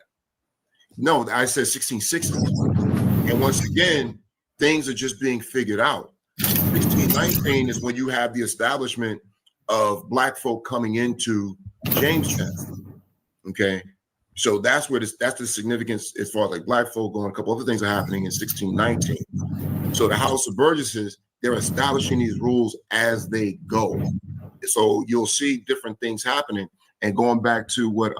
No, I said 1660. And once again, things are just being figured out. 1619 is when you have the establishment of Black folk coming into Jamestown. Okay, so that's where that's the significance as far as like Black folk going. A couple other things are happening in 1619. So the House of Burgesses, they're establishing these rules as they go. So you'll see different things happening. And going back to what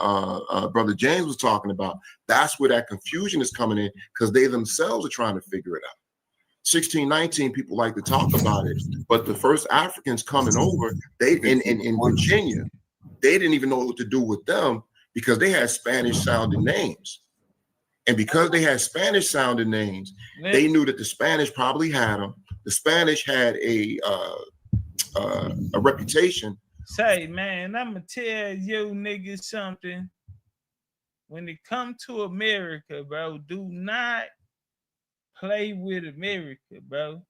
Brother James was talking about, that's where that confusion is coming in, because they themselves are trying to figure it out. 1619, people like to talk about it, but the first Africans coming over, they in Virginia, they didn't even know what to do with them because they had Spanish sounding names. And because they had Spanish sounding names, they knew that the Spanish probably had them. The Spanish had a reputation. Say, man, I'ma tell you niggas something. When it comes to America, bro, do not play with America, bro.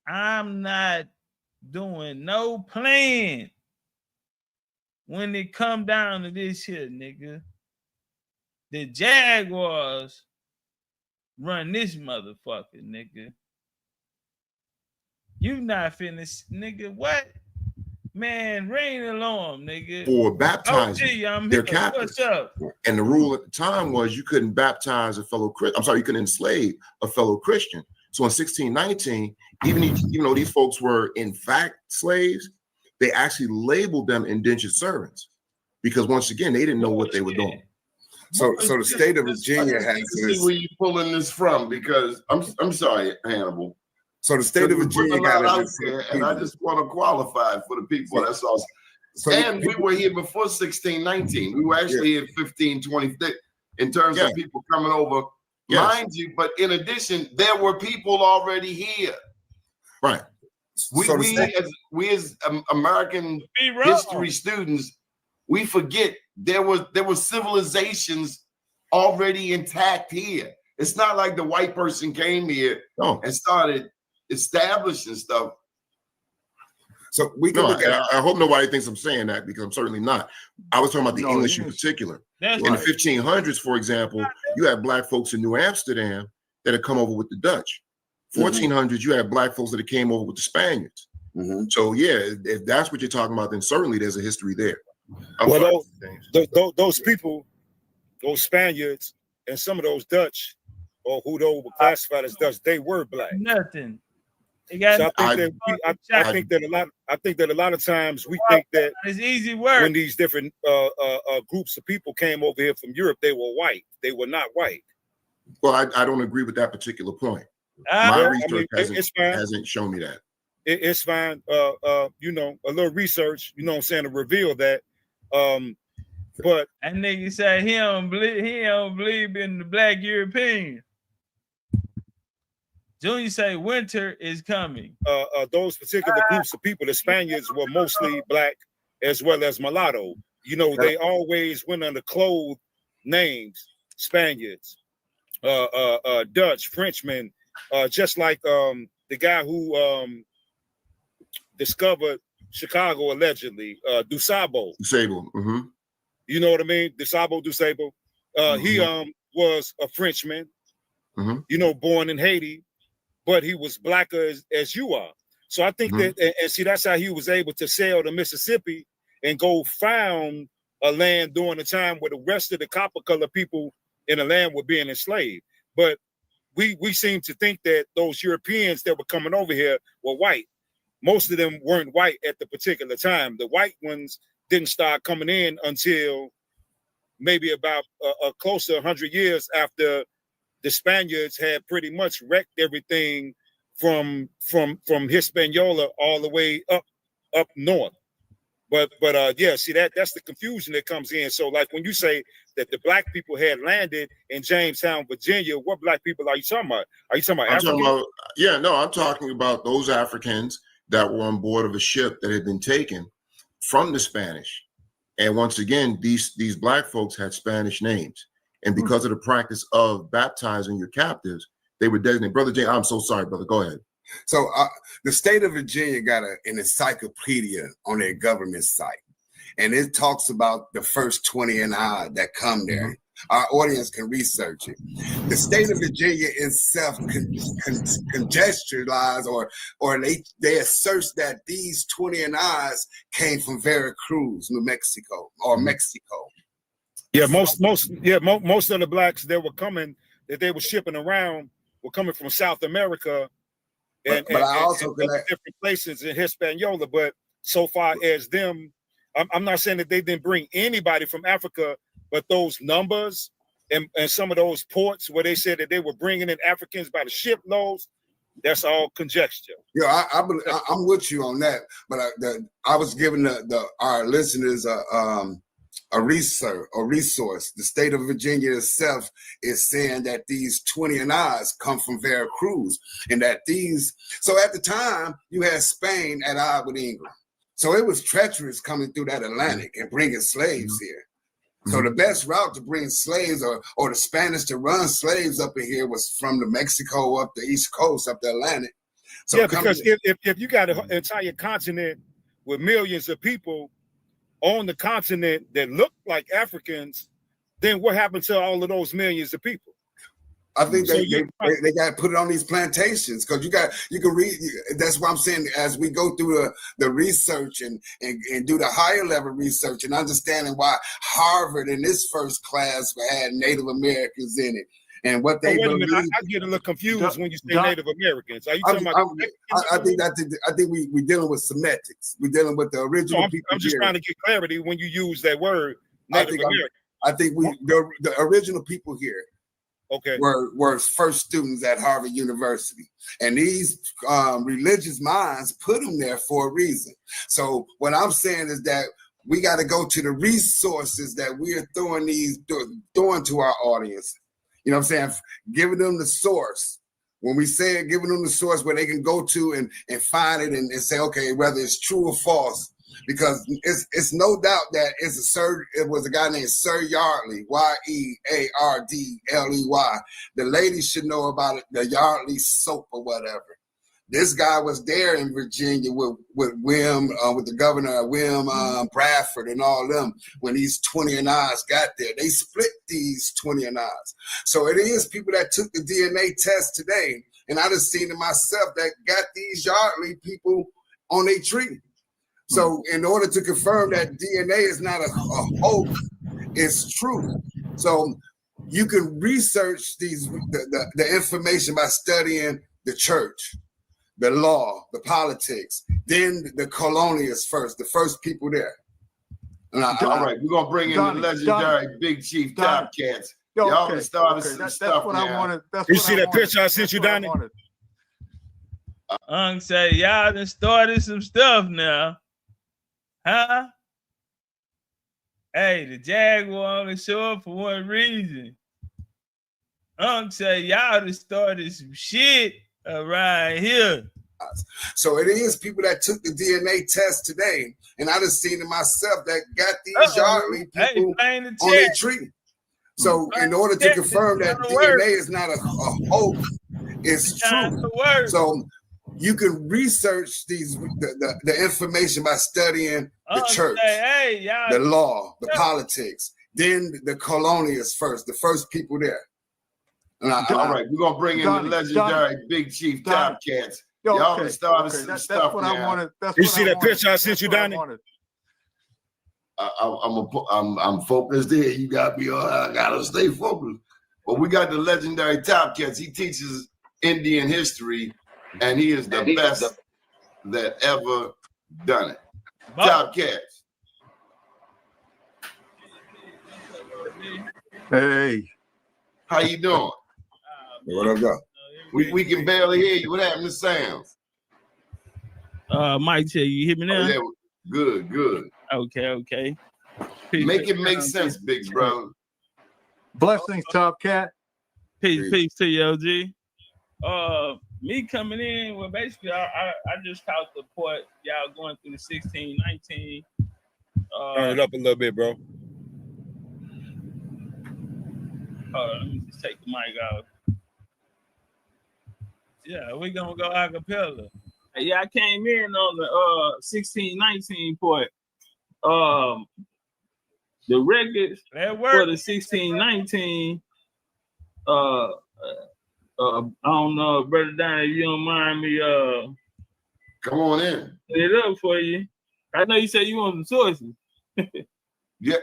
I'm not doing no plan when it come down to this here, nigga. The Jaguars run this motherfucker, nigga. You not finished, nigga. What? Man, ring the alarm, nigga. For baptizing their captives. What's up? And the rule at the time was you couldn't baptize a fellow Christian. I'm sorry, you couldn't enslave a fellow Christian. So in 1619, even though these folks were in fact slaves, they actually labeled them indentured servants because once again, they didn't know what they were doing. So the state of Virginia has to see where you're pulling this from, because I'm sorry, Hannibal. So the state of Virginia got out there, and I just want to qualify for the people. That's all. So and we were here before 1619. We were actually here 1526 in terms of people coming over, mind you. But in addition, there were people already here. Right. We as American history students, we forget there were civilizations already intact here. It's not like the white person came here and started establishing stuff. So we can look at. I hope nobody thinks I'm saying that, because I'm certainly not. I was talking about the English in particular. In the 1500s, for example, you had black folks in New Amsterdam that had come over with the Dutch. 1400s, you had black folks that came over with the Spaniards. So yeah, if that's what you're talking about, then certainly there's a history there. Those people, those Spaniards, and some of those Dutch, or who they were classified as Dutch, they were black. Nothing. So I think that a lot of times we think that it's easy work. When these different groups of people came over here from Europe, they were white. They were not white. Well, I don't agree with that particular point. My research hasn't shown me that. It's fine. You know, a little research, you know what I'm saying, to reveal that. But and nigga say he don't believe in the black European. Junior say winter is coming. Those particular groups of people, the Spaniards were mostly black as well as mulatto. You know, they always went under clothed names, Spaniards, Dutch, Frenchmen, just like the guy who discovered Chicago allegedly, DuSable. DuSable. You know what I mean? DuSable. He was a Frenchman, you know, born in Haiti, but he was blacker as you are. So I think that, and see, that's how he was able to sail the Mississippi and go found a land during the time where the rest of the copper color people in the land were being enslaved. But we seem to think that those Europeans that were coming over here were white. Most of them weren't white at the particular time. The white ones didn't start coming in until maybe about close to 100 years after the Spaniards had pretty much wrecked everything from Hispaniola all the way up north. But yeah, see, that's the confusion that comes in. So like when you say that the black people had landed in Jamestown, Virginia, what black people are you talking about? Are you talking about Africans? I'm talking about those Africans that were on board of a ship that had been taken from the Spanish. And once again, these black folks had Spanish names. And because of the practice of baptizing your captives, they were designated. Brother Jay, I'm so sorry, brother. Go ahead. So the state of Virginia got an encyclopedia on their government site. And it talks about the first 20 and odd that come there. Our audience can research it. The state of Virginia itself conjecturized or they assert that these 20 and odds came from Veracruz, New Mexico, or Mexico. Yeah, most of the blacks that they were shipping around were coming from South America and I also different places in Hispaniola. But so far as them I'm not saying that they didn't bring anybody from Africa, but those numbers and some of those ports where they said that they were bringing in Africans by the shiploads, that's all conjecture. Yeah, I'm with you on that. But I was giving our listeners a resource. The state of Virginia itself is saying that these 20 and odds come from Veracruz, and that so at the time you had Spain at odds with England. So it was treacherous coming through that Atlantic and bringing slaves here. So the best route to bring slaves or the Spanish to run slaves up in here was from the Mexico up the East Coast, up the Atlantic. So yeah, because if you got an entire continent with millions of people on the continent that look like Africans, then what happened to all of those millions of people? I think they got to put it on these plantations, because you can read. That's what I'm saying. As we go through the research and do the higher level research and understanding why Harvard in this first class had Native Americans in it and what they wait a believe. minute, I get a little confused when you say Native Americans. Are you talking about? I think we're dealing with Semitics. We're dealing with the original people. I'm just trying to get clarity when you use that word, Native American. I think the original people here. Okay. Were first students at Harvard University, and these religious minds put them there for a reason. So what I'm saying is that we got to go to the resources that we are throwing to our audience. You know what I'm saying? Giving them the source. When we say it, giving them the source where they can go to and find it and say, okay, whether it's true or false. Because it's no doubt that it was a guy named Sir Yardley, Yeardley. The ladies should know about it, the Yardley soap or whatever. This guy was there in Virginia with William, with the governor, William Bradford and all them when these 20 and odds got there. They split these 20 and odds. So it is people that took the DNA test today, and I just seen it myself, that got these Yardley people on their tree. So in order to confirm that DNA is not a hoax, it's true. So you can research the information by studying the church, the law, the politics, then the colonials first, the first people there. All right, we're gonna bring in the legendary Big Chief Topcatz. Y'all can start some stuff now. You see that picture I sent you, Donnie? Say y'all done started some stuff now. Huh? Hey, the Jaguar only show up for one reason. Say y'all done started some shit around here. So it is people that took the DNA test today, and I just seen it myself, that got these Yardley people on their tree. So in order to confirm that DNA is not a hoax, it's true. So you can research the information by studying the church, the law, the politics, then the colonials first, the first people there. All right, we're gonna bring in the legendary Big Chief Topcatz. Y'all can start some stuff now. You see that picture I sent you, Donnie? I'm focused here. You got me. I gotta stay focused. But we got the legendary Topcatz. He teaches Indian history, and he is the best that ever done it. Topcatz. Hey, how you doing? What up, go? We can barely hear you. What happened to sound? Mike, tell you hear me now? Oh, yeah. Good. Okay. Make it make sense, big brother. Blessings, Topcat. Peace to you, OG. Me coming in, well, basically, I just caught the point. Y'all going through the 16, 19. Turn it up a little bit, bro. Let me just take the mic off. Yeah, we're gonna go a cappella. Yeah, I came in on the 16, 19 point. The records for the 16, 19. I don't know, Brother Donnie, if you don't mind me come on in. Put it up for you. I know you said you want some sources. Yeah,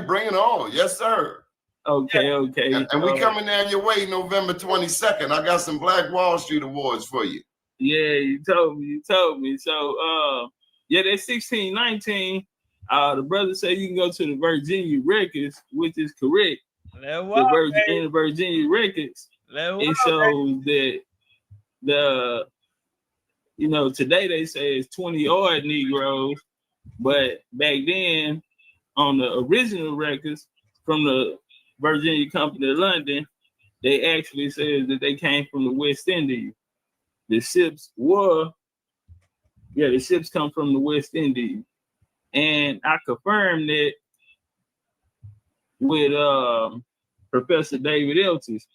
bring it on. Yes, sir. Okay. And we coming down your way November 22nd. I got some Black Wall Street awards for you. Yeah, you told me. So Yeah, that 1619. The brother said you can go to the Virginia records, which is correct. In the Virginia records, it shows that today they say it's 20 odd Negroes, but back then on the original records from the Virginia Company of London, they actually said that they came from the West Indies. The ships come from the West Indies. And I confirmed that with Professor David Eltis.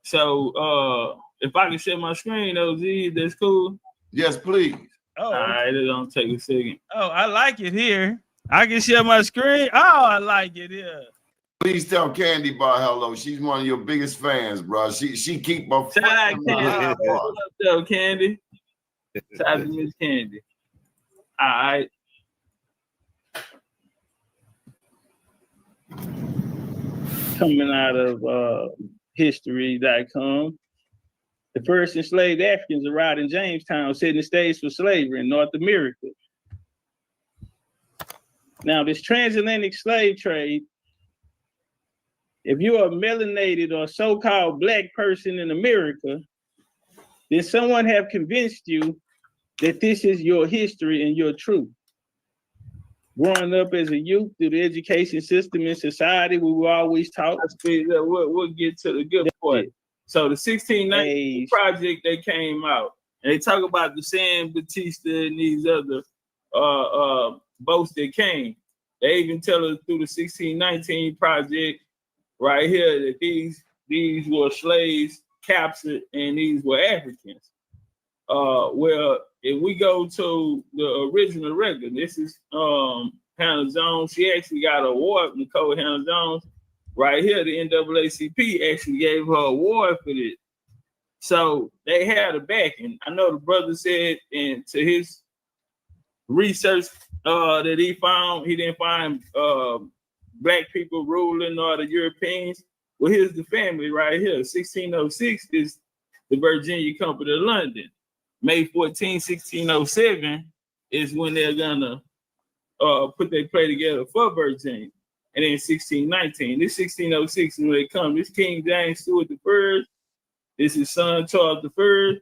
So if I can share my screen, OZ, that's cool. Yes, please. Oh, all right, it don't take a second. Oh, I like it here. I can share my screen. Oh, I like it here. Please tell Candy Bar hello. She's one of your biggest fans, bro. She keep my Shout out Candy. What's up, Candy? Shout out to Miss Candy. All right. Coming out of history.com. The first enslaved Africans arrived in Jamestown, setting the stage for slavery in North America. Now, this transatlantic slave trade, if you're a melanated or so-called black person in America, then someone have convinced you that this is your history and your truth. Growing up as a youth through the education system in society, we were always taught. We'll get to the good part. So the 1619 project, they came out and they talk about the San Batista and these other boats that came. They even tell us through the 1619 project right here that these were slaves captured and these were Africans. Well, if we go to the original record, this is Hannah Jones. She actually got an award, Nicole Hannah Jones. Right here, the NAACP actually gave her an award for this. So they had a backing. I know the brother said into his research that he found, he didn't find black people ruling or the Europeans. Well, here's the family right here. 1606 is the Virginia Company of London. May 14, 1607 is when they're gonna put their play together for Virginia. And then 1619, this 1606 is when they come. This King James Stewart I, this is son Charles I.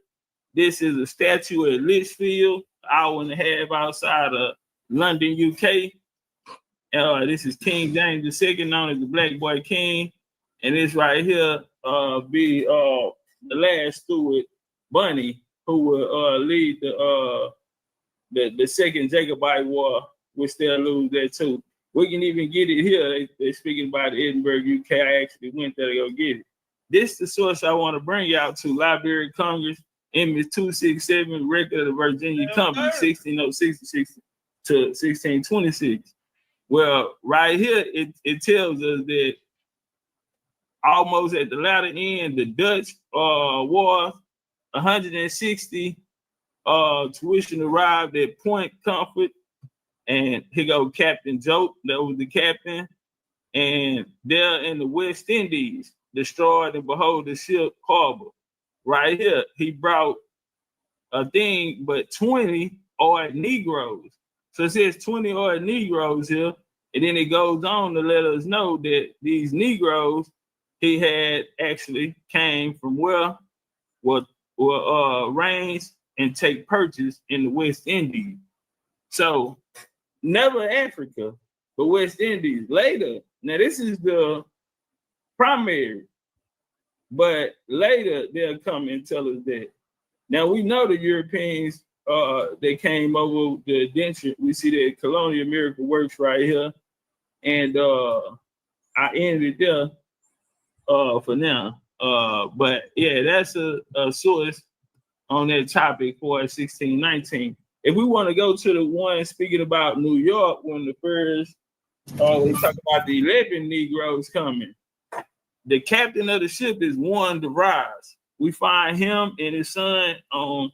This is a statue at Litchfield, an hour and a half outside of London, UK. This is King James II, known as the Black Boy King. And this right here be the last Stewart, Bunny, who will lead the second Jacobite War, which they'll lose that too. We can even get it here. They're speaking about Edinburgh, UK. I actually went there to go get it. This is the source I want to bring you out to. Library of Congress, image 267, record of the Virginia Company, 1606 to 1626. Well, right here, it tells us that almost at the latter end, the Dutch war, 160 tuition arrived at Point Comfort. And here go Captain Joke, that was the captain. And there in the West Indies, destroyed and behold the ship harbor. Right here, he brought a thing, but 20 odd Negroes. So it says 20 odd Negroes here. And then it goes on to let us know that these Negroes he had actually came from where reigns and take purchase in the West Indies. So never Africa, but West Indies. Later, now this is the primary, but later they'll come and tell us that. Now we know the Europeans, they came over the indenture. We see that Colonial America works right here, and I ended it there for now. But yeah, that's a source on that topic for 1619. If we want to go to the one speaking about New York, when the first, they talk about the 11 Negroes coming. The captain of the ship is Warren DeVries. We find him and his son on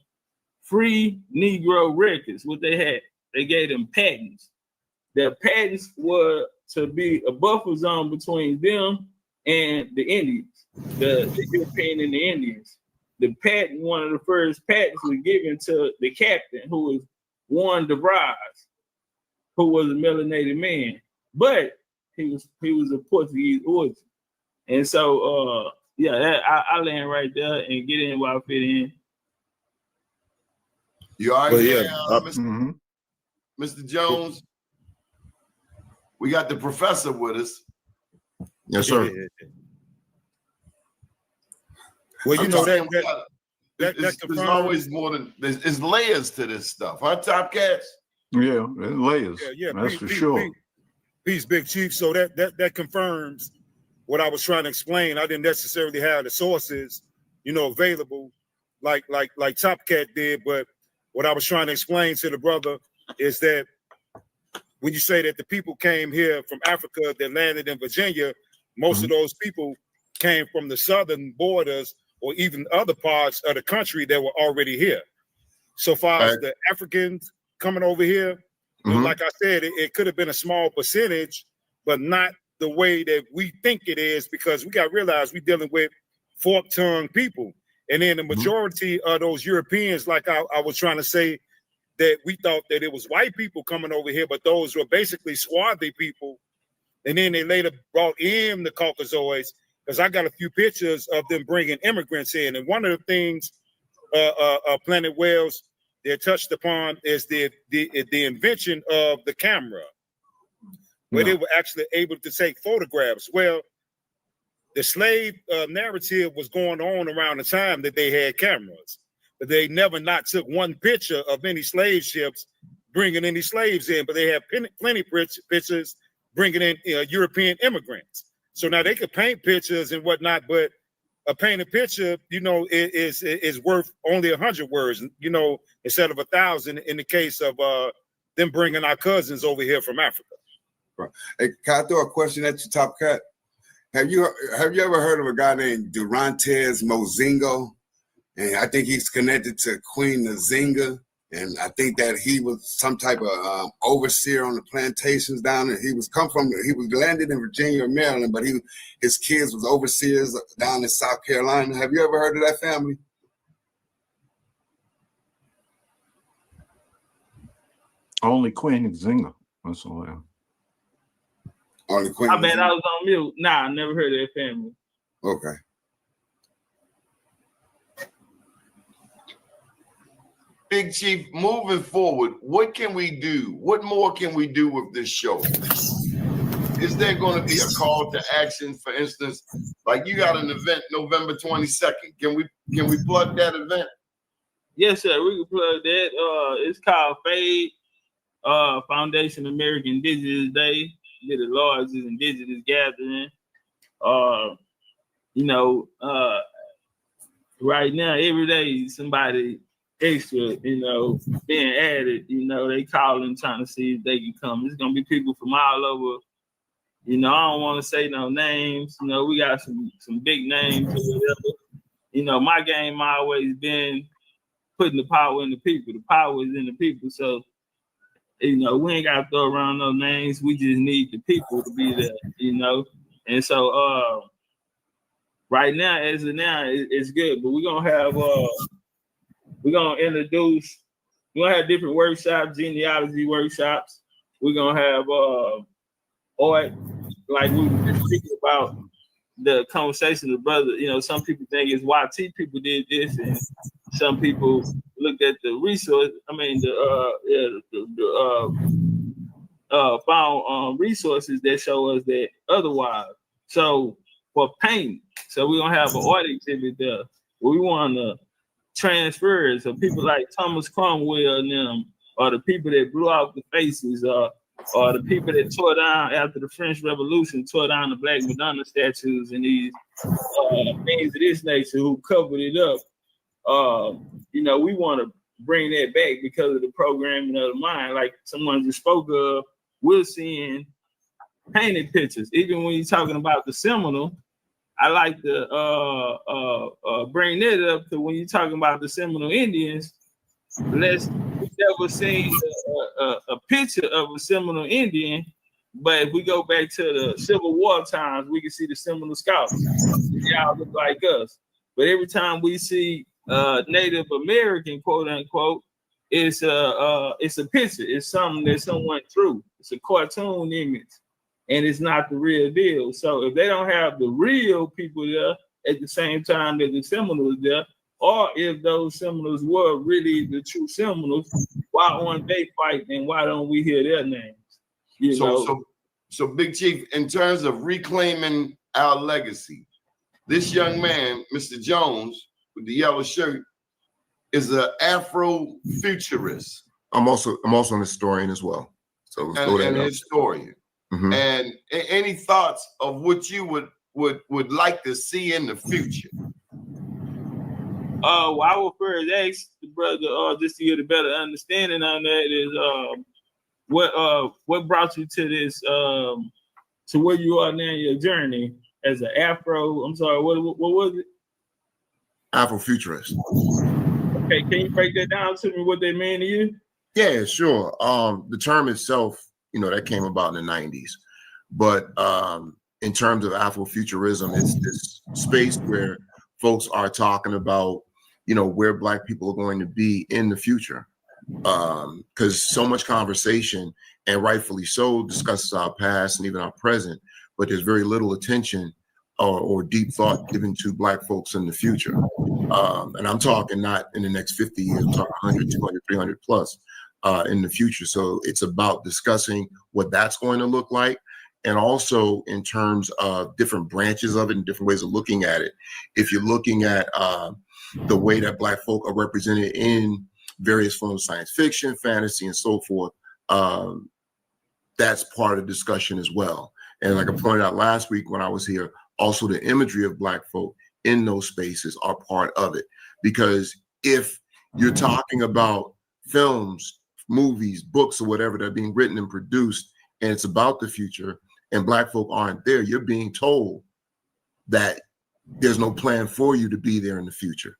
Free Negro Records. What they had, they gave them patents. Their patents were to be a buffer zone between them and the Indians, the European and the Indians. The patent, one of the first patents was given to the captain, who was Warren DeVries, who was a melanated man, but he was of Portuguese origin. And so, I land right there and get in where I fit in. You all right, But yeah, Mr. Jones? We got the professor with us. Yes, sir. Well, you know there's always more than there's layers to this stuff, huh, Topcatz? Yeah, layers. Yeah, that's for sure. Peace, Big Chief. So that confirms what I was trying to explain. I didn't necessarily have the sources, available like Topcat did, but what I was trying to explain to the brother is that when you say that the people came here from Africa that landed in Virginia, most of those people came from the southern borders or even other parts of the country that were already here. So far as the Africans coming over here, like I said, it could have been a small percentage, but not the way that we think it is, because we got to realize we're dealing with fork-tongued people. And then the majority of those Europeans, like I was trying to say, that we thought that it was white people coming over here, but those were basically Swarthy people. And then they later brought in the Caucasoids, because I got a few pictures of them bringing immigrants in. And one of the things Planet Whales they touched upon is the invention of the camera, where they were actually able to take photographs. Well, the slave narrative was going on around the time that they had cameras, but they never not took one picture of any slave ships bringing any slaves in, but they have plenty pictures bringing in European immigrants. So now they could paint pictures and whatnot, but a painted picture, is worth only 100 words, instead of 1,000 in the case of them bringing our cousins over here from Africa. Right. Hey, can I throw a question at you, Topcat? Have you ever heard of a guy named Durantes Mozingo? And I think he's connected to Queen Nzinga. And I think that he was some type of overseer on the plantations down there. He was landed in Virginia or Maryland, but his kids was overseers down in South Carolina. Have you ever heard of that family? Only Queen Nzinga. That's all I have. Only Queen. I bet I was on mute. Nah, I never heard of that family. Okay. Big Chief, moving forward, what can we do? What more can we do with this show? Is there going to be a call to action? For instance, like you got an event November 22nd. Can we plug that event? Yes, sir. We can plug that. It's called FADE, Foundation American Indigenous Day. They're the largest indigenous gathering. Right now, every day somebody extra, being added, they calling trying to see if they can come. It's gonna be people from all over. I don't want to say no names. We got some big names or whatever. My game always been putting the power in the people. The power is in the people. So, we ain't got to throw around no names. We just need the people to be there, And so, right now, as of now, it's good. But we're gonna have we're gonna have different workshops, genealogy workshops. We're gonna have art, like we were just speaking about the conversation of brother. Some people think it's YT people did this, and some people looked at the resource. Found resources that show us that otherwise. So for painting, so we're gonna have an art exhibit there. We want to transfer it. So people like Thomas Cromwell and them, or the people that blew off the faces, or the people that tore down after the French Revolution, tore down the Black Madonna statues and these things of this nature, who covered it up. We want to bring that back because of the programming of the mind. Like someone just spoke of, we're seeing painted pictures. Even when you're talking about the Seminole, I like to bring that up to when you're talking about the Seminole Indians. We've never seen a picture of a Seminole Indian, but if we go back to the Civil War times, we can see the Seminole Scouts. They all look like us. But every time we see Native American, quote unquote, it's a picture. It's something that someone drew. It's a cartoon image, and it's not the real deal. So if they don't have the real people there at the same time that the Seminoles there, or if those Seminoles were really the true Seminoles, why aren't they fighting and why don't we hear their names? So Big Chief, in terms of reclaiming our legacy, this young man, Mr. Jones, with the yellow shirt, is an Afro Futurist. I'm also an historian as well. So and a historian. Mm-hmm. And any thoughts of what you would like to see in the future? Well, I would first ask the brother, just to get a better understanding on that, is what brought you to this, to where you are now in your journey as an Afro? I'm sorry, what was it? Afro Futurist. Okay, can you break that down to me? What they mean to you? Yeah, sure. The term itself, that came about in the 90s, but in terms of Afrofuturism, it's this space where folks are talking about, where Black people are going to be in the future, because so much conversation, and rightfully so, discusses our past and even our present, but there's very little attention or deep thought given to Black folks in the future. And I'm talking not in the next 50 years, I'm talking 100, 200, 300 plus in the future. So it's about discussing what that's going to look like. And also in terms of different branches of it and different ways of looking at it. If you're looking at the way that Black folk are represented in various forms of science fiction, fantasy, and so forth, that's part of the discussion as well. And like I pointed out last week when I was here, also the imagery of Black folk in those spaces are part of it. Because if you're talking about films, movies, books, or whatever that are being written and produced, and it's about the future, and Black folk aren't there, you're being told that there's no plan for you to be there in the future.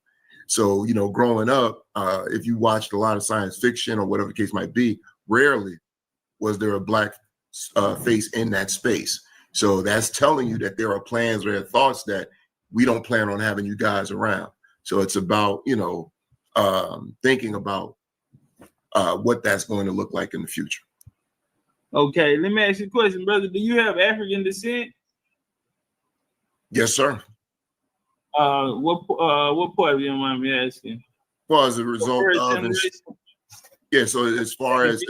So, growing up, if you watched a lot of science fiction or whatever the case might be, rarely was there a Black face in that space. So that's telling you that there are plans or there are thoughts that we don't plan on having you guys around. So it's about, thinking about what that's going to look like in the future. Okay, let me ask you a question, brother. Do you have African descent? Yes, sir. What part of you mind me asking? Well, as a result of so as far as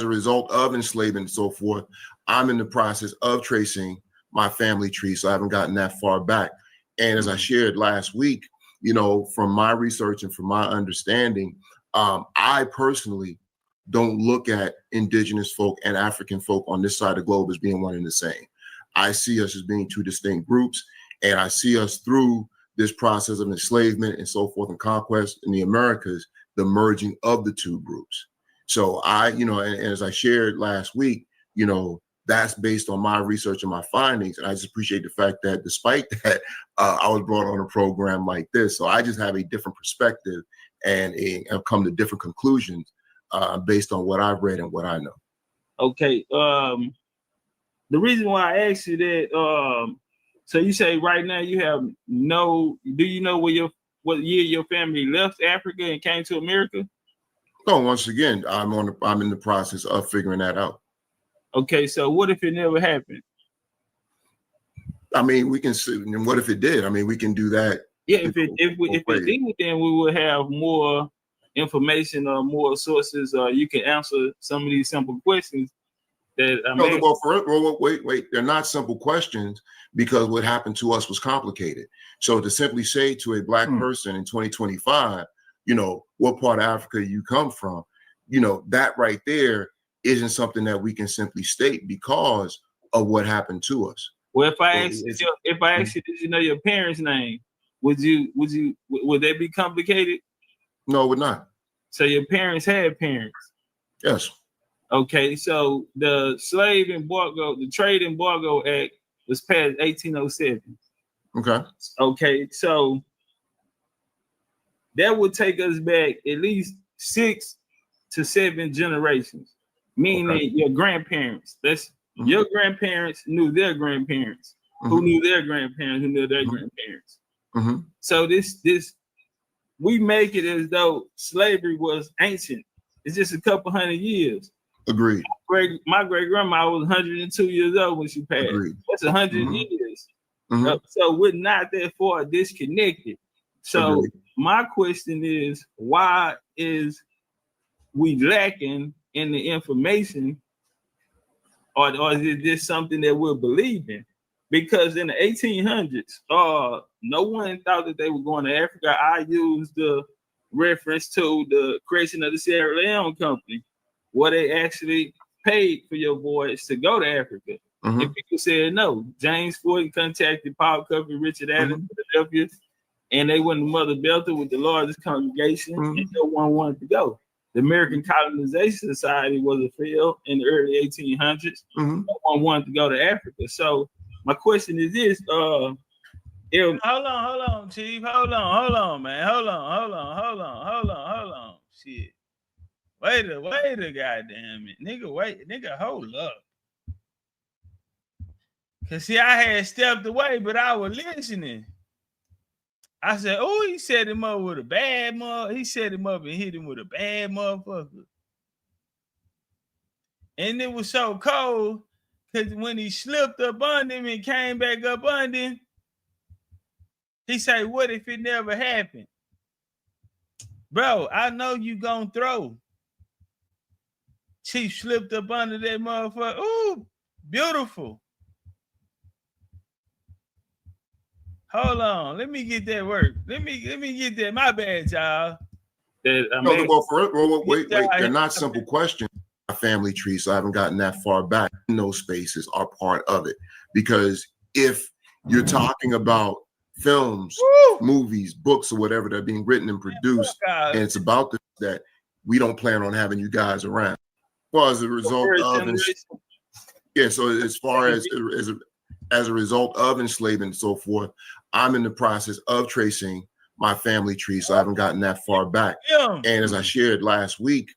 a result of enslavement and so forth, I'm in the process of tracing my family tree, so I haven't gotten that far back. And as I shared last week, from my research and from my understanding, I personally don't look at indigenous folk and African folk on this side of the globe as being one and the same. I see us as being two distinct groups, and I see us through this process of enslavement and so forth and conquest in the Americas, the merging of the two groups. So and as I shared last week, that's based on my research and my findings. And I just appreciate the fact that despite that, I was brought on a program like this. So I just have a different perspective and have come to different conclusions based on what I've read and what I know. Okay. The reason why I asked you that, so you say right now you have do you know what year your family left Africa and came to America? No, once again, I'm in the process of figuring that out. Okay, so what if it never happened? I mean, we can see. And what if it did? I mean, we can do that. Yeah, if it did, then we would have more information or more sources. You can answer some of these simple questions that wait. They're not simple questions because what happened to us was complicated. So to simply say to a Black person in 2025, what part of Africa you come from, that right there isn't something that we can simply state because of what happened to us. Well, if I ask you, did you know your parents' name? Would that be complicated? No, it would not. So your parents had parents? Yes. Okay, so the Trade Embargo Act was passed 1807. Okay, so that would take us back at least 6 to 7 generations, meaning your grandparents. Your grandparents knew their grandparents, who knew their grandparents, who knew their grandparents. So this we make it as though slavery was ancient. It's just a couple hundred years. Agreed. My great grandma was 102 years old when she passed. Agreed. That's 100 years. So we're not that far disconnected. So my question is, why is we lacking in the information, or is it just something that we're believing? Because in the 1800s, no one thought that they were going to Africa. I used the reference to the creation of the Sierra Leone Company, where they actually paid for your voyage to go to Africa. And people said no. James Ford contacted Paul Cuffey, Richard Adams, Philadelphia, and they went to Mother Belter with the largest congregation, and no one wanted to go. The American Colonization Society was a fail in the early 1800s. No one wanted to go to Africa. So my question is this: hold on, Chief. Hold on, man. Hold on. Shit. Wait a goddamn it. Nigga, hold up. Cause see, I had stepped away, but I was listening. I said, oh, he set him up with a bad mother. He set him up and hit him with a bad motherfucker. And it was so cold, because when he slipped up on him and came back up on him, he said, what if it never happened? Bro, I know you gonna throw. Chief slipped up under that motherfucker. Ooh, beautiful. Hold on, let me get that work. Let me get that. My bad, y'all. Wait. They're not simple questions. My family tree, so I haven't gotten that far back. Those spaces are part of it. Because if you're talking about films, movies, books, or whatever that are being written and produced, and it's about that we don't plan on having you guys around. Well, as a result of so as far as a result of enslavement and so forth, I'm in the process of tracing my family tree, so I haven't gotten that far back. And as I shared last week,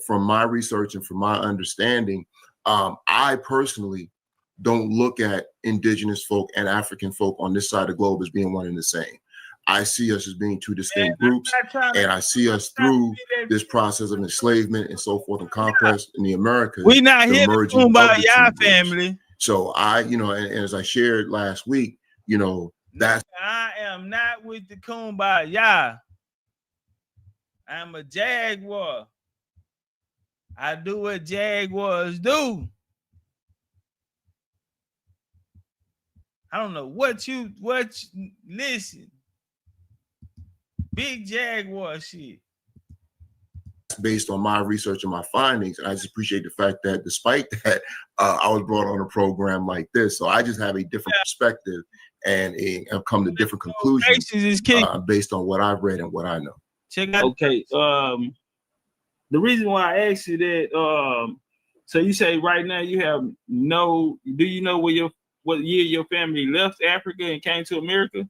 from my research and from my understanding, I personally don't look at indigenous folk and African folk on this side of the globe as being one and the same. I see us as being two distinct groups, and I see us through this process of enslavement and so forth and conquest in the Americas. We not here to kumbaya, family. So and as I shared last week, that's I am not with the kumbaya. I'm a jaguar. I do what jaguars do. I don't know what you listen. Big jaguar shit. Based on my research and my findings, and I just appreciate the fact that despite that, I was brought on a program like this. So I just have a different perspective and have come to different conclusions based on what I've read and what I know. Check out. Okay. The reason why I asked you that, so you say right now you have do you know what year your family left Africa and came to America?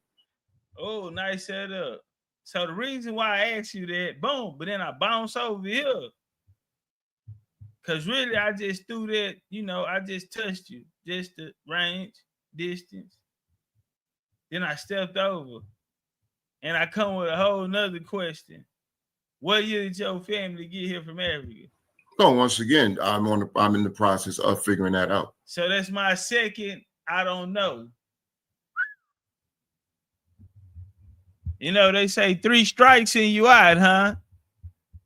Oh, nice setup. So the reason why I asked you that, boom, but then I bounce over here. Because really, I just threw that, I just touched you. Just the range, distance. Then I stepped over. And I come with a whole nother question. What year did your family get here from Africa? So once again, I'm in the process of figuring that out. So that's my second, I don't know. They say 3 strikes and you out, huh?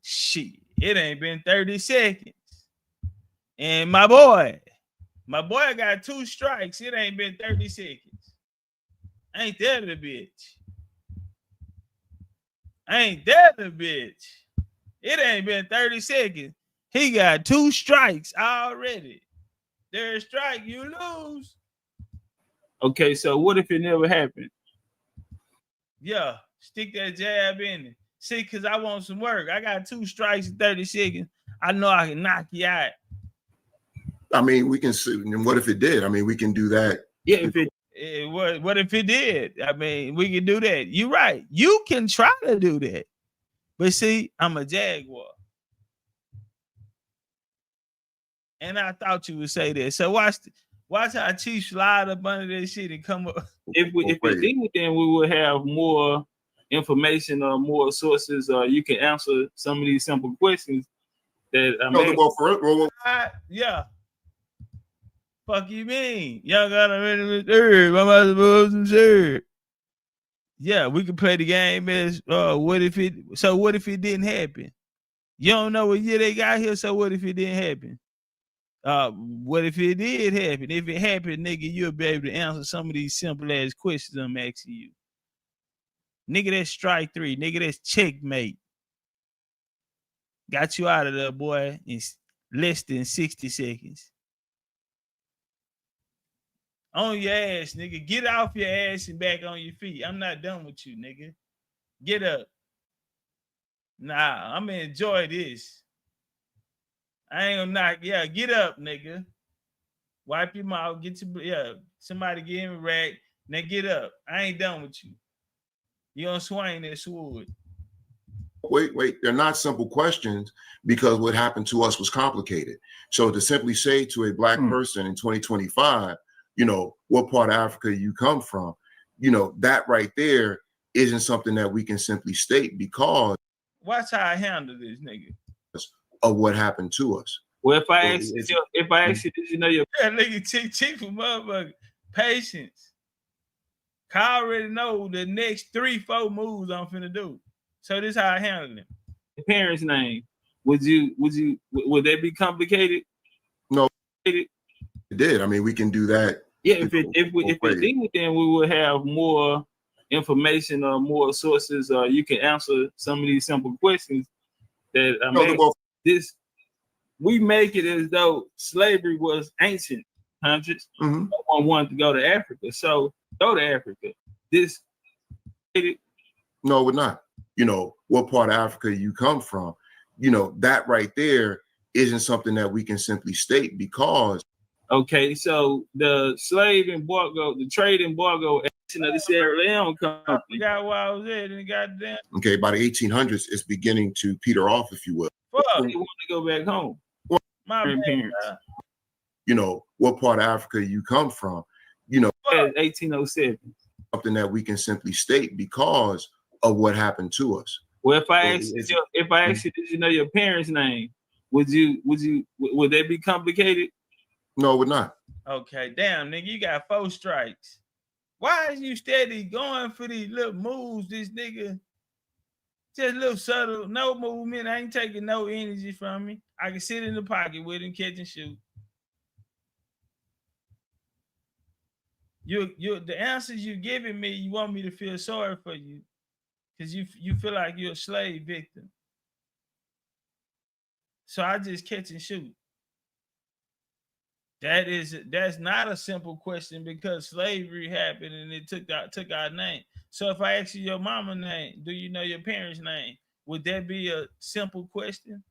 Shit, it ain't been 30 seconds. And my boy got 2 strikes. It ain't been 30 seconds. Ain't that a bitch? It ain't been 30 seconds. He got 2 strikes already. There's a strike, you lose. Okay, so what if it never happened? Yeah, stick that jab in it. See, because I want some work. I got 2 strikes in 30 seconds. I know I can knock you out. I mean, we can see. And what if it did? I mean, we can do that. Yeah, what if it did? I mean, we can do that. You're right. You can try to do that. But see, I'm a jaguar. And I thought you would say that. So watch how Chief slide up under that shit and come up. If it did, then we would have more information or more sources, you can answer some of these simple questions that I'm asking. Yeah. Fuck you mean? Y'all got already reserved. Am I supposed to serve? Yeah, we can play the game as what if it didn't happen? You don't know what year they got here, so what if it didn't happen? What if it did happen? If it happened, nigga, you'll be able to answer some of these simple ass questions I'm asking you. Nigga, that's strike three. Nigga, that's checkmate. Got you out of there, boy, in less than 60 seconds. On your ass, nigga. Get off your ass and back on your feet. I'm not done with you, nigga. Get up. Nah, I'm gonna enjoy this. I ain't gonna knock. Yeah, get up, nigga. Wipe your mouth. Get your somebody give him a rag. Now get up. I ain't done with you. You gonna swing that sword. Wait. They're not simple questions because what happened to us was complicated. So to simply say to a black person in 2025, what part of Africa you come from, that right there isn't something that we can simply state because watch how I handle this, nigga. Of what happened to us. Well, if I ask you, did you know your nigga chief for motherfucker patience? I already know the next 3-4 moves I'm finna do. So this is how I handle it. The parents' name. Would that be complicated? No, it did. I mean, we can do that. Yeah, if it did, then we would have more information or more sources. You can answer some of these simple questions that I'm asking. We make it as though slavery was ancient hundreds. No one wanted to go to Africa, so go to Africa. No, we're not. What part of Africa you come from, that right there isn't something that we can simply state because. Okay, so the slave embargo, the trade embargo action of the Sierra Leone company. I forgot where I was at, and goddamn. Okay, by the 1800s, it's beginning to peter off, if you will. Fuck, you want to go back home. Well, my grandparents. What part of Africa you come from, 1807. Something that we can simply state because of what happened to us. Well, if I ask you, did you know your parents' name? Would that be complicated? No, it would not. Okay, damn, nigga, you got 4 strikes. Why is you steady going for these little moves, this nigga? Just a little subtle, no movement. I ain't taking no energy from me. I can sit in the pocket with him, catch and shoot. The answers you're giving me, you want me to feel sorry for you because you feel like you're a slave victim. So I just catch and shoot. That's not a simple question because slavery happened and it took our name. So if I ask you your mama's name, do you know your parents' name? Would that be a simple question?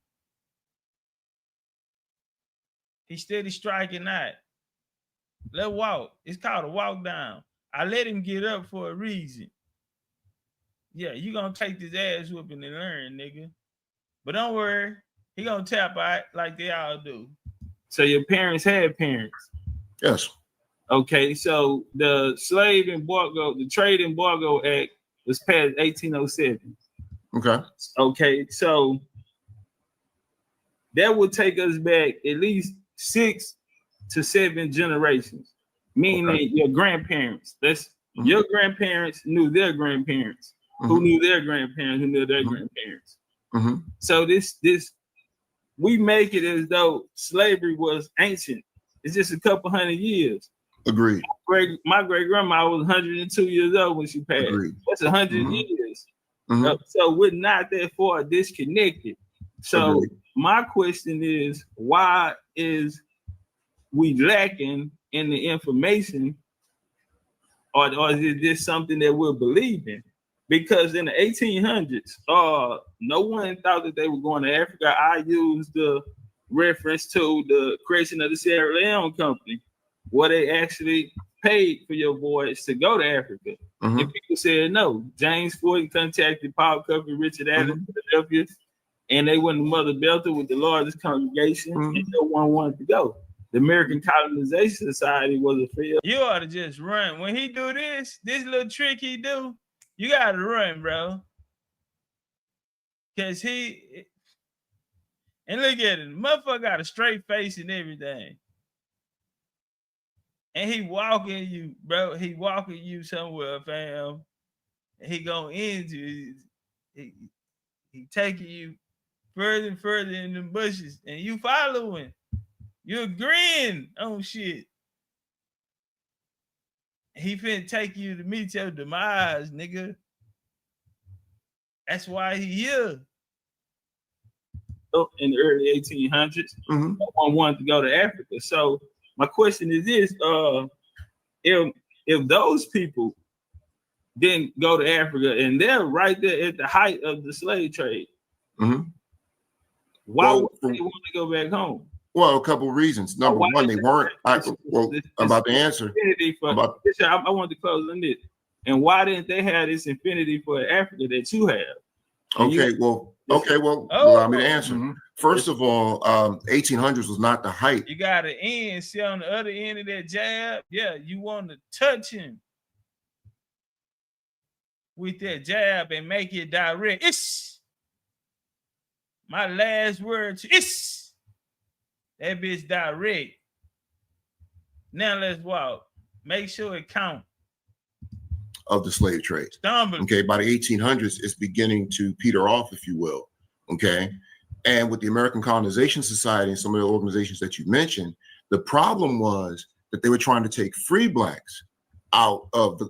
He's steady striking out. Let's walk. It's called a walk down. I let him get up for a reason. Yeah, you gonna take this ass whooping and learn, nigga. But don't worry, he gonna tap out like they all do. So your parents had parents? Yes. Okay, so the slave embargo, the Trade Embargo Act was passed 1807. Okay. Okay, so that would take us back at least 6 to 7 generations, meaning your grandparents. Your grandparents knew their grandparents, who knew their grandparents, who knew their grandparents. So this we make it as though slavery was ancient. It's just a couple hundred years. Agreed. My great grandma was 102 years old when she passed. Agreed. That's 100 years. So we're not that far disconnected. So my question is, why is we lacking in the information, or is it just something that we're believing? Because in the 1800s, no one thought that they were going to Africa. I used the reference to the creation of the Sierra Leone company, where they actually paid for your voyage to go to Africa. And people said no. James Ford contacted Paul Cuffey, Richard Adams, Philadelphia, and they went to Mother Belter with the largest congregation, and no one wanted to go. The American Colonization Society was a failure. You ought to just run. When he do this little trick he do, You gotta run, bro. Cause and look at it, motherfucker got a straight face and everything. And he walking you, bro. He walking you somewhere, fam. And he going into he taking you further and further in the bushes, and you following. You agreeing on shit. He finna take you to meet your demise, nigga. That's why he here. In the early 1800s, no one wanted to go to Africa. So my question is this: if those people didn't go to Africa and they're right there at the height of the slave trade, why would they want to go back home? Well, a couple of reasons. Number one, they weren't. I'm about to answer. I wanted to close on this. And why didn't they have this infinity for Africa that you have? Allow me to answer. First of all, 1800s was not the height. You got to see on the other end of that jab. Yeah, you want to touch him with that jab and make it direct. It's my last words. It's that bitch direct. Now let's walk. Make sure it counts. Of the slave trade. Okay, by the 1800s, it's beginning to peter off, if you will. Okay, and with the American Colonization Society and some of the organizations that you mentioned, the problem was that they were trying to take free blacks out of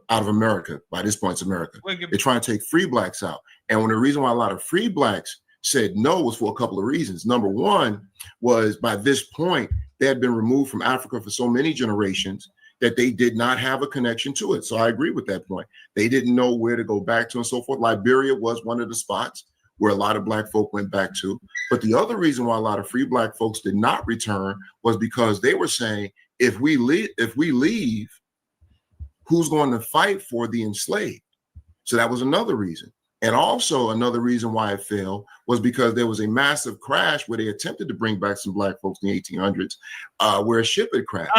America. By this point, it's America. They're trying to take free blacks out, and the reason why a lot of free blacks said no was for a couple of reasons. Number one was by this point they had been removed from Africa for so many generations that they did not have a connection to it. So I agree with that point. They didn't know where to go back to and so forth. Liberia was one of the spots where a lot of black folk went back to. But the other reason why a lot of free black folks did not return was because they were saying, if we leave, who's going to fight for the enslaved? So that was another reason. And also another reason why it failed was because there was a massive crash where they attempted to bring back some black folks in the 1800s, where a ship had crashed.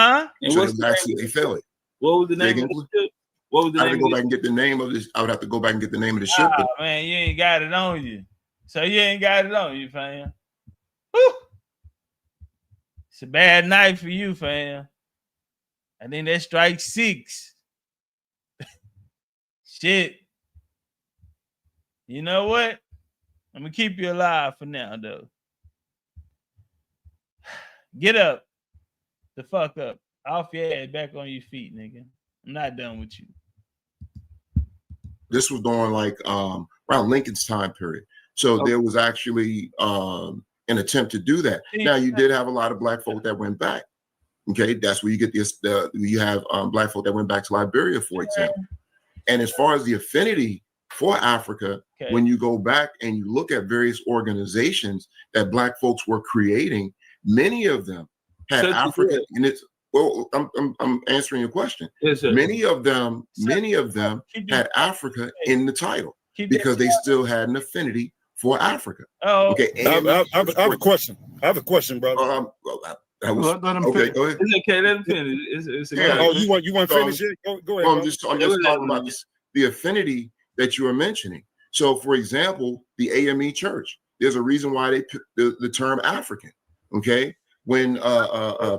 So they failed. What was the name of the ship? What was the I name? would go back and get the name of this. I would have to go back and get the name of the ship. Man, you ain't got it on you. So you ain't got it on you, fam. Woo! It's a bad night for you, fam. I think that strikes 6. Shit. You know what? I'm gonna keep you alive for now, though. Get up. The fuck up. Off your head, back on your feet, nigga. I'm not done with you. This was during like around Lincoln's time period. So there was actually an attempt to do that. Now you did have a lot of black folk that went back. Okay, that's where you get this. You have black folk that went back to Liberia, for example. And as far as the affinity for Africa, when you go back and you look at various organizations that black folks were creating, many of them had Africa in its. Well, I'm answering your question. Yes, sir. Many of them had Africa in the title because they still had an affinity for Africa. Okay. I have a question. I have a question, brother. Let him finish. Go ahead. It's okay. Let him finish. It's Yeah. Oh, you want to finish it? Go ahead. Well, I'm just talking about the affinity that you were mentioning. So, for example, the AME Church. There's a reason why they put the term African. Okay. When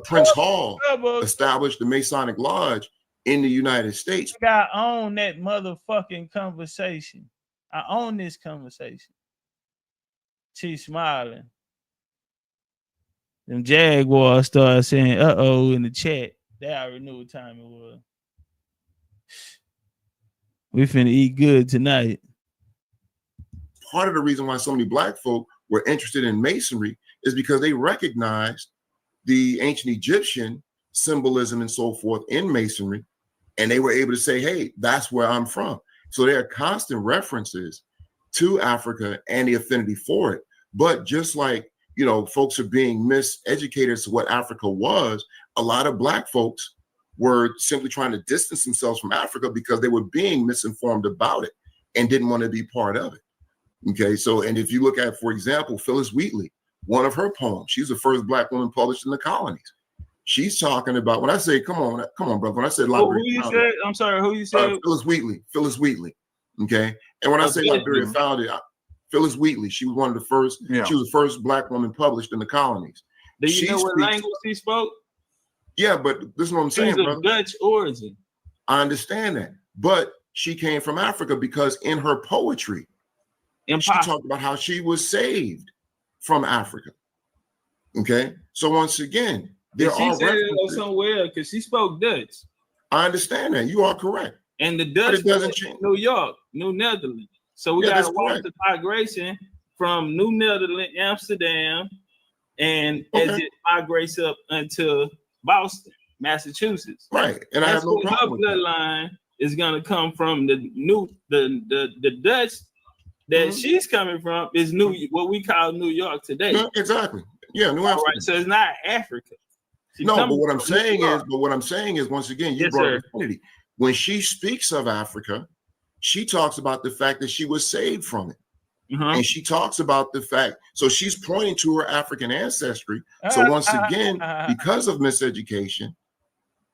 Prince Hall established the Masonic Lodge in the United States. I own that motherfucking conversation. I own this conversation. She's smiling. Them Jaguars started saying uh-oh in the chat. They already knew what time it was. We finna eat good tonight. Part of the reason why so many black folk were interested in Masonry is because they recognized the ancient Egyptian symbolism and so forth in Masonry, and they were able to say, hey, that's where I'm from. So there are constant references to Africa and the affinity for it. But just like, you know, folks are being miseducated as to what Africa was, a lot of black folks were simply trying to distance themselves from Africa because they were being misinformed about it and didn't want to be part of it. Okay, so, and if you look at, for example, Phyllis Wheatley, one of her poems, she's the first black woman published in the colonies. She's talking about, when I say, come on, brother, when I said who you said? I'm sorry, who you said? Phyllis Wheatley. Okay, and when I A say good Liberia one. founded, Phyllis Wheatley, she was one of the first. Yeah. She was the first Black woman published in the colonies. Do you She know what speaks- language he spoke? Yeah, but this is what I'm She saying, was brother. of Dutch origin. I understand that, but she came from Africa because in her poetry, she talked about how she was saved from Africa. Okay, so once again, there Did she are say that references. somewhere? Because she spoke Dutch. I understand that. You are correct. And the But Dutch it doesn't was change. New York, New Netherlands. So we Yeah, got to that's watch correct. the migration from New Netherlands, Amsterdam, and as Okay. it migrates up into Boston, Massachusetts. Right, and I have no where problem with her bloodline is going to come from. The Dutch that she's coming from is what we call New York today. Yeah, exactly. Yeah, New All Amsterdam. right, so it's not Africa. She's No, but coming what I'm from New saying York. is, once again, you Yes, brought sir. up affinity. When she speaks of Africa, she talks about the fact that she was saved from it. And she talks about the fact, so she's pointing to her African ancestry. So once again, because of miseducation,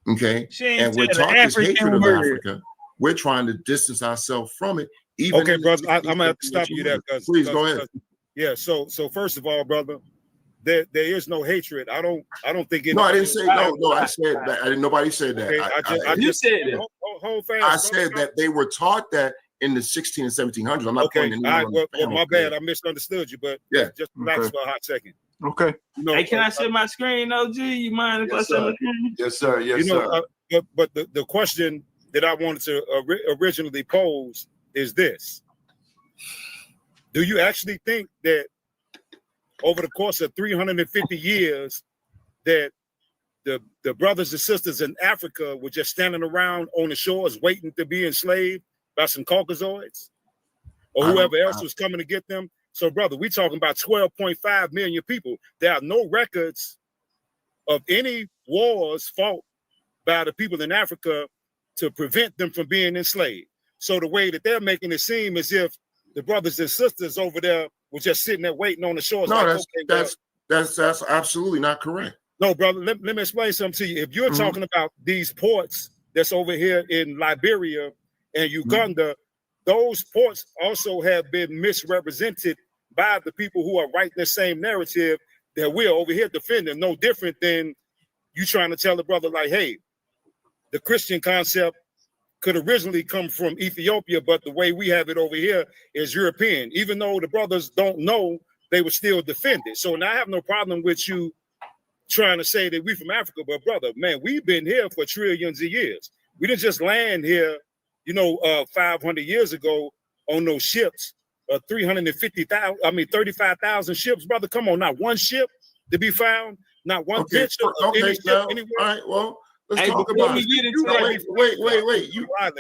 okay, She ain't and we're said an taught this African hatred of word. Africa, we're trying to distance ourselves from it. Even Okay, in the brother, I'm 60s, gonna have to stop you there. Please go ahead. Yeah. So first of all, brother, there is no hatred. I don't think. No, I didn't say no. I said that. I didn't. Nobody said that. Okay, You said it. Hold fast. I said that they were taught that in the 16 and 1700s. I'm not Okay, pointing all right. anyone Well, my bad. I misunderstood you, but Yeah. just relax Okay. for a hot second. Okay. You know, Hey, can I share my screen, OG? You mind if I share my screen? Yes, sir. Yes, you know, but the question that I wanted to originally pose is this: do you actually think that over the course of 350 years, that the brothers and sisters in Africa were just standing around on the shores waiting to be enslaved by some Caucasoids or whoever else was coming to get them? So, brother, we're talking about 12.5 million people. There are no records of any wars fought by the people in Africa to prevent them from being enslaved. So the way that they're making it seem as if the brothers and sisters over there were just sitting there waiting on the shores. No, like, that's absolutely not correct. No, brother, let me explain something to you. If you're Mhm. talking about these ports that's over here in Liberia and Uganda, those ports also have been misrepresented by the people who are writing the same narrative that we're over here defending. No different than you trying to tell the brother, like, hey, the Christian concept could originally come from Ethiopia, but the way we have it over here is European. Even though the brothers don't know, they would still defend it. So now I have no problem with you trying to say that we from Africa, but brother, man, we've been here for trillions of years. We didn't just land here, 500 years ago on those ships, 35,000 ships, brother. Come on, not one ship to be found, not one picture of any ship anywhere. All right, well, let's Hey, talk before about we it. get into Wait.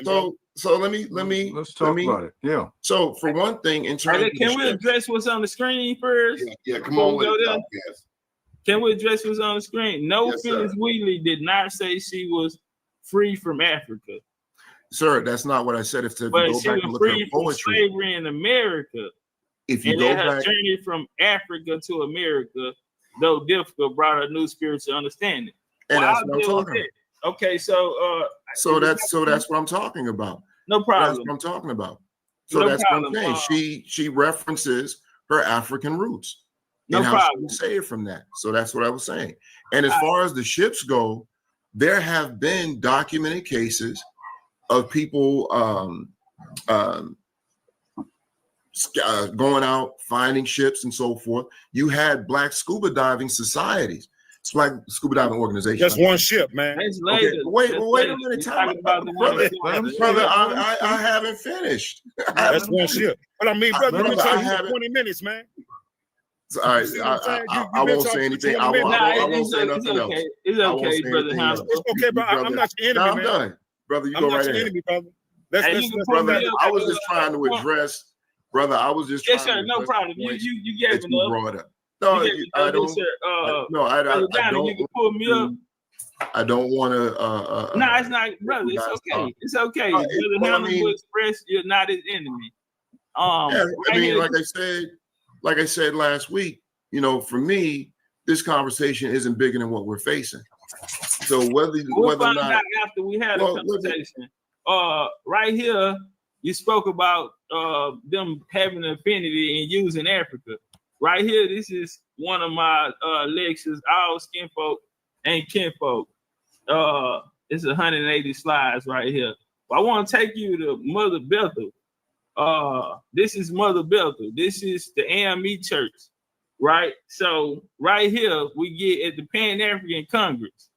bro. So let me Let's talk about it. Yeah. So for one thing, in terms of Can we address what's on the screen first? Yeah, come Before on we with go it, there? Topcatz. Can we address what's on the screen? No, Yes, sir. Phyllis Wheatley did not say she was free from Africa. Sir, that's not what I said. If you But go she back and was look at free her from poetry, slavery in America. if you And go that her back, journey from Africa to America, though difficult, brought a new spiritual understanding. and Well, that's I'll what I'm deal with talking that. Okay, so that's what I'm talking about. No problem. That's what I'm talking about. So No that's problem. what I'm saying. She references her African roots No and how problem. she was saved from that. So that's what I was saying. And as far as the ships go, there have been documented cases of people going out, finding ships and so forth. You had Black scuba diving societies. It's like scuba diving organizations. Just one ship, man. That's Okay, later. wait That's a later. minute, You're time talking about the one brother. I haven't finished. That's one ship. But I mean, brother, you've been I talking for haven't. 20 minutes, man. All right, You see what I'm saying? I You've been won't talking say for anything. 20 I minutes. won't say nothing else. It's I won't okay, say brother anything Hansel. else. It's okay, bro. I'm not your enemy, No, I'm man. done, brother. You I'm go not right your ahead. enemy, brother. Let's Brother, I was just trying to address. Brother, I was just Yes, trying sir. to No address the problem. points You gave that you enough. brought up. No, You gave I enough. don't. Yes, sir. No, I Brother Donnie, don't. you can pull me up. I don't want to. No, it's not, brother. It's okay. It's okay. Brother Hansel will express you're not his enemy. Yeah, I mean, like I said last week, for me, this conversation isn't bigger than what we're facing. So we'll whether or find not out after we had a conversation. Right here, you spoke about them having an affinity and using Africa. Right here, this is one of my lectures, All Skin Folk Ain't Kinfolk. It's 180 slides right here. But I want to take you to Mother Bethel. This is Mother Bethel. This is the AME Church, right? So right here, we get at the Pan-African Congress.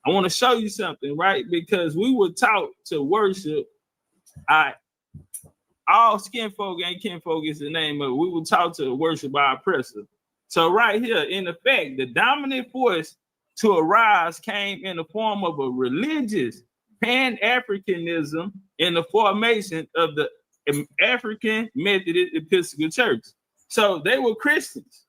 I want to show you something, right? Because we were taught to worship. All skin folk ain't kinfolk is the name of it. We were taught to worship our oppressor. So right here, in effect, the dominant force to arise came in the form of a religious Pan-Africanism in the formation of the African Methodist Episcopal Church. So they were Christians.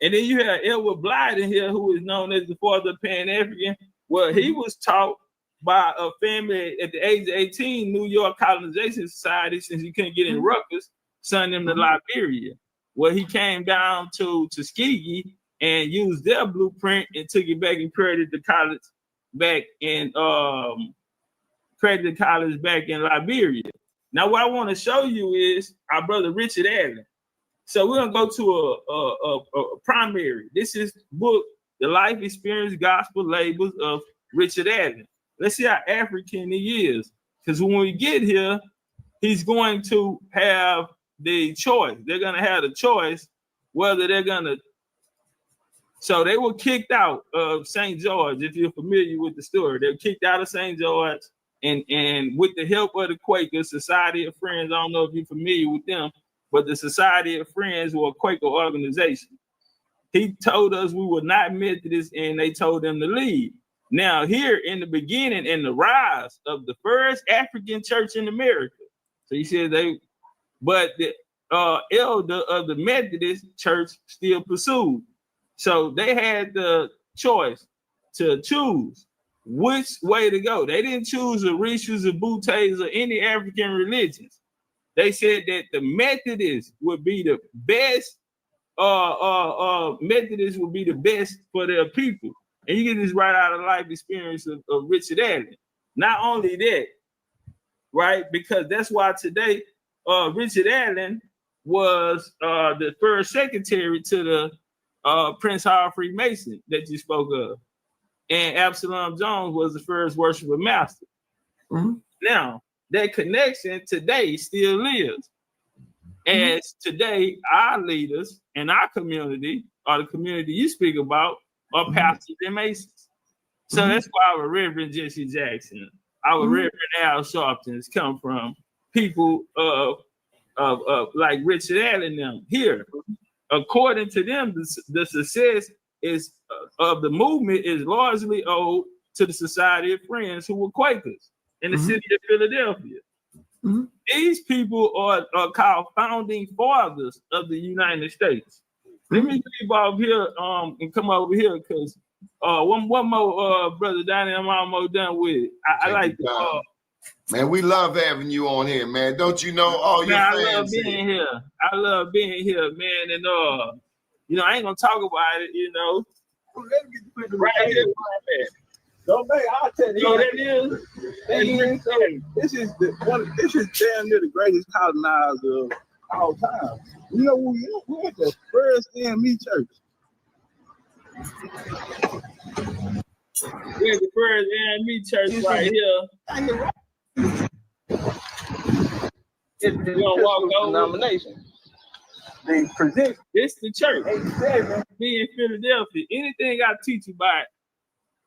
And then you have Edward Blythe in here, who is known as the father of Pan-African. Well, he was taught by a family at the age of 18, New York Colonization Society, since he couldn't get in Rutgers, sent him to Liberia, where he came down to Tuskegee and used their blueprint and took it back and credited the college back in Liberia. Now, what I want to show you is our brother Richard Allen. So we're gonna go to a primary. This is book, The Life Experience Gospel Labels of Richard Allen. Let's see how African he is, because when we get here, he's going to have the choice. They're gonna have the choice whether they're gonna. So they were kicked out of St. George. If you're familiar with the story, they were kicked out of St. George, and with the help of the Quaker Society of Friends. I don't know if you're familiar with them, but the Society of Friends were a Quaker organization. He told us we were not Methodists, and they told them to leave. Now, here in the beginning, in the rise of the first African church in America, so he said but the elder of the Methodist church still pursued. So they had the choice to choose which way to go. They didn't choose the Orishas, the Butes, or any African religions. They said that the Methodists would be the best. Methodists would be the best for their people. And you get this right out of the life experience of Richard Allen. Not only that, right? Because that's why today Richard Allen was the first secretary to the Prince Hall Freemason that you spoke of. And Absalom Jones was the first worshiper master. Mm-hmm. Now, that connection today still lives. As today, our leaders in our community, or the community you speak about, are pastors and masons. So that's why our Reverend Jesse Jackson, our Reverend Al Sharptons come from people of like Richard Allen them here. According to them, the success is of the movement is largely owed to the Society of Friends, who were Quakers in the city of Philadelphia. These people are called founding fathers of the United States. Let me leave off here and come over here, because one more brother Donnie, I'm almost done with it. I like to man, we love having you on here, man. Don't you know all your fans? I love being here. I love being here, man. And you know, I ain't gonna talk about it, you know. Let me get the right here. Don't make, I'll tell you. So that is. This is damn near the greatest colonizer of all time. You know, we at the first AME church. We're the first AME church right here. It's gonna walk over nomination. They present. It's the church. Me in Philadelphia. Anything I teach about,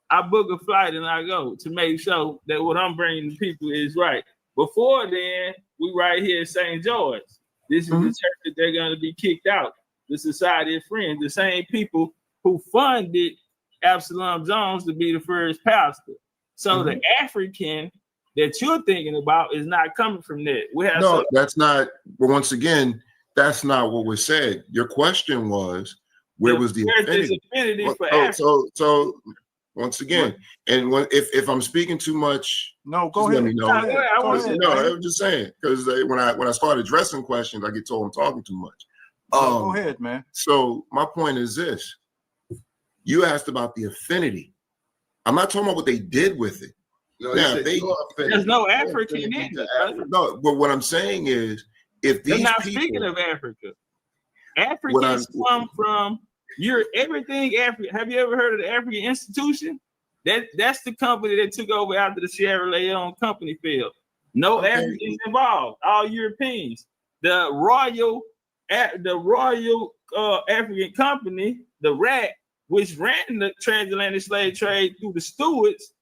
I book a flight and I go to make sure that what I'm bringing to people is right. Before then, we right here in St. George. This is the church that they're going to be kicked out. The Society of Friends, the same people who funded Absalom Jones to be the first pastor. So the African that you're thinking about is not coming from that. We have that's not. But once again, that's not what was said. Your question was, where was the affinity? For African. So once again, and if I'm speaking too much, no, go ahead. Let me know. I'm just saying, because when I start addressing questions, I get told I'm talking too much. Go ahead, man. So my point is this: you asked about the affinity. I'm not talking about what they did with it. No, Now, there's no African in it, brother. No, but what I'm saying is, if They're these not people, speaking of Africa. Africans come from everything African. Have you ever heard of the African Institution? That's the company that took over after the Sierra Leone company failed. No Africans involved, all Europeans. The Royal African Company, the RAC, which ran the transatlantic slave trade through the stewards,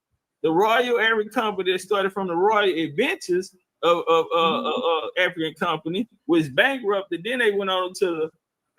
the Royal African Company that started from the Royal Adventures of African Company, was bankrupted. Then they went on to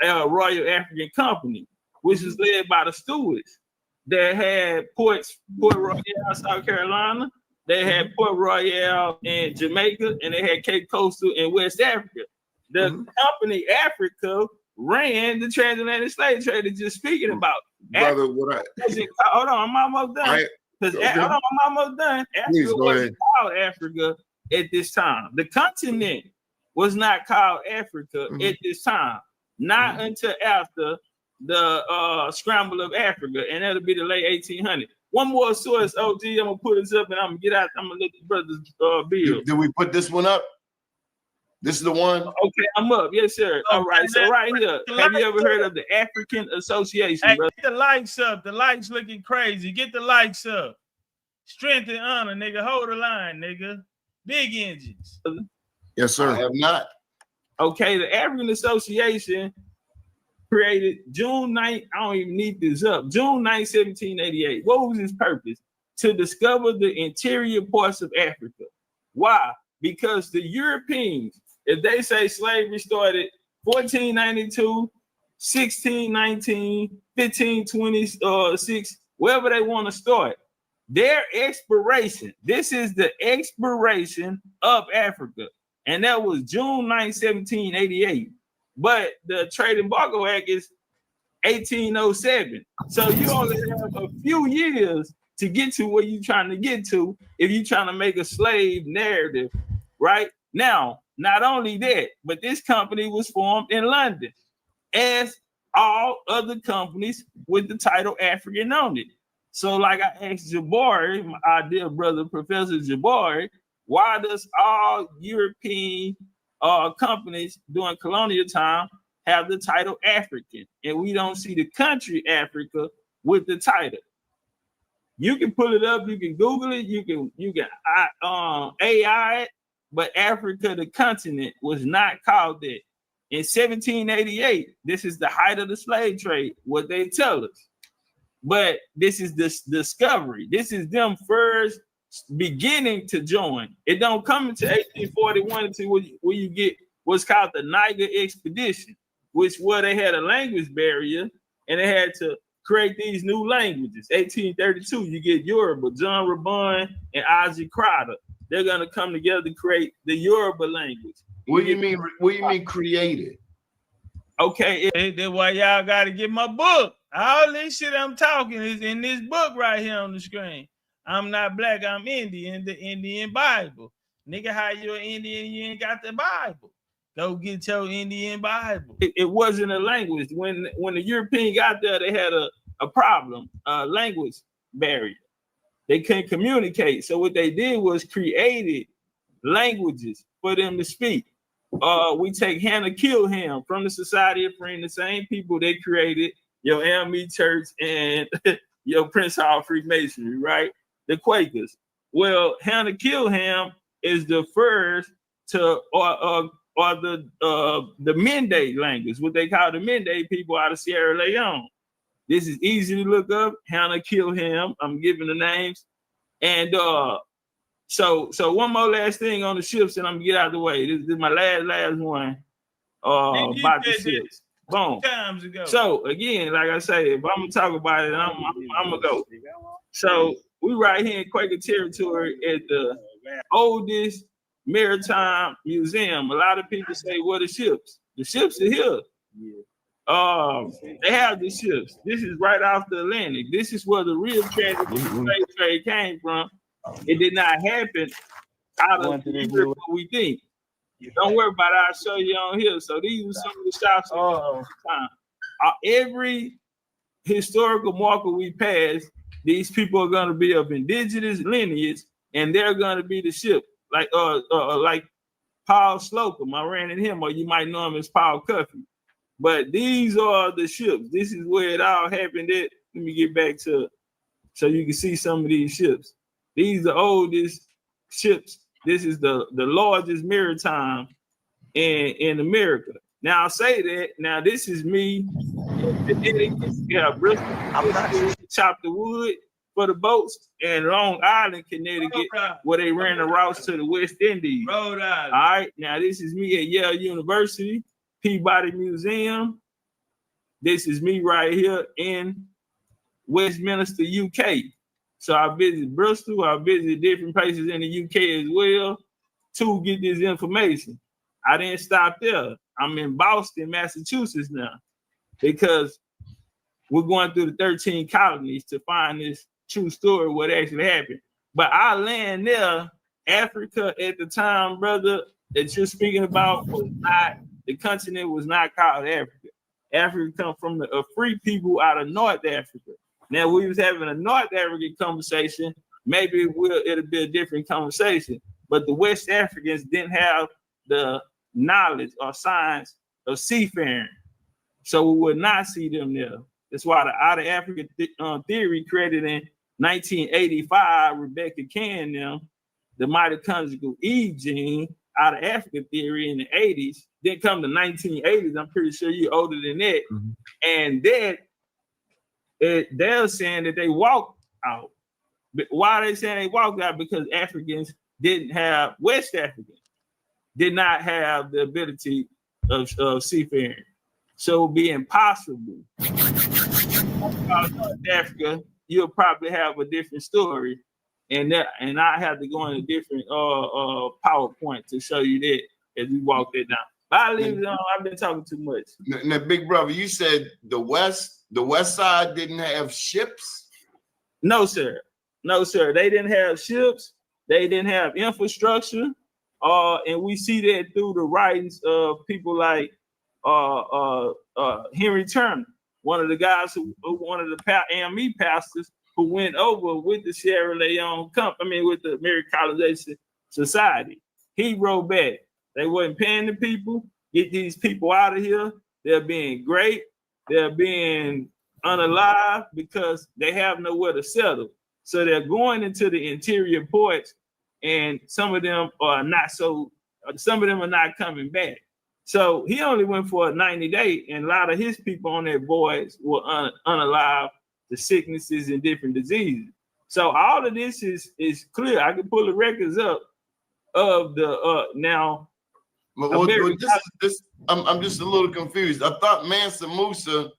the Royal African Company, which is led by the stewards. They had Port Royal, South Carolina. They had Port Royal in Jamaica, and they had Cape Coastal in West Africa. The company Africa ran the transatlantic slave trade that you're speaking about. Brother, hold on, I'm almost done. Hold on, I'm almost done. Africa wasn't called Africa at this time. The continent was not called Africa at this time. Not until after the scramble of Africa, and that'll be the late 1800s. One more source, OG, I'm gonna put this up and I'm gonna get out. I'm gonna let the brothers build. Did we put this one up? This is the one? Okay, I'm up. Yes, sir. All right, so right here, have you ever heard of the African Association? Hey, brother? get the likes up. The likes looking crazy. Get the likes up. Strength and honor, nigga. Hold the line, nigga. Big engines. Yes, sir. I have not. Okay, the African Association created June 9th. I don't even need this up. June 9th, 1788. What was its purpose? To discover the interior parts of Africa. Why? Because the Europeans, if they say slavery started 1492, 1619, 1526, wherever they want to start, their expiration, this is the expiration of Africa. And that was June 9, 1788. But the Trade Embargo Act is 1807. So you only have a few years to get to where you're trying to get to if you're trying to make a slave narrative, right? Now, not only that, but this company was formed in London, as all other companies with the title African on it. So like I asked Jabari, my dear brother, Professor Jabari, why does all European companies during colonial time have the title African, and we don't see the country Africa with the title? You can pull it up, you can Google it, you can AI it, but Africa, the continent, was not called that. In 1788, this is the height of the slave trade, what they tell us. But this is this discovery. This is them first beginning to join. It don't come into 1841 until where you get what's called the Niger expedition, which where they had a language barrier and they had to create these new languages. 1832, you get Yoruba, John Rabon and Isaac Crowder. They're gonna come together to create the Yoruba language. What do you mean created? Okay, that's why y'all gotta get my book. All this shit I'm talking is in this book right here on the screen. I'm not black, I'm Indian, the Indian Bible. Nigga, how you an Indian, you ain't got the Bible. Go get your Indian Bible. It wasn't a language. When the European got there, they had a problem, a language barrier. They couldn't communicate. So what they did was created languages for them to speak. We take Hannah Kilham from the Society of Friends, the same people they created your LME Church and your Prince Hall Freemasonry, right? The Quakers. Well, Hannah Kilham is the first to, or the Mende language, what they call the Mende people out of Sierra Leone. This is easy to look up. Hannah Kilham. I'm giving the names. And so one more last thing on the ships, and I'm gonna get out of the way. This is my last one about the ships. Boom. Times ago. So again, like I say, if I'm gonna talk about it, I'm gonna go. So we right here in Quaker territory at the oldest maritime museum. A lot of people say, "What are ships?" The ships are here. They have the ships. This is right off the Atlantic. This is where the real slave trade came from. It did not happen out of Europe, what we think. Don't worry about it. I'll show you on here. So these are some of the shops at the time. Every historical marker we pass, these people are going to be of indigenous lineage and they're going to be the ship, like Paul Slocum. I ran into him, or you might know him as Paul Cuffey. But these are the ships. This is where it all happened at. Let me get back to it so you can see some of these ships. These are the oldest ships. This is the largest maritime in America. Now, I'll say that. Now, this is me. Yeah, Bristol, chop the wood for the boats, and Long Island, Connecticut, where they ran the routes to the West Indies. Rhode Island. All right, now this is me at Yale University, Peabody Museum. This is me right here in Westminster, UK. So I visit Bristol, I visit different places in the UK as well to get this information. I didn't stop there. I'm in Boston, Massachusetts now, because we're going through the 13 colonies to find this true story, what actually happened. But I land there, Africa at the time, brother, that you're speaking about was not, the continent was not called Africa. Africa come from a free people out of North Africa. Now, we was having a North African conversation, maybe it'll be a different conversation, but the West Africans didn't have the knowledge or science of seafaring. So we would not see them there. That's why the Out of Africa theory created in 1985, Rebecca Cann, the mitochondrial Eve gene, Out of Africa theory in the 80s, then come the 1980s. I'm pretty sure you're older than that. Mm-hmm. And that they're saying that they walked out. But why are they saying they walked out? Because Africans didn't have, West Africans did not have the ability of seafaring. So it would be impossible. North Africa, you'll probably have a different story. And I have to go in a different PowerPoint to show you that as we walk that down. But I leave it on. I've been talking too much. Now, big brother, you said the west side didn't have ships? No, sir. No, sir. They didn't have ships. They didn't have infrastructure. And we see that through the writings of people like Henry Turner, one of the guys one of the AME pastors who went over with the Sierra Leone company, with the American Colonization Society. He wrote back. They wasn't paying the people. Get these people out of here. They're being great. They're being unalive because they have nowhere to settle. So they're going into the interior ports, and some of them are not coming back. So he only went for a 90-day, and a lot of his people on that voyage were unalive to sicknesses and different diseases. So all of this is clear. I can pull the records up of the now. I'm just a little confused. I thought Mansa Musa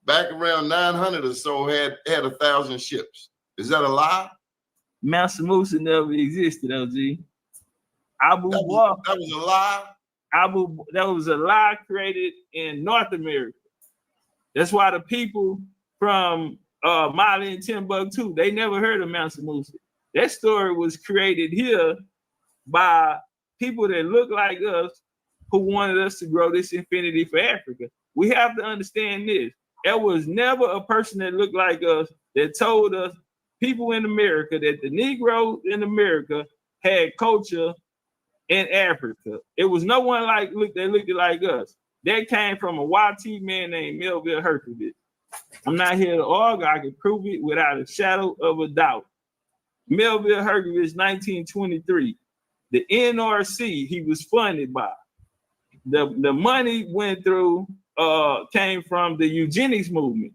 back around 900 or so had 1,000 ships. Is that a lie? Mansa Musa never existed, LG. That was a lie. That was a lie created in North America. That's why the people from Mali and Timbuktu, they never heard of Mansa Musa. That story was created here by people that look like us who wanted us to grow this infinity for Africa. We have to understand this. There was never a person that looked like us that told us, people in America, that the Negro in America had culture in Africa. It was no one that looked like us. That came from a YT man named Melville Hercules. I'm not here to argue. I can prove it without a shadow of a doubt. Melville Hercules, 1923. The NRC he was funded by. The money went through, came from the eugenics movement.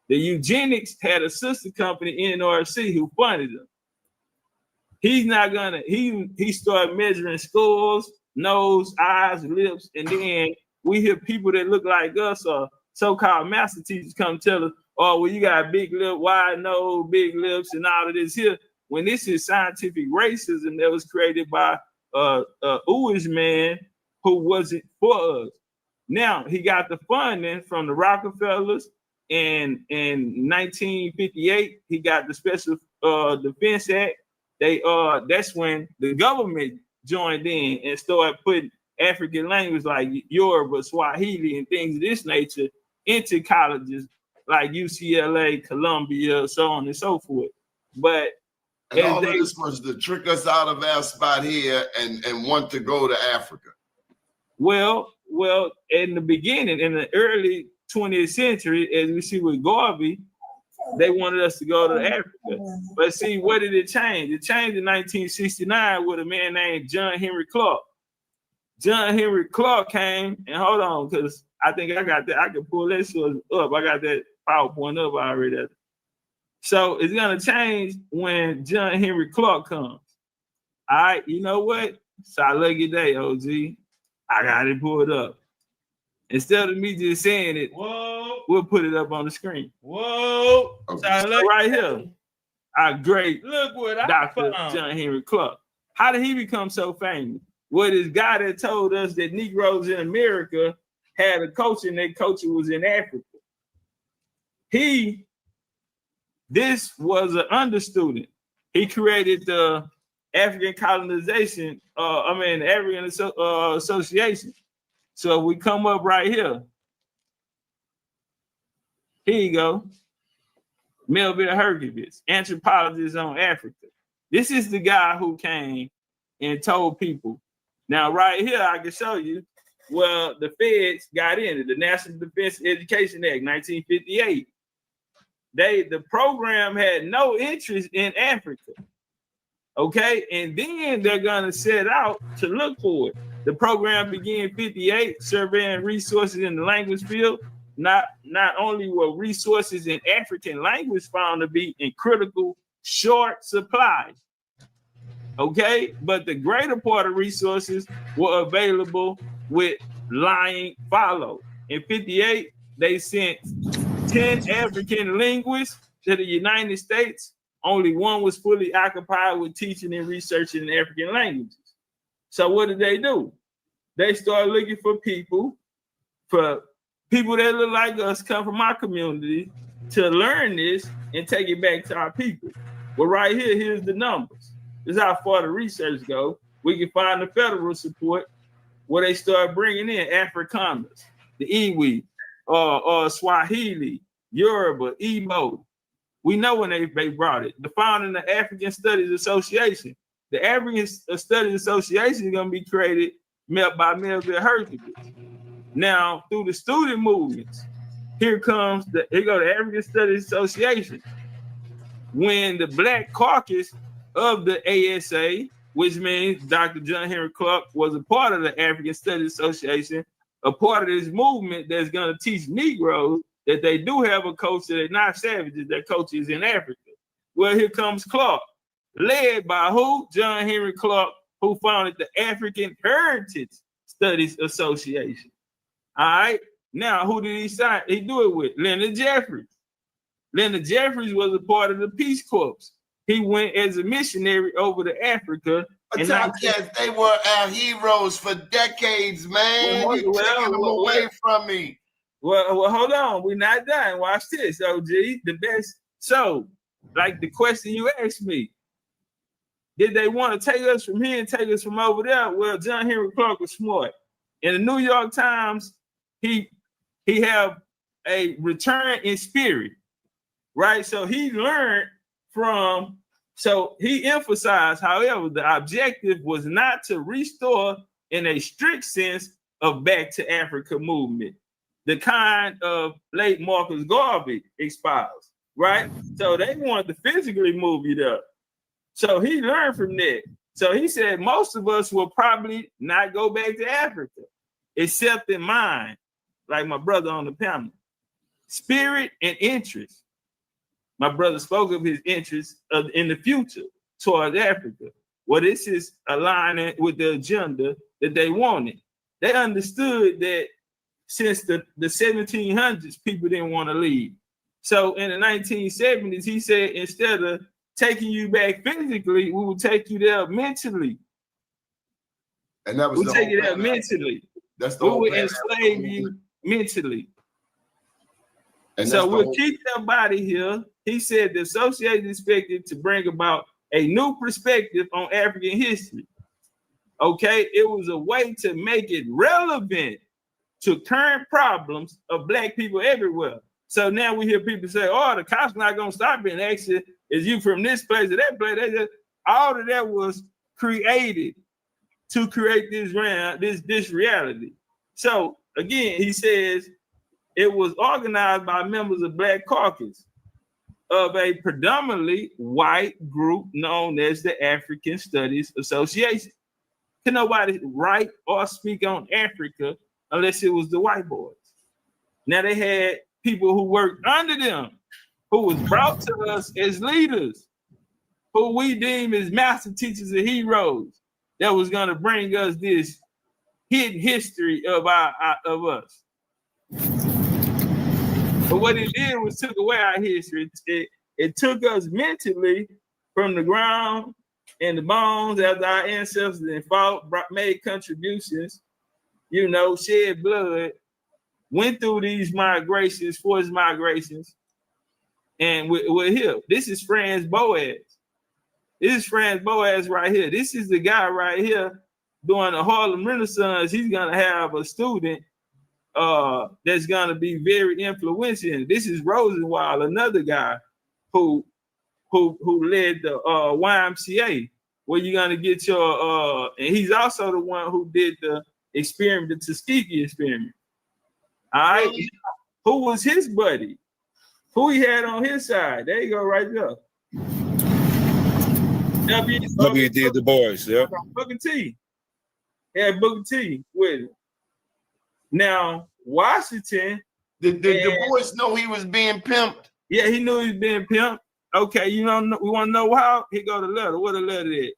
The eugenics had a sister company, NRC, who funded them. He's not gonna, he started measuring skulls, nose, eyes, lips, and then we hear people that look like us or so-called master teachers come tell us, oh, well, you got a big lip, wide nose, big lips, and all of this here. When this is scientific racism that was created by Uish man who wasn't for us. Now, he got the funding from the Rockefellers. In 1958, he got the Special Defense Act. That's when the government joined in and started putting African language like Yoruba, Swahili, and things of this nature into colleges like UCLA, Columbia, so on and so forth. But And all of this was to trick us out of our spot here and want to go to Africa. Well, in the beginning, in the early 20th century, as we see with Garvey, they wanted us to go to Africa. But see, what did it change? It changed in 1969 with a man named John Henry Clark. John Henry Clark came, and hold on, because I think I got that. I can pull that shit up. I got that PowerPoint up already. So it's gonna change when John Henry Clark comes. All right, you know what? So I lucky day, OG. I got it pulled up. Instead of me just saying it, we'll put it up on the screen. Whoa! So right here, our great Look what Dr. I found. John Henry Clark. How did he become so famous? Well, this guy that told us that Negroes in America had a culture and their culture was in Africa. This was an understudent. He created the African Colonization, African Association. So we come up right here. Here you go. Melville Hergovitz, anthropologist on Africa. This is the guy who came and told people. Now, right here, I can show you. Well, the feds got in it. The National Defense Education Act, 1958. The program had no interest in Africa. Okay, and then they're gonna set out to look for it. The program began in 58, surveying resources in the language field. Not only were resources in African language found to be in critical short supply, okay, but the greater part of resources were available with lying follow. In 58, they sent 10 African linguists to the United States. Only one was fully occupied with teaching and researching African languages. So what did they do? They started looking for people that look like us, come from our community, to learn this and take it back to our people. Well, right here, here's the numbers. This is how far the research goes. We can find the federal support where they start bringing in Afrikaners, the Iwi, Swahili, Yoruba, Igbo. We know when they brought it. The founding of the African Studies Association. The African Studies Association is going to be created by Melville Hergovitz. Now, through the student movements, here go the African Studies Association. When the Black Caucus of the ASA, which means Dr. John Henry Clark was a part of the African Studies Association, a part of this movement that's going to teach Negroes that they do have a culture, they're not savages, their culture is in Africa. Well, here comes Clark, led by who? John Henry Clark, who founded the African Heritage Studies Association. All right, now who did he sign? He do it with Leonard Jeffries. Leonard Jeffries was a part of the Peace Corps. He went as a missionary over to Africa. Topcatz, they were our heroes for decades, man. You're taking them away from me. Well, hold on. We're not done. Watch this, OG. The best. So, like the question you asked me, did they want to take us from here and take us from over there? Well, John Henry Clark was smart. In the New York Times, he have a return in spirit, right? So he learned from, so he emphasized, however, the objective was not to restore in a strict sense of back to Africa movement, the kind of late Marcus Garvey espoused, right? So they wanted to physically move it up. So he learned from that. So he said most of us will probably not go back to Africa, except in mind, like my brother on the panel. Spirit and interest. My brother spoke of his interest in the future towards Africa. Well, this is aligning with the agenda that they wanted. They understood that since the 1700s, people didn't want to leave. So in the 1970s, he said, instead of taking you back physically, we will take you there mentally. And that was we'll take you there mentally. That's the we whole will plan. enslave you mentally. And so we'll keep their body here. He said the association is expected to bring about a new perspective on African history. Okay, it was a way to make it relevant to current problems of Black people everywhere. So now we hear people say, oh, the cops not gonna stop it. And actually, Is you from this place or that place? All of that was created to create this reality. So again, he says it was organized by members of Black Caucus of a predominantly white group known as the African Studies Association. Can nobody write or speak on Africa unless it was the white boys? Now they had people who worked under them, who was brought to us as leaders, who we deem as master teachers and heroes, that was going to bring us this hidden history of us. But what it did was took away our history. It took us mentally from the ground and the bones as our ancestors and fought, made contributions, shed blood, went through these migrations, forced migrations, and we're here. This is Franz Boas. This is Franz Boas right here. This is the guy right here during the Harlem Renaissance. He's gonna have a student that's gonna be very influential. This is Rosenwald, another guy who led the YMCA, where you're gonna get your and he's also the one who did the experiment, the Tuskegee experiment. All right, who was his buddy? Who he had on his side? There you go, right there. W.D. Du Bois, yeah. Booker T. Had Booker T with it. Now, Washington. Did Du Bois know he was being pimped? Yeah, he knew he was being pimped. Okay, we want to know how? Here go the letter. What the letter is?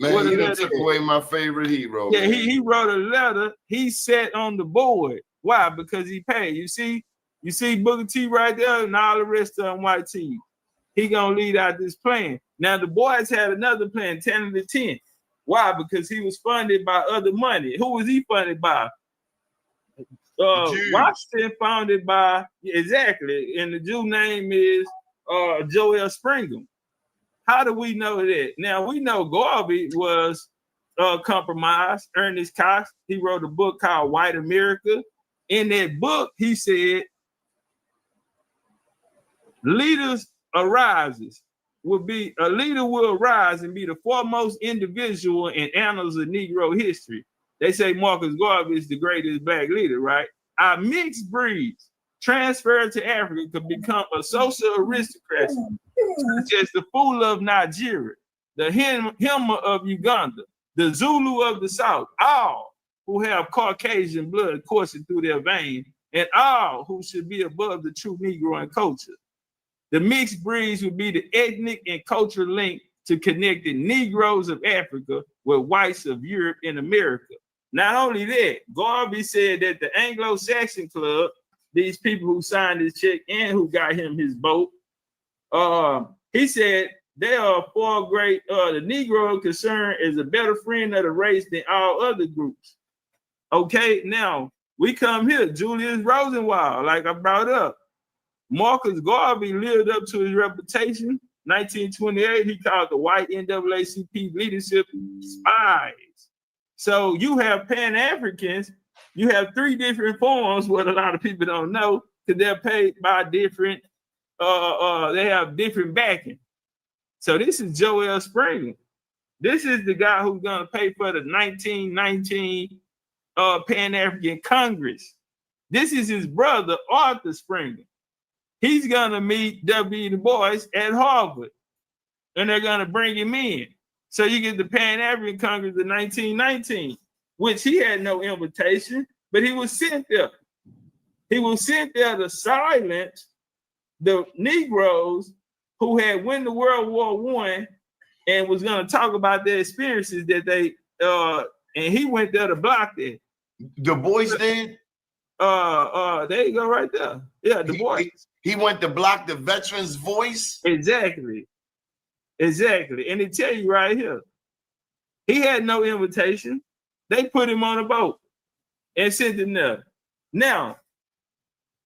Man, he took away my favorite hero. Yeah, he wrote a letter. He sat on the board. Why? Because he paid. You see Booker T right there and all the rest of them white tees. He gonna lead out this plan. Now the boys had another plan, 10 of the 10. Why? Because he was funded by other money. Who was he funded by? Washington funded by, exactly, and the Jew name is Joel Springer. How do we know that? Now we know Garvey was compromised. Ernest Cox, he wrote a book called White America. In that book, he said, leaders arises a leader will arise and be the foremost individual in annals of Negro history. They say Marcus Garvey is the greatest Black leader, right? Our mixed breeds transferred to Africa could become a social aristocracy, such as the Fula of Nigeria, the Hema of Uganda, the Zulu of the South, all who have Caucasian blood coursing through their veins, and all who should be above the true Negro in culture. The mixed breeds would be the ethnic and cultural link to connect the Negroes of Africa with whites of Europe and America. Not only that, Garvey said that the Anglo-Saxon Club, these people who signed his check and who got him his boat, he said they are four great, the Negro concern is a better friend of the race than all other groups. Okay, now we come here, Julius Rosenwald, like I brought up. Marcus Garvey lived up to his reputation. 1928, he called the white NAACP leadership spies. So you have Pan-Africans, you have three different forms, what a lot of people don't know, because they're paid by different, they have different backing. So this is Joel Springer. This is the guy who's gonna pay for the 1919 Pan-African Congress. This is his brother, Arthur Springer. He's gonna meet W. Du Bois at Harvard, and they're gonna bring him in. So you get the Pan-African Congress of 1919, which he had no invitation, but he was sent there. He was sent there to silence the Negroes who had won the World War I and was gonna talk about their experiences that they, and he went there to block that. Du Bois did? There you go right there. Yeah, Du Bois. He went to block the veterans' voice? Exactly. Exactly. And they tell you right here, he had no invitation. They put him on a boat and sent him there. Now,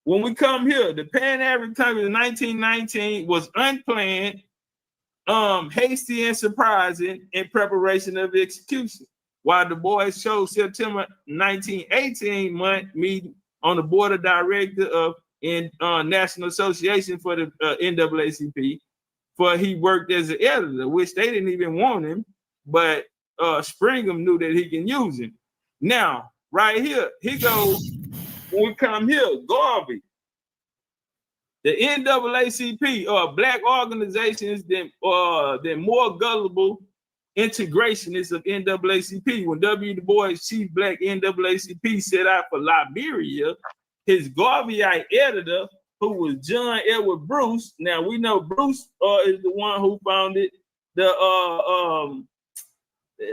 when we come here, the Pan-African Congress in 1919 was unplanned, hasty and surprising in preparation of execution. While Du Bois chose September 1918 month meeting on the board of directors of in National Association for the NAACP, for he worked as an editor, which they didn't even want him, but Springham knew that he can use him. Now, right here, he goes, when we come here, Garvey, the NAACP are black organizations that more gullible integrationists of NAACP. When W. Du Bois, chief black NAACP, set out for Liberia, his Garveyite editor, who was John Edward Bruce. Now we know Bruce is the one who founded the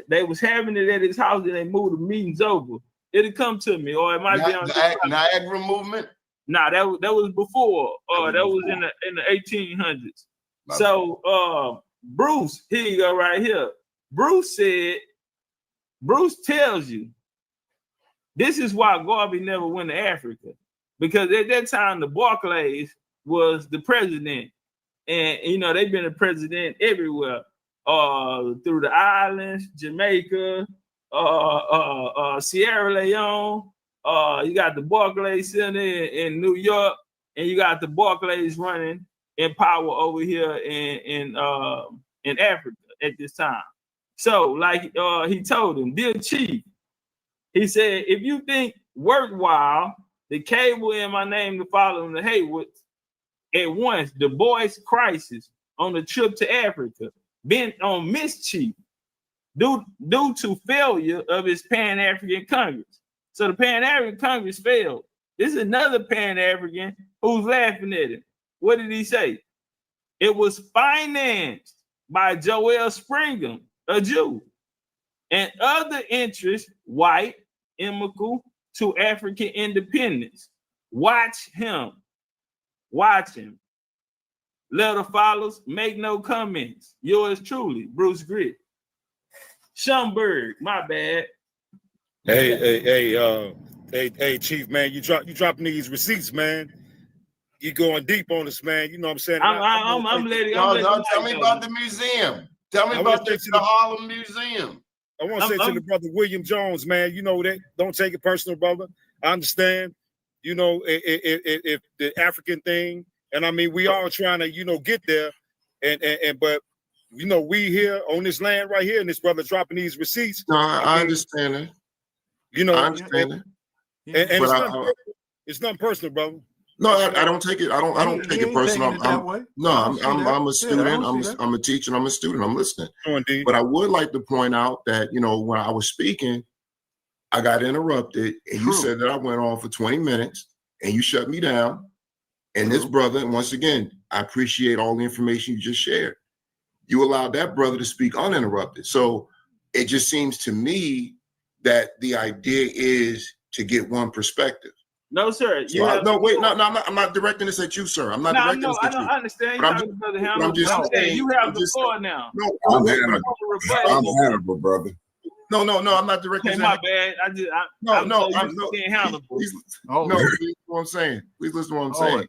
they was having it at his house and they moved the meetings over. It'll come to me, or it might be on the Niagara movement. Nah, that was before. That was in the 1800s. So Bruce, here you go right here. Bruce tells you this is why Garvey never went to Africa, because at that time the Barclays was the president, and you know they've been a president everywhere, through the islands, Jamaica, Sierra Leone. You got the Barclays Center in New York, and you got the Barclays running in power over here in Africa at this time. So, like he told him, dear chief, he said, if you think worthwhile, the cable in my name to follow him to Haywoods at once, Du Bois crisis on the trip to Africa, bent on mischief due to failure of his Pan-African Congress. So the Pan-African Congress failed. This is another Pan-African who's laughing at him. What did he say? It was financed by Joel Springham, a Jew, and other interests, white, inimical to African independence. Watch him. Watch him. Letter follows. Make no comments. Yours truly, Bruce Grit. Schumberg, my bad. Hey, Chief, man, you dropping these receipts, man. You going deep on us, man. You know what I'm saying? I'm letting. Tell me about the museum. Tell me about the Harlem Museum. I want to say to the brother William Jones, man, you know that. Don't take it personal, brother. I understand. You know, if the African thing, and I mean, we all trying to, you know, get there, but you know, we here on this land right here, and this brother dropping these receipts. No, I understand it. You know, I understand it. And it's nothing personal, brother. No, I don't take it. I don't take it personal. I'm a student. I'm a teacher. I'm a student. I'm listening. But I would like to point out that, you know, when I was speaking, I got interrupted, and you said that I went on for 20 minutes, and you shut me down. And this brother, and once again, I appreciate all the information you just shared. You allowed that brother to speak uninterrupted. So it just seems to me that the idea is to get one perspective. No, sir. I'm not directing this at you, sir. I'm not directing this at you. I understand. I'm just saying you have the floor now. No, I'm Hannibal, brother. No, I'm not directing. Okay, my bad. I'm being Hannibal. Please listen to what I'm saying. Please listen to what I'm saying.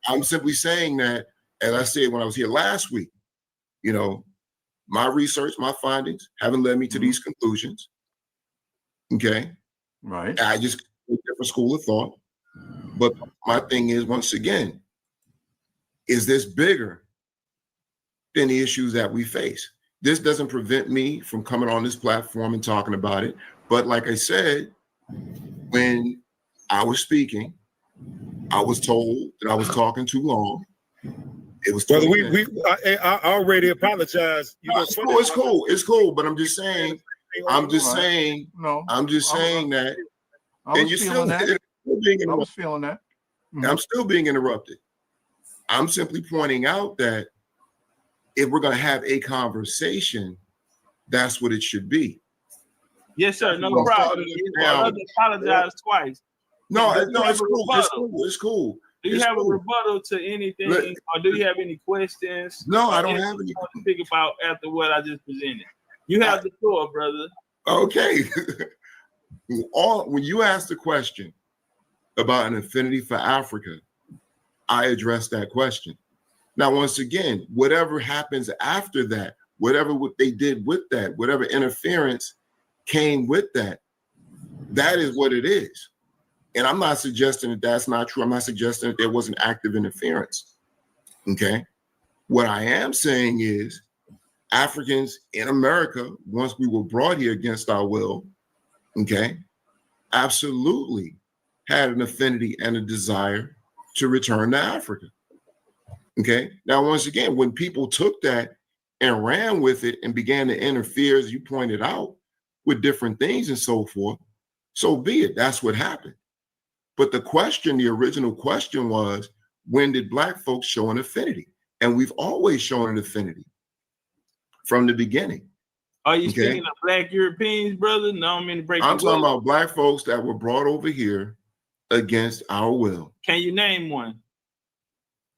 I'm simply saying that, as I said when I was here last week, you know, my research, my findings haven't led me to these conclusions. Okay. Right. I just a different school of thought. But my thing is, once again, is this bigger than the issues that we face? This doesn't prevent me from coming on this platform and talking about it. But like I said, when I was speaking, I was told that I was talking too long. It was brother. I already apologized. You know, it's cool. But I'm just saying. I'm just saying that. And you're still being interrupted. I was feeling that. I'm still being interrupted. I'm simply pointing out that if we're going to have a conversation, that's what it should be. Yes, sir. No problem. I apologize twice. No, it's cool. It's cool. Do you have a rebuttal to anything, or do you have any questions? No, I don't have any. To think about after what I just presented. You have the floor, brother. Okay. When you asked the question about an affinity for Africa, I addressed that question. Now, once again, whatever happens after that, whatever what they did with that, whatever interference came with that, that is what it is. And I'm not suggesting that that's not true. I'm not suggesting that there wasn't active interference. Okay. What I am saying is Africans in America, once we were brought here against our will, okay, absolutely had an affinity and a desire to return to Africa. Okay. Now, once again, when people took that and ran with it and began to interfere, as you pointed out, with different things and so forth, so be it. That's what happened. But the question, the original question was, when did Black folks show an affinity? And we've always shown an affinity from the beginning. Are you speaking of Black Europeans, brother? No, I'm in break. I'm talking about Black folks that were brought over here against our will. Can you name one?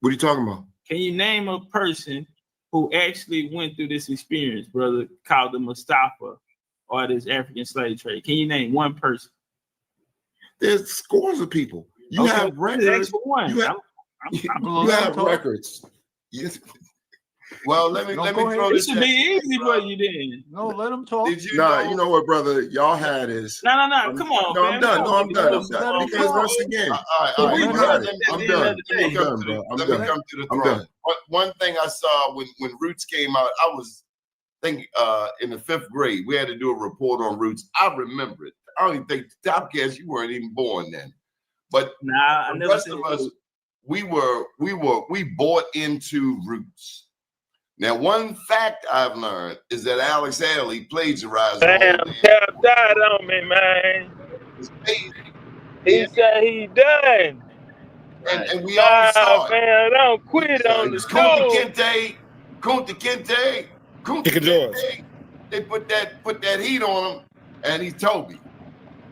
What are you talking about? Can you name a person who actually went through this experience, brother, called the Mustafa or this African slave trade? Can you name one person? There's scores of people. You have records. One. You have records. Yes. Well, let me throw this. It should be easy for you then. No, let them talk. You know what, brother? Y'all had is. No. Come on. No, man. I'm done. No, I'm done. Because once again, I'm done. I'm done. One thing I saw when Roots came out, I was thinking in the 5th grade, we had to do a report on Roots. I remember it. I don't even think Topcatz, you weren't even born then. But I the never rest of us, we bought into Roots. Now, one fact I've learned is that Alex Haley plagiarized. Damn, Cap died on me, man. He said he done. And we all saw it. Man, don't quit on the Kunta Kinte. They put that heat on him, and he told me.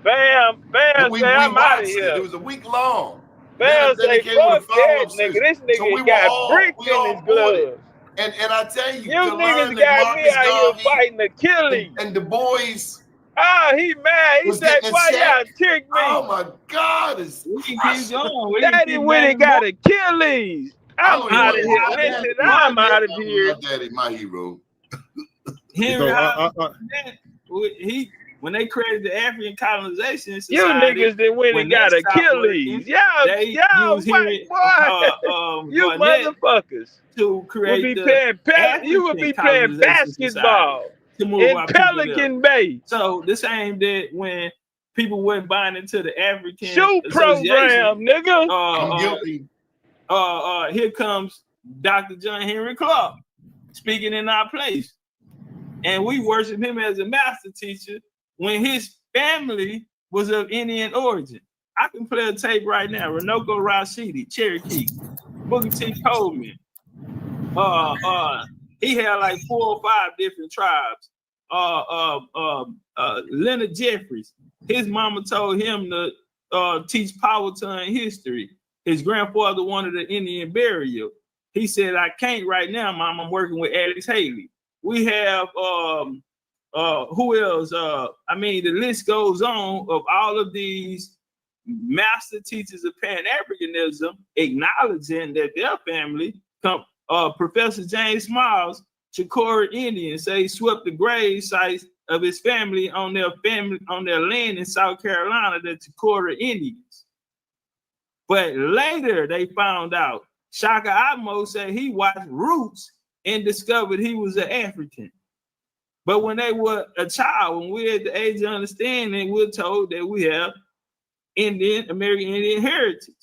Bam, we I'm out of watched here. It was a week long. Bam say, fuck that nigga. This nigga got bricks in his blood. And I tell you, you niggas got me out here fighting Achilles. And the boys. Oh, he mad. He said, why y'all trick me? Oh my God. We can keep going. Daddy went and got Achilles. I'm out of here. Listen, I'm out of here. Daddy, my hero. When they created the African colonization society, you niggas that went and got Achilles. Y'all white boy. You motherfuckers. To create you would be playing basketball in Pelican Bay. So the same that when people weren't buying into the African shoe program, nigga. I'm guilty. Here comes Dr. John Henry Clark speaking in our place. And we worship him as a master teacher when his family was of Indian origin. I can play a tape right now. Ranoko Rashidi, Cherokee, Booker T. Coleman. He had like 4 or 5 different tribes. Leonard Jeffries, his mama told him to teach Powhatan history. His grandfather wanted an Indian burial. He said, I can't right now, Mom. I'm working with Alex Haley. We have who else? I mean, the list goes on of all of these master teachers of Pan-Africanism acknowledging that their family come. Professor James Miles, Chicora Indian, say he swept the grave sites of his family on their land in South Carolina, the Chicora Indians. But later they found out Shaka Amo said he watched Roots and discovered he was an African. But when they were a child, when we were at the age of understanding, we're told that we have American Indian heritage.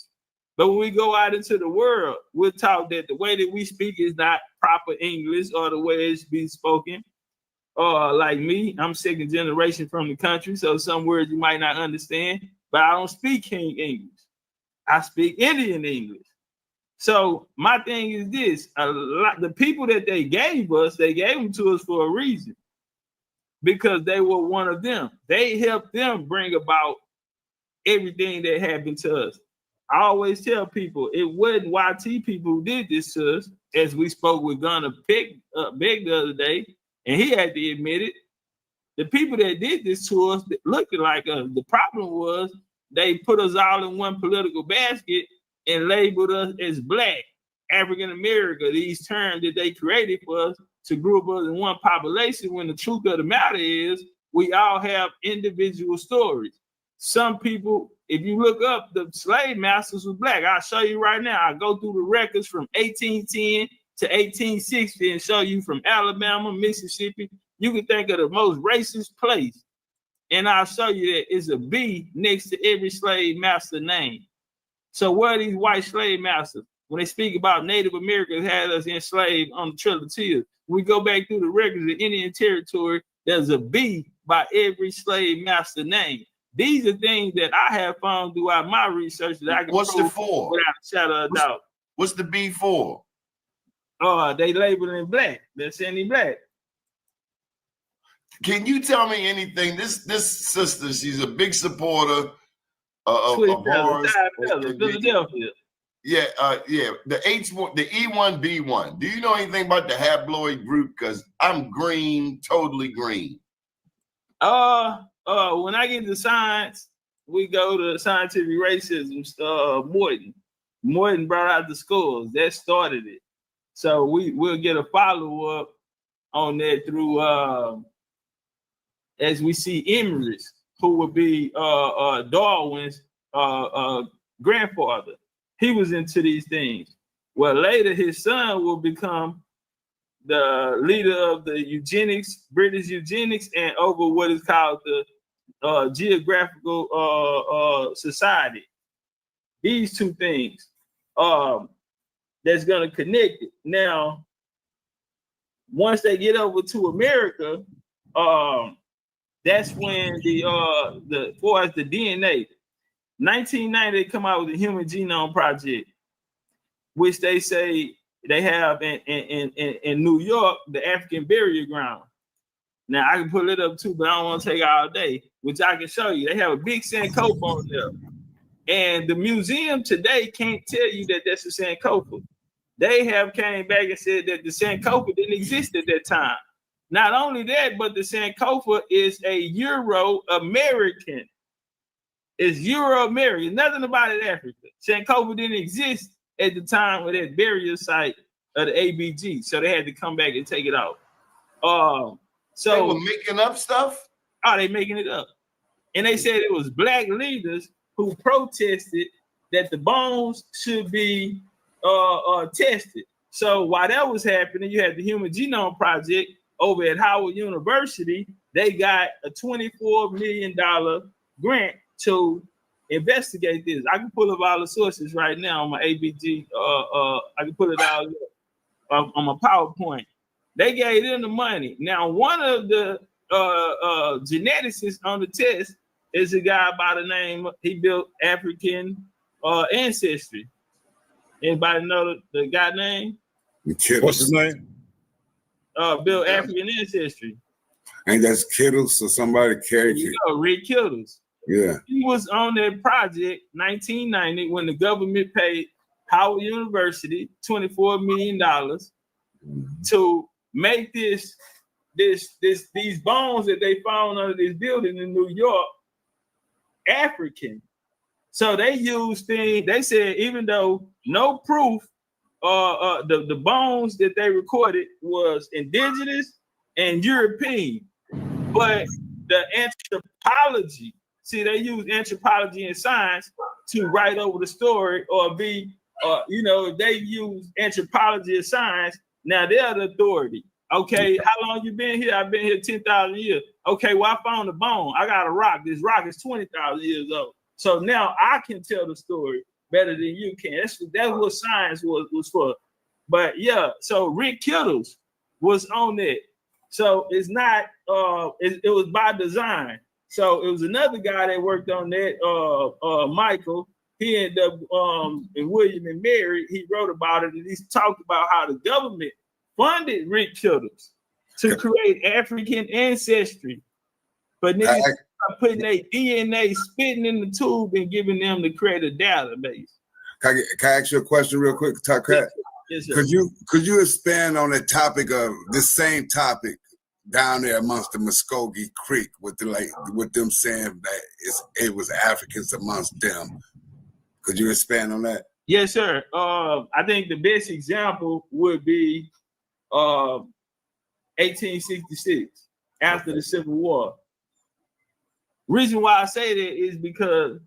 But when we go out into the world, we're taught that the way that we speak is not proper English or the way it's being spoken. Like me, I'm 2nd generation from the country, so some words you might not understand, but I don't speak King English. I speak Indian English. So my thing is this, the people that they gave them to us for a reason, because they were one of them. They helped them bring about everything that happened to us. I always tell people it wasn't YT people who did this to us, as we spoke with Gunnar Beck the other day, and he had to admit it. The people that did this to us looked like us. The problem was they put us all in one political basket and labeled us as Black, African American, these terms that they created for us to group us in one population, when the truth of the matter is we all have individual stories. Some people if you look up, the slave masters was black. I'll show you right now. I go through the records from 1810 to 1860 and show you from Alabama, Mississippi. You can think of the most racist place. And I'll show you that it's a B next to every slave master name. So what are these white slave masters? When they speak about Native Americans had us enslaved on the Trail of Tears, we go back through the records of Indian Territory, there's a B by every slave master name. These are things that I have found throughout my research that I can What's the prove for? without a shadow of doubt. What's the B for? They labeled in black. They're sending black. Can you tell me anything? This sister, she's a big supporter of ours. Philadelphia. Yeah, the E1B1. Do you know anything about the haploid group? Because I'm green, totally green. When I get to science, we go to scientific racism. Morton brought out the schools. That started it. So we'll get a follow-up on that through as we see Emery's, who would be Darwin's grandfather. He was into these things. Well, later his son will become the leader of the eugenics, British eugenics, and over what is called the Geographical Society. These two things that's going to connect it. Now, once they get over to America, that's when the far as the DNA, 1990 they come out with the Human Genome Project, which they say they have in New York, the African burial ground. Now I can pull it up too, but I don't want to take all day, which I can show you. They have a big Sankofa on there. And the museum today can't tell you that that's a Sankofa. They have came back and said that the Sankofa didn't exist at that time. Not only that, but the Sankofa is a Euro-American. It's Euro-American, nothing about it Africa. Sankofa didn't exist at the time of that burial site of the ABG, so they had to come back and take it out. So they were making up stuff? Oh, they making it up. And they said it was black leaders who protested that the bones should be tested. So while that was happening, you had the Human Genome Project over at Howard University. They got a $24 million grant to investigate this. I can pull up all the sources right now on my ABG. I can put it all on my PowerPoint. They gave them the money. Now, one of the geneticists on the test is a guy by the name, he built African ancestry. Anybody know the guy name? What's his name? Built African ancestry. Ain't that Kittles or somebody carried you? Rick Kittles. Yeah. He was on that project 1990 when the government paid Howard University $24 million to make these bones that they found under this building in New York African. So they used things, they said even though no proof, the bones that they recorded was indigenous and European, but the anthropology, see, they use anthropology and science to write over the story or be, if they use anthropology and science, now they're the authority. Okay, how long you been here? I've been here 10,000 years. Okay, well, I found a bone. I got a rock. This rock is 20,000 years old. So now I can tell the story better than you can. That's what science was for. But yeah, so Rick Kittles was on that. So it's not, it was by design. So it was another guy that worked on that, Michael. He ended up, and William and Mary, he wrote about it, and he talked about how the government funded Rick Kittles to create African ancestry. But niggas are putting their DNA, spitting in the tube and giving them to create a database. Can I ask you a question real quick, Topcatz? Yes, sir. Could you expand on the topic of this same topic down there amongst the Muskogee Creek with them saying that it was Africans amongst them? Could you expand on that? Yes, sir. I think the best example would be 1866, after the Civil War. Reason why I say that is because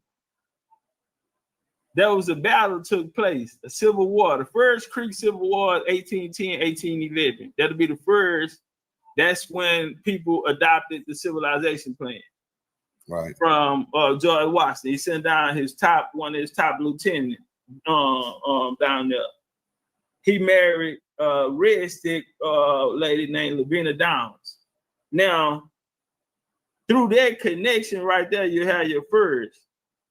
there was a battle took place, a civil war. The first Creek Civil War, 1810, 1811. That'll be the first. That's when people adopted the civilization plan. Right. From George Washington. He sent down one of his top lieutenants down there. He married a red stick lady named Lavina Downs. Now, through that connection right there, you have your first.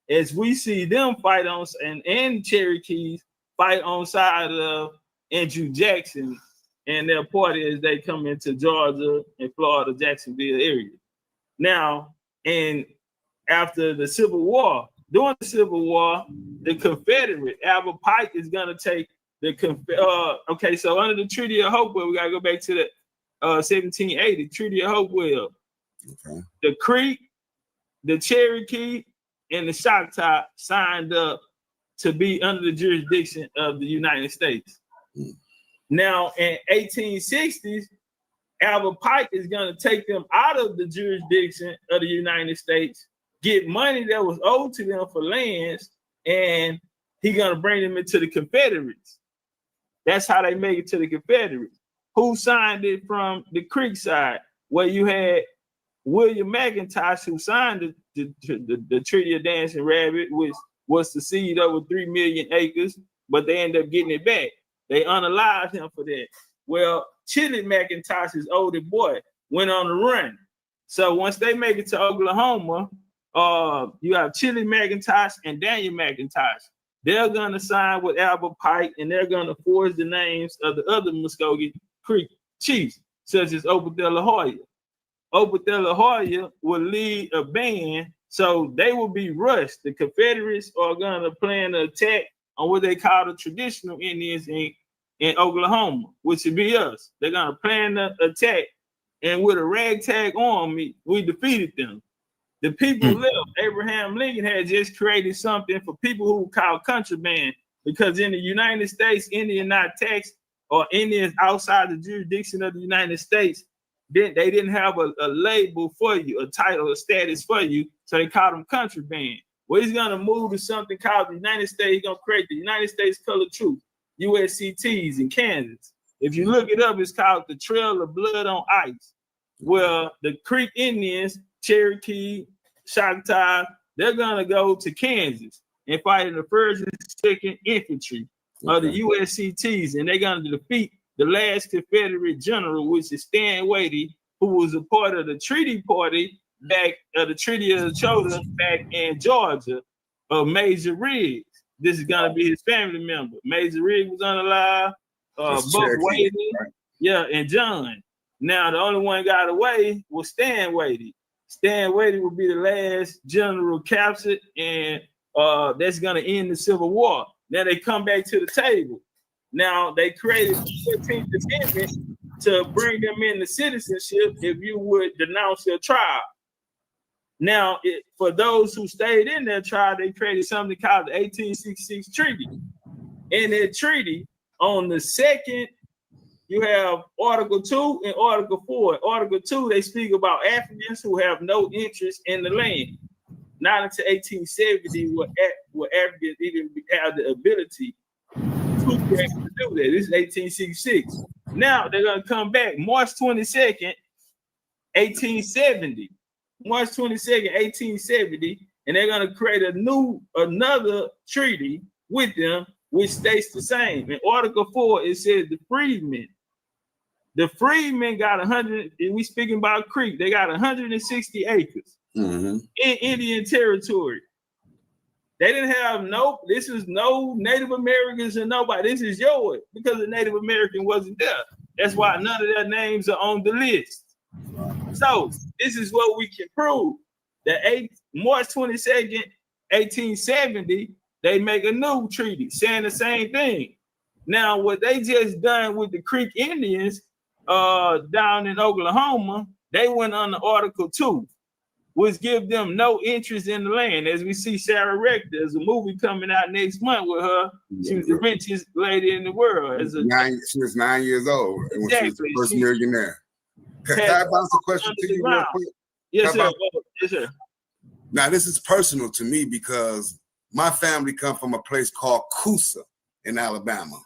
As we see them fight on, and Cherokees fight on side of Andrew Jackson and their party as they come into Georgia and Florida, Jacksonville area. Now, and after the Civil War, during the Civil War, the Confederate, Albert Pike is gonna take the okay, so under the Treaty of Hopewell, we gotta go back to the 1780, Treaty of Hopewell. Okay. The Creek, the Cherokee, and the Choctaw signed up to be under the jurisdiction of the United States. Now, in 1860s, Albert Pike is going to take them out of the jurisdiction of the United States, get money that was owed to them for lands, and he's going to bring them into the Confederates. That's how they make it to the Confederates. Who signed it from the Creek side? Where you had William McIntosh, who signed the Treaty of Dancing Rabbit, which was to cede over 3 million acres, but they ended up getting it back. They unalived him for that. Well, Chili McIntosh's older boy went on the run. So once they make it to Oklahoma, you have Chili McIntosh and Daniel McIntosh. They're going to sign with Albert Pike, and they're going to forge the names of the other Muskogee Creek chiefs, such as Obadiah Hoyer. Obadiah Hoyer will lead a band, so they will be rushed. The Confederates are going to plan an attack on what they call the traditional Indians in Oklahoma, which would be us. They're going to plan the attack, and with a ragtag army, we defeated them. The people left. Abraham Lincoln had just created something for people who call contraband, because in the United States, Indian not taxed, or Indians outside the jurisdiction of the United States, they didn't have a label for you, a title, a status for you, so they called them contraband. Well, he's going to move to something called the United States. He's going to create the United States Colored Troops, USCTs in Kansas. If you look it up, it's called the Trail of Blood on Ice, where the Creek Indians, Cherokee, Choctaw, they're going to go to Kansas and fight in the 1st and 2nd Infantry of the USCTs, and they're going to defeat the last Confederate general, which is Stan Wadey, who was a part of the Treaty Party back the Treaty of Chota back in Georgia, of Major Riggs. This is going to be his family member. Major Riggs was unalive, Buck Wadey, yeah, and John. Now, the only one got away was Stan Wadey. Stan Wadey will be the last general captured, and that's going to end the Civil War. Now they come back to the table. Now they created the 14th Amendment to bring them into citizenship if you would denounce your tribe. Now, for those who stayed in their tribe, they created something called the 1866 Treaty. In that treaty, on the 2nd, you have Article 2 and Article 4. Article 2, they speak about Africans who have no interest in the land. Not until 1870 will Africans even have the ability to do that. This is 1866. Now they're going to come back March 22nd, 1870. March 22nd, 1870, and they're going to create another treaty with them, which states the same. In Article 4, it says the freedmen. The freedmen got 100, and we speaking about Creek, they got 160 acres in Indian territory. They didn't have this is no Native Americans and nobody. This is yours, because the Native American wasn't there. That's why none of their names are on the list. So this is what we can prove. That March 22nd, 1870, they make a new treaty saying the same thing. Now, what they just done with the Creek Indians down in Oklahoma, they went on the Article 2, which give them no interest in the land. As we see Sarah Rector, there's a movie coming out next month with her. She was the richest lady in the world. She was 9 years old when she was the first millionaire. Can I bounce a question to you real quick? Yes, sir. Yes, sir. Now, this is personal to me because my family come from a place called Coosa in Alabama.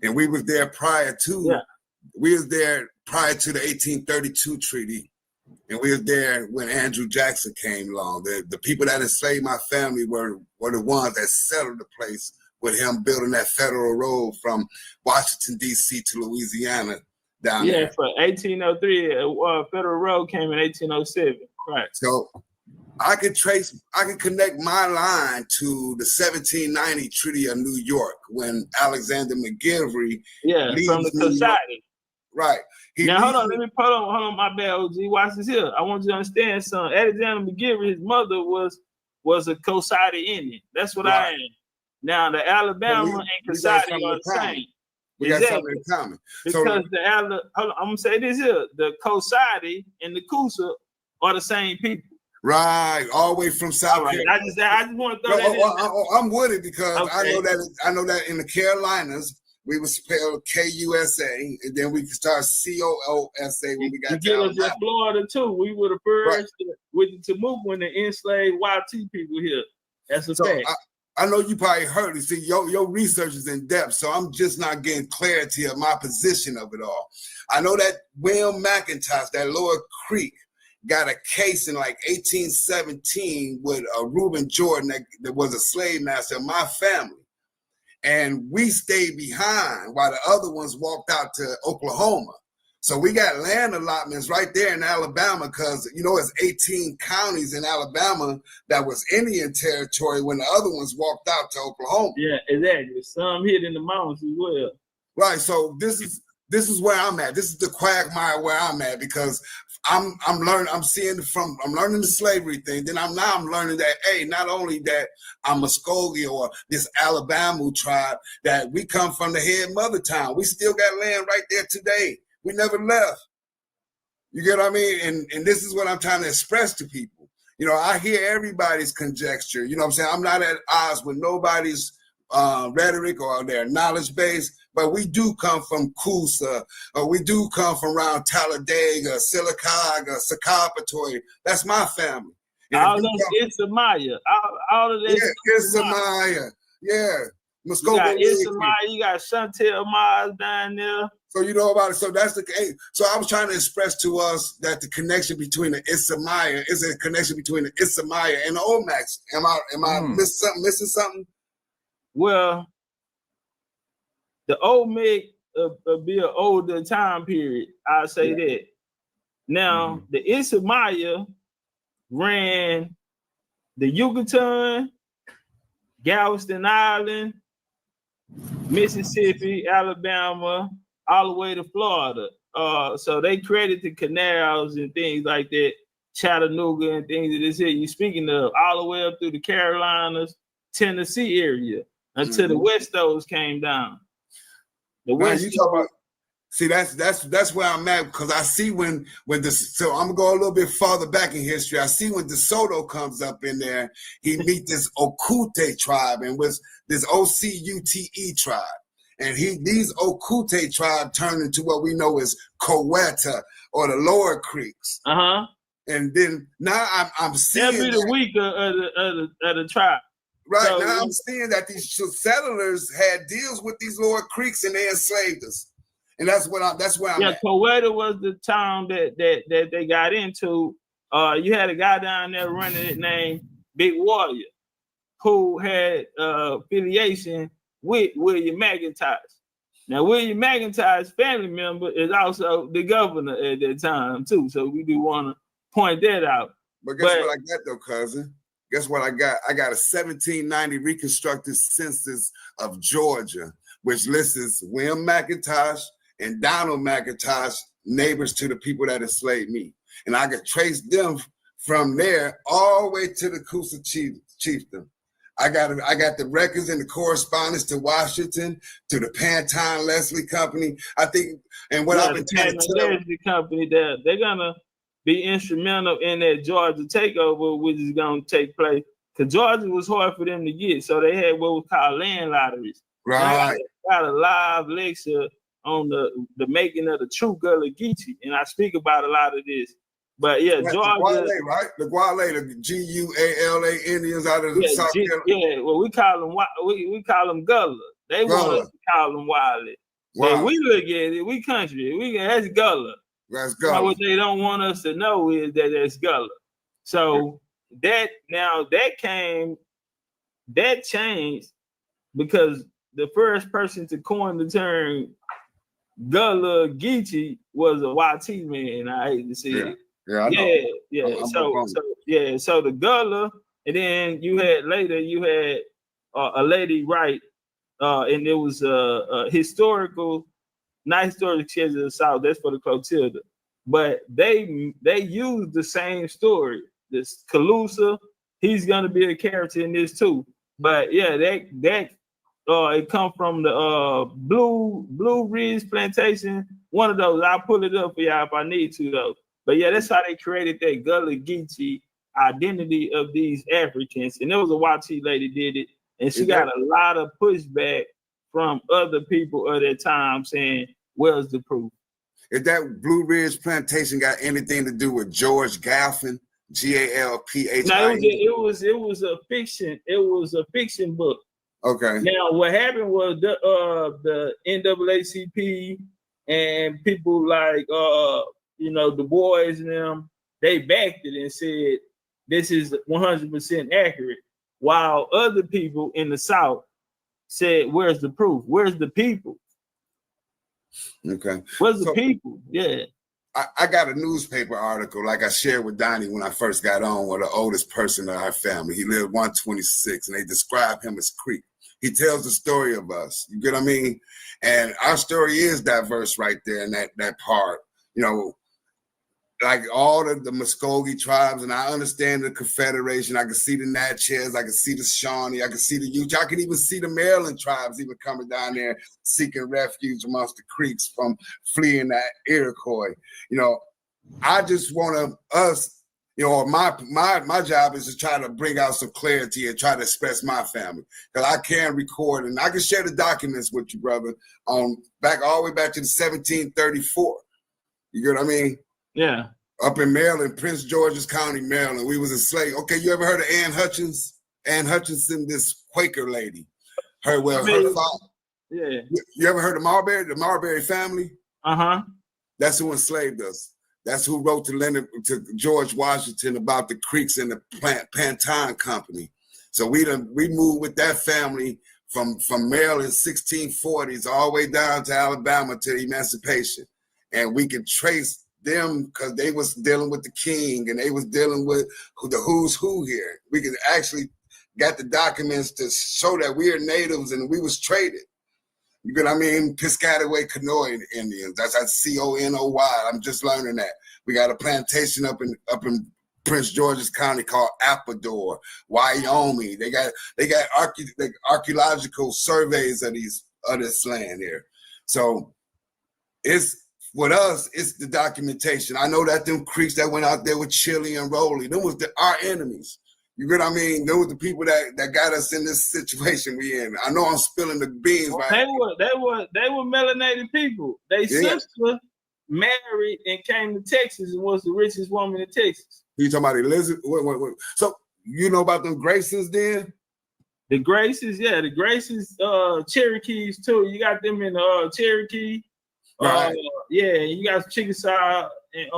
And we was there prior to, we was there prior to the 1832 treaty. And we was there when Andrew Jackson came along. The people that enslaved my family were the ones that settled the place with him building that federal road from Washington, D.C. to Louisiana down there. Yeah, for 1803, Federal Road came in 1807. Right. So I can connect my line to the 1790 Treaty of New York when Alexander McGillivray from the Society. Right. Now hold on, my bad, OG. Watch this here. I want you to understand something. Alexander McGillivray, his mother was a Cosaity Indian. That's what I am. Now the Alabama and Cosaity are the same. We got something in common. Because hold on, I'm gonna say this here: the Cosaity and the Coosa are the same people. Right, all the way from South Carolina. I just want to throw that in. I'm with it because I know that in the Carolinas we would spell KUSA, and then we could start COOSA when we got to Alabama. Florida too. We were the first with the Tamook when they enslaved YT people here. That's a fact. I know you probably heard it. See, your research is in depth, so I'm just not getting clarity of my position of it all. I know that William McIntosh, that Lower Creek, got a case in like 1817 with Reuben Jordan that was a slave master of my family. And we stayed behind while the other ones walked out to Oklahoma. So we got land allotments right there in Alabama because, you know, it's 18 counties in Alabama that was Indian territory when the other ones walked out to Oklahoma. Yeah, exactly. Some hid in the mountains as well. Right. So this is where I'm at. This is the quagmire where I'm at because I'm learning. I'm learning the slavery thing. Then I'm learning that, hey, not only that I'm Muskogee or this Alabama tribe, that we come from the head mother town. We still got land right there today. We never left. You get what I mean? And this is what I'm trying to express to people. You know, I hear everybody's conjecture. You know what I'm saying? I'm not at odds with nobody's rhetoric or their knowledge base, but we do come from Coosa, or we do come from around Talladega, Sylacauga, Sakapatoy. That's my family. All of Issamaya. All of this. Yeah, Issamaya. Yeah. You got Issamaya, you got Chantel Mars down there. So you know about it. So that's the case. So I was trying to express to us that the connection between the Issamaya is a connection between the Issamaya and the Olmecs. Am I missing something? Well, the Olmec be an older time period. I'll say that. Now, the Issamaya ran the Yucatan, Galveston Island, Mississippi, Alabama, all the way to Florida. So they created the canals and things like that, Chattanooga and things that is here. You're speaking of all the way up through the Carolinas, Tennessee area until the West Coast came down. The West. You talk about. See, that's where I'm at because I see when this. So I'm gonna go a little bit farther back in history. I see when DeSoto comes up in there, he meet this Okute tribe and was this OCUTE tribe. And these Okute tribe turned into what we know as Coweta or the Lower Creeks. And then now I'm seeing that'll be the weak of the tribe. Right. So, now I'm seeing that these settlers had deals with these Lower Creeks and they enslaved us. And that's where I'm at. Coweta was the town that they got into. You had a guy down there running it named Big Warrior, who had affiliation with William McIntosh. Now, William McIntosh's family member is also the governor at that time, too. So we do want to point that out. But guess what I got, though, cousin? Guess what I got? I got a 1790 reconstructed census of Georgia, which lists William McIntosh and Donald McIntosh, neighbors to the people that enslaved me. And I could trace them from there all the way to the Coosa chieftain. I got the records and the correspondence to Washington, to the Pantine Leslie Company. I think, and what I've been trying to tell the company that they're gonna be instrumental in that Georgia takeover, which is gonna take place. Because Georgia was hard for them to get, so they had what was called land lotteries. Right. I got a live lecture on the making of the true Gullah Geechee, and I speak about a lot of this. But yeah, That's Georgia, the Guale, right? The Guale, the Guala Indians out of South Carolina. Yeah, well, we call them we call them Gullah. They want us to call them Wiley. So we look at it, we country, that's Gullah. That's Now, Gullah. what they don't want us to know is that that's Gullah. So that changed because the first person to coin the term Gullah Geechee was a YT man. I hate to say it. Yeah, I know. Yeah. So the Gullah, and then you had a lady write, and it was a historical, not historical Church of the South. That's for the Clotilda, but they used the same story. This Calusa, he's gonna be a character in this too. But yeah, that it come from the Blue Ridge Plantation. One of those. I'll pull it up for y'all if I need to though. But yeah, that's how they created that Gullah Geechee identity of these Africans. And there was a YT lady did it, and she got a lot of pushback from other people of that time saying, "Where's the proof?" If that Blue Ridge Plantation got anything to do with George Galphin, Galphin? No, it was a fiction. It was a fiction book. Okay. Now what happened was the NAACP and people like Du Bois and them, they backed it and said this is 100% accurate, while other people in the South said, "Where's the proof? Where's the people?" Okay. Where's the people? Yeah. I got a newspaper article, like I shared with Donnie when I first got on, with the oldest person in our family. He lived 126, and they describe him as Creek. He tells the story of us. You get what I mean? And our story is diverse right there in that part. Like all the Muskogee tribes, and I understand the Confederation. I can see the Natchez, I can see the Shawnee, I can see the Utah, I can even see the Maryland tribes even coming down there seeking refuge amongst the Creeks from fleeing that Iroquois. I just want us, my job is to try to bring out some clarity and try to express my family, because I can record and I can share the documents with you, brother, all the way back to the 1734. You get what I mean? Yeah. Up in Maryland, Prince George's County, Maryland, we was enslaved. Okay, you ever heard of Ann Hutchins? Ann Hutchinson, this Quaker lady. Her father. Yeah. You ever heard of Marbury, the Marbury family? Uh-huh. That's who enslaved us. That's who wrote to George Washington about the Creeks and the Pantone Company. So we moved with that family from Maryland, 1640s, all the way down to Alabama to emancipation. And we can trace them because they was dealing with the king and they was dealing with the who's who here. We could actually got the documents to show that we are natives and we was traded. You get what I mean? Piscataway Canoy Indians. That's Conoy. I'm just learning that. We got a plantation up in Prince George's County called Apador, Wyoming. They got archaeological surveys of this land here. So with us, it's the documentation. I know that them Creeks that went out there with Chili and Rowley, them was our enemies. You get what I mean? Those were the people that got us in this situation we in. I know I'm spilling the beans, right? They were melanated people. They sister married and came to Texas and was the richest woman in Texas. You talking about Elizabeth? Wait. So you know about them Graces then? The Graces, yeah, the Graces, Cherokees too. You got them in Cherokee. Right. You got Chickasaw and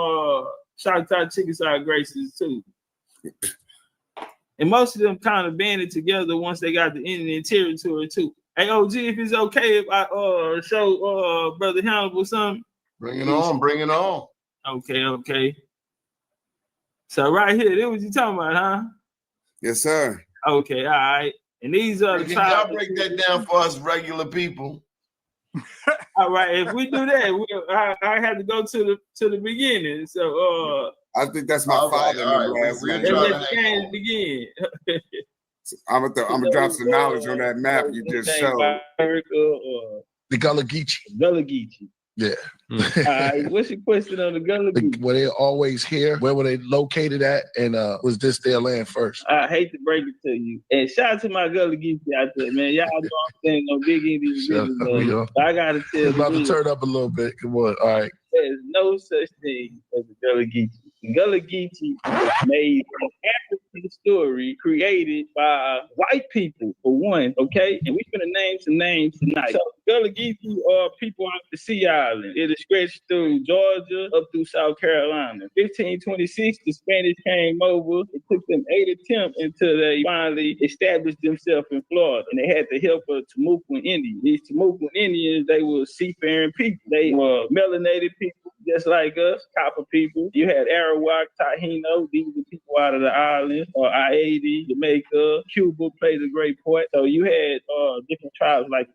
Choctaw Chickasaw Graces too. And most of them kind of banded together once they got the Indian territory too. Hey, OG, if it's okay if I show Brother Hannibal something. Bring it on. Okay. So right here, this what you talking about, huh? Yes, sir. Okay, all right. And these are the tribes. Y'all break that down for us regular people. All right, if we do that, I had to go to the beginning. So I think that's my father. Let's begin. I'm gonna drop some knowledge on that map you just showed. The Gullah Geechee. Yeah. All right, what's your question on the Gullah Geechee? Were they always here? Where were they located at? And was this their land first? I hate to break it to you. And shout out to my Gullah Geechee out there, man. Y'all know I'm saying no big Indian business, man. I gotta tell you. About to turn up a little bit. Come on. All right. There's no such thing as a Gullah Geechee. Gullah Geechee made an African story created by white people, for one, okay? And we're going to name some names tonight. So Gullah Geechee are people off the Sea Island. It stretched through Georgia up through South Carolina. 1526, the Spanish came over. It took them 8 attempts until they finally established themselves in Florida. And they had the help of Timucuan Indians. These Timucuan Indians, they were seafaring people. They were melanated people, just like us, copper people. You had Arawak, Taino, these are people out of the islands, or Haiti, Jamaica, Cuba played a great part. So you had different tribes like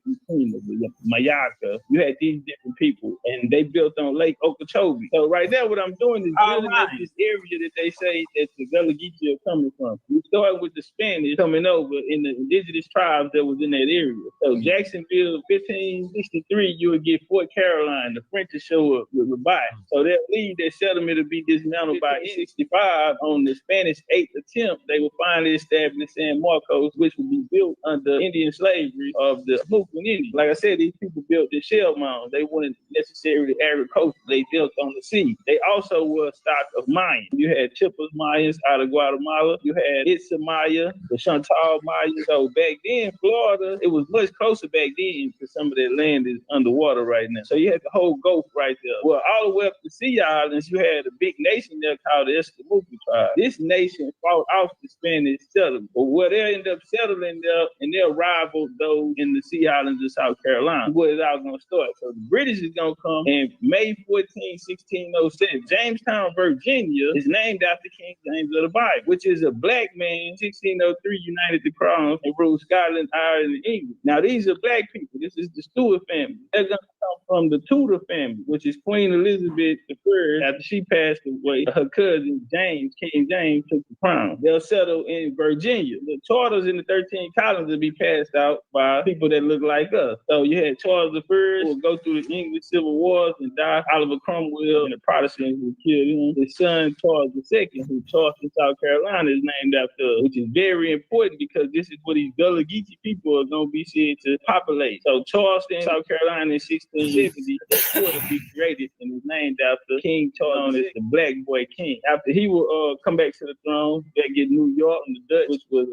Mayaka. You had these different people, and they built on Lake Okeechobee. So right there, what I'm doing is building up this area that they say that the Gullah Geechee are coming from. We started with the Spanish coming over in the indigenous tribes that was in that area. So Jacksonville, 1563, you would get Fort Caroline. The French would show up with Rabat. So they'll leave their settlement to be dismantled by 65. On the Spanish 8th attempt, they will finally establish San Marcos, which would be built under Indian slavery of the Timucuan Indians. Like I said, these people built the shell mounds. They weren't necessarily agriculture. They built on the sea. They also were stock of Mayans. You had Chippers Mayans out of Guatemala. You had Itza Maya, the Chantal Mayans. So back then, Florida, it was much closer back then because some of that land is underwater right now. So you had the whole Gulf right there. Well, all the way up the Sea Islands, you had a big nation there called the Esquimalt tribe. This nation fought off the Spanish settlers. But where they ended up settling there, and they'll rival those in the Sea Islands of South Carolina, where it's all going to start. So the British is going to come in May 14, 1607. Jamestown, Virginia is named after King James of the Bible, which is a black man. 1603 united the crown and ruled Scotland, Ireland, and England. Now, these are black people. This is the Stuart family. They're going to come from the Tudor family, which is Queen Elizabeth I. After she passed away, her cousin James, King James, took the crown. They'll settle in Virginia. The charters in the 13 colonies will be passed out by people that look like us. So you had Charles I, who will go through the English Civil Wars and die. Oliver Cromwell and the Protestants who killed him. His son, Charles II, who Charleston, South Carolina, is named after, which is very important because this is what these Gullah Geechee people are going to be said to populate. So Charleston, South Carolina in 1670, the fort will be created and is named after King Charles, the Black Boy King. After he will come back to the throne, they get New York and the Dutch, which was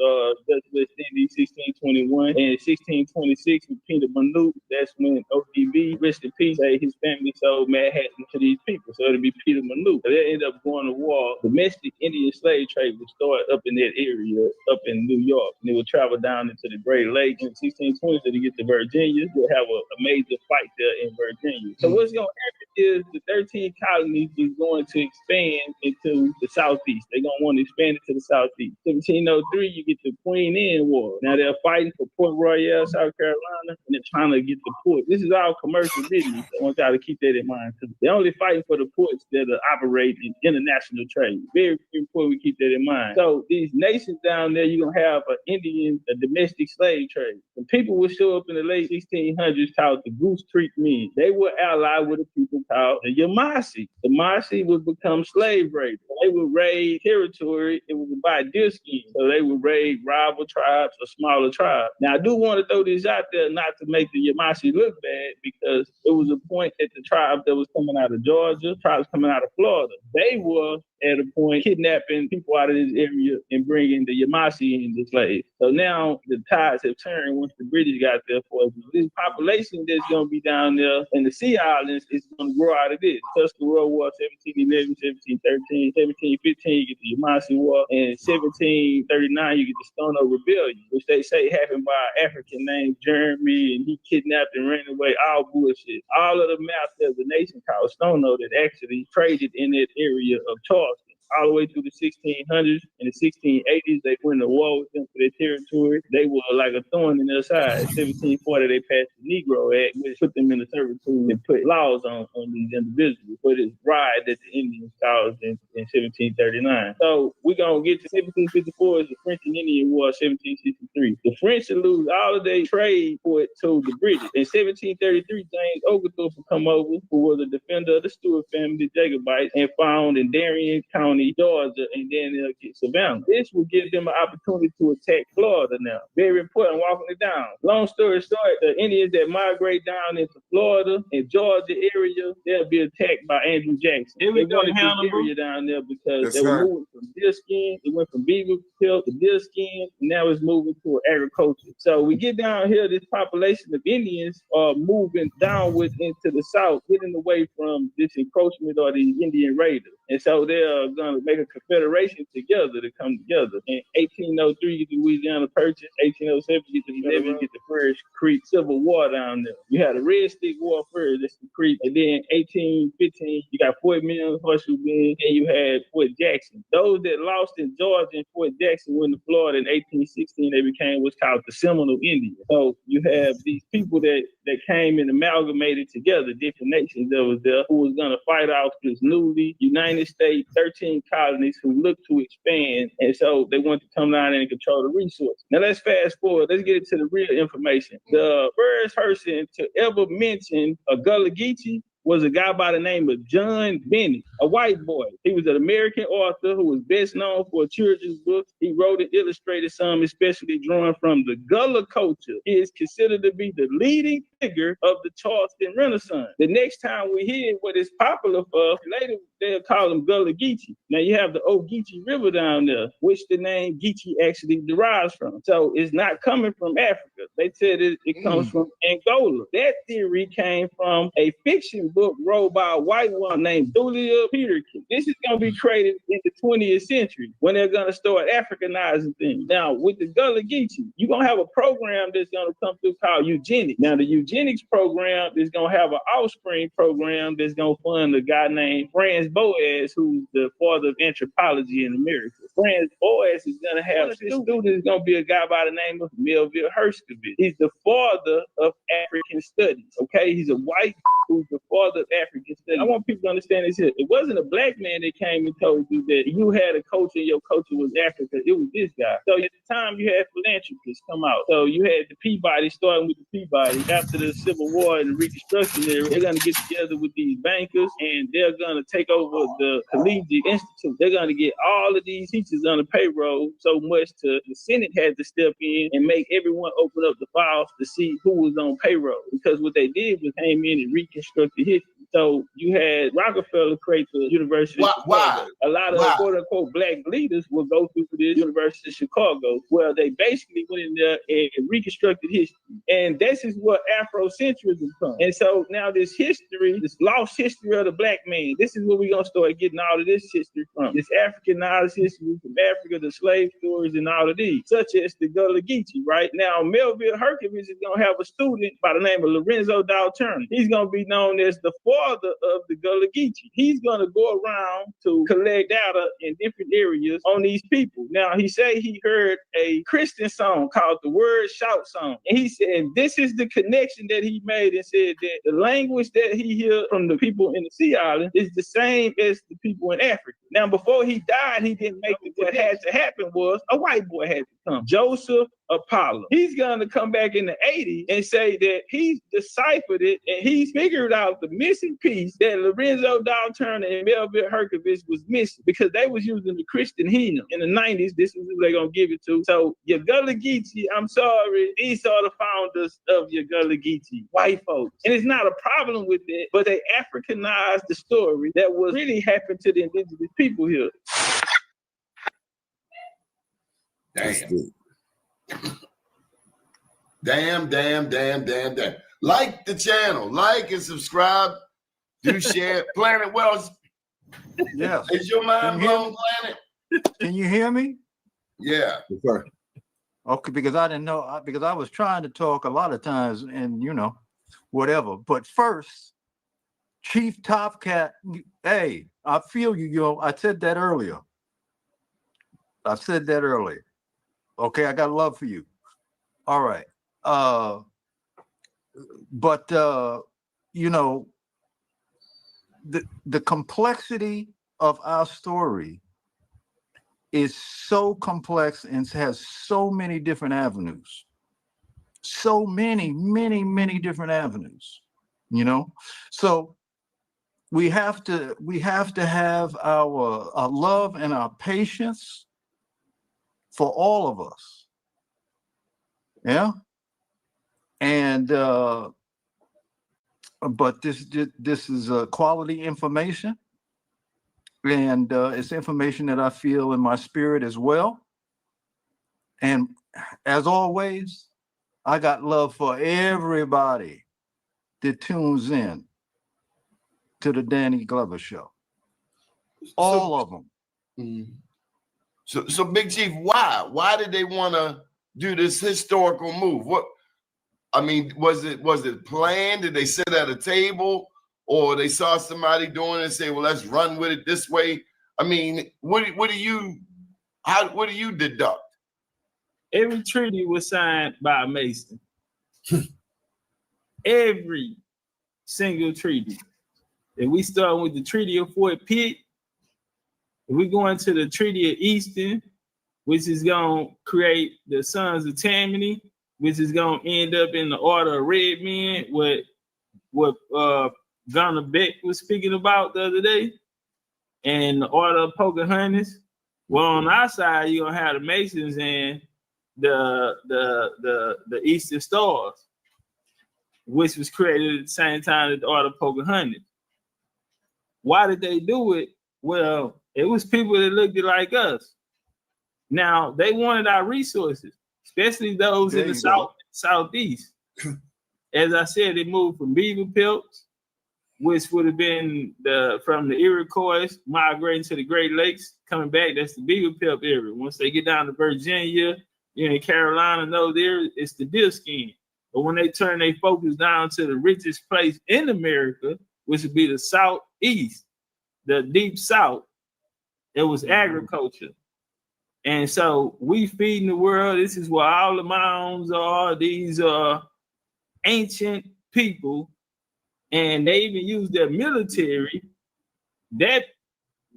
Dutch West Indies, 1621. And 1626 with Peter Manute, that's when ODB, rest in peace, his family sold Manhattan to these people. So it'll be Peter Manute. So they end up going to war. Domestic Indian slave trade would start up in that area, up in New York. And it would travel down into the Great Lakes. In 1620, to get to Virginia, you'll have a major fight there in Virginia. So what's going to happen is the 13 colonies is going to expand into the southeast. They're going to want to expand it to the southeast. 1703, you get the Queen Anne War. Now they're fighting for Port Royal, South Carolina, and they're trying to get the port. This is all commercial business. I want y'all to keep that in mind too. They're only fighting for the ports that are operating international trade. Very important we keep that in mind. So these nations down there, you're going to have an Indian, a domestic slave trade. And people will show up in the late 1600s called the Goose Creek Men. They were allied with a people called the Yamasee. The Yamasee would become slave raiders. They would raid territory. It was by deer skin. So they would raid rival tribes or smaller tribes. Now, I do want to throw this out there not to make the Yamasee look bad because it was a point that the tribes that was coming out of Georgia, tribes coming out of Florida, they were at a point kidnapping people out of this area and bringing the Yamasee in the slaves. So now the tides have turned once the British got there for us. This population that's going to be down there in the Sea Islands is going to grow out of this. Tuscarora War, 1711, 1713, 1715, you get the Yamasee War, and 1739, you get the Stono Rebellion, which they say happened by an African named Jeremy, and he kidnapped and ran away, all bullshit. All of the maps, there's a nation called Stono that actually traded in that area of Charleston. All the way through the 1600s and the 1680s, they went to war with them for their territory. They were like a thorn in their side. In 1740, they passed the Negro Act, which put them in the servitude and put laws on these individuals for this ride that the Indians caused in 1739. So we're going to get to 1754 is the French and Indian War, 1763. The French will lose all of their trade port to the British. In 1733, James Oglethorpe will come over, who was a defender of the Stuart family, the Jacobites, and found in Darien County Miami, Georgia, and then they'll get Savannah. This will give them an opportunity to attack Florida now. Very important, walking it down. Long story short, the Indians that migrate down into Florida and Georgia area, they'll be attacked by Andrew Jackson. They wanted this area down there because they were moving from deer skin. It went from beaver pelt to deer skin, and now it's moving to agriculture. So we get down here, this population of Indians are moving downward into the south, getting away from this encroachment or these Indian raiders. And so they're going to make a confederation together to come together. In 1803, you get the Louisiana Purchase. 1807, you get the First Creek Civil War down there. You had the Red Stick War first, that's the Creek. And then 1815, you got Fort Mill, Horseshoe Bend, and you had Fort Jackson. Those that lost in Georgia and Fort Jackson went to Florida in 1816, they became what's called the Seminole Indians. So you have these people that came and amalgamated together, different nations that was there, who was going to fight off this newly United States 13 colonies who looked to expand. And so they wanted to come down and control the resources. Now let's fast forward. Let's get into the real information. The first person to ever mention a Gullah Geechee was a guy by the name of John Bennett, a white boy. He was an American author who was best known for children's books. He wrote and illustrated some, especially drawing from the Gullah culture. He is considered to be the leading figure of the Charleston Renaissance. The next time we hear what is popular for, later they'll call him Gullah Geechee. Now you have the Ogeechee River down there, which the name Geechee actually derives from. So it's not coming from Africa. They said it comes from Angola. That theory came from a fiction book wrote by a white woman named Julia Peterkin. This is going to be created in the 20th century when they're going to start Africanizing things. Now, with the Gullah Geechee, you're going to have a program that's going to come through called eugenics. Now, the eugenics program is going to have an offspring program that's going to fund a guy named Franz Boas, who's the father of anthropology in America. Franz Boas is going to have his student is going to be a guy by the name of Melville Herskovich. He's the father of African studies. Okay, he's a white who's the father of African studies. I want people to understand this here. It wasn't a black man that came and told you that you had a culture and your culture was Africa. It was this guy. So at the time you had philanthropists come out. So you had the Peabody, starting with the Peabody. After the Civil War and the Reconstruction era, they're going to get together with these bankers and they're going to take over the Collegiate Institute. They're going to get all of these teachers on the payroll so much to the Senate had to step in and make everyone open up the files to see who was on payroll. Because what they did was came in and reconstructed history. So you had Rockefeller create the University of Chicago. A lot of quote unquote black leaders will go through the University of Chicago, where they basically went in there and reconstructed history. And this is what Afrocentrism comes. And so now this history, this lost history of the black man, this is where we're gonna start getting all of this history from. This Africanized history from Africa, the slave stories and all of these, such as the Gullah Geechee, right? Now Melville Herskovich is gonna have a student by the name of Lorenzo Dalturn. He's gonna be known as the father of the Gullah Geechee. He's gonna go around to collect data in different areas on these people. Now he said he heard a Christian song called the Word Shout Song. And he said this is the connection that he made and said that the language that he heard from the people in the Sea Island is the same as the people in Africa. Now before he died, he didn't make it. What had to happen was a white boy had to come. Joseph Apollo. He's gonna come back in the 80s and say that he's deciphered it and he's figured out the missing piece that Lorenzo Dalturn and Melville Herskovich was missing because they was using the Christian hymn. In the 90s, this is who they're gonna give it to. So your Gullah Geechee, I'm sorry, these are the founders of your Gullah Geechee, white folks. And it's not a problem with it, but they Africanized the story that was really happened to the indigenous people here. Damn. Like the channel, like and subscribe, do share. Planet Wells. Yes. Is your mind blown, Planet? Can you hear me? Yeah. Okay, because I didn't know, because I was trying to talk a lot of times and, you know, whatever. But first, Chief Topcatz, hey, I feel you, yo. I said that earlier. Okay, I got love for you. All right. You know, the complexity of our story is so complex and has so many different avenues. So many different avenues, you know? So we have to have our love and our patience for all of us. Yeah. And but this is quality information, and it's information that I feel in my spirit as well. And as always, I got love for everybody that tunes in to the Danny Glover Show. All of them. So Big Chief, why did they want to do this historical move? What, I mean, was it planned? Did they sit at a table, or they saw somebody doing it and say, well, let's run with it this way? I mean, what do you deduct? Every treaty was signed by a Mason. Every single treaty. If we start with the Treaty of Fort Pitt, if we go into the Treaty of Easton, which is going to create the Sons of Tammany, which is going to end up in the Order of Red Men, what Gunnar Beck was speaking about the other day, and the Order of Pocahontas. Well, on our side, you're going to have the Masons and the Eastern Stars, which was created at the same time as the Order of Pocahontas. Why did they do it? Well, it was people that looked like us. Now, they wanted our resources, especially those in the southeast. As I said, they moved from beaver pelts, which would have been from the Iroquois migrating to the Great Lakes, coming back. That's the beaver pelt area. Once they get down to Virginia, in Carolina, those areas, it's the deer skin. But when they turn their focus down to the richest place in America, which would be the southeast, the deep south, it was agriculture. And so we feeding the world. This is where all the mounds are. These are ancient people, and they even use their military. That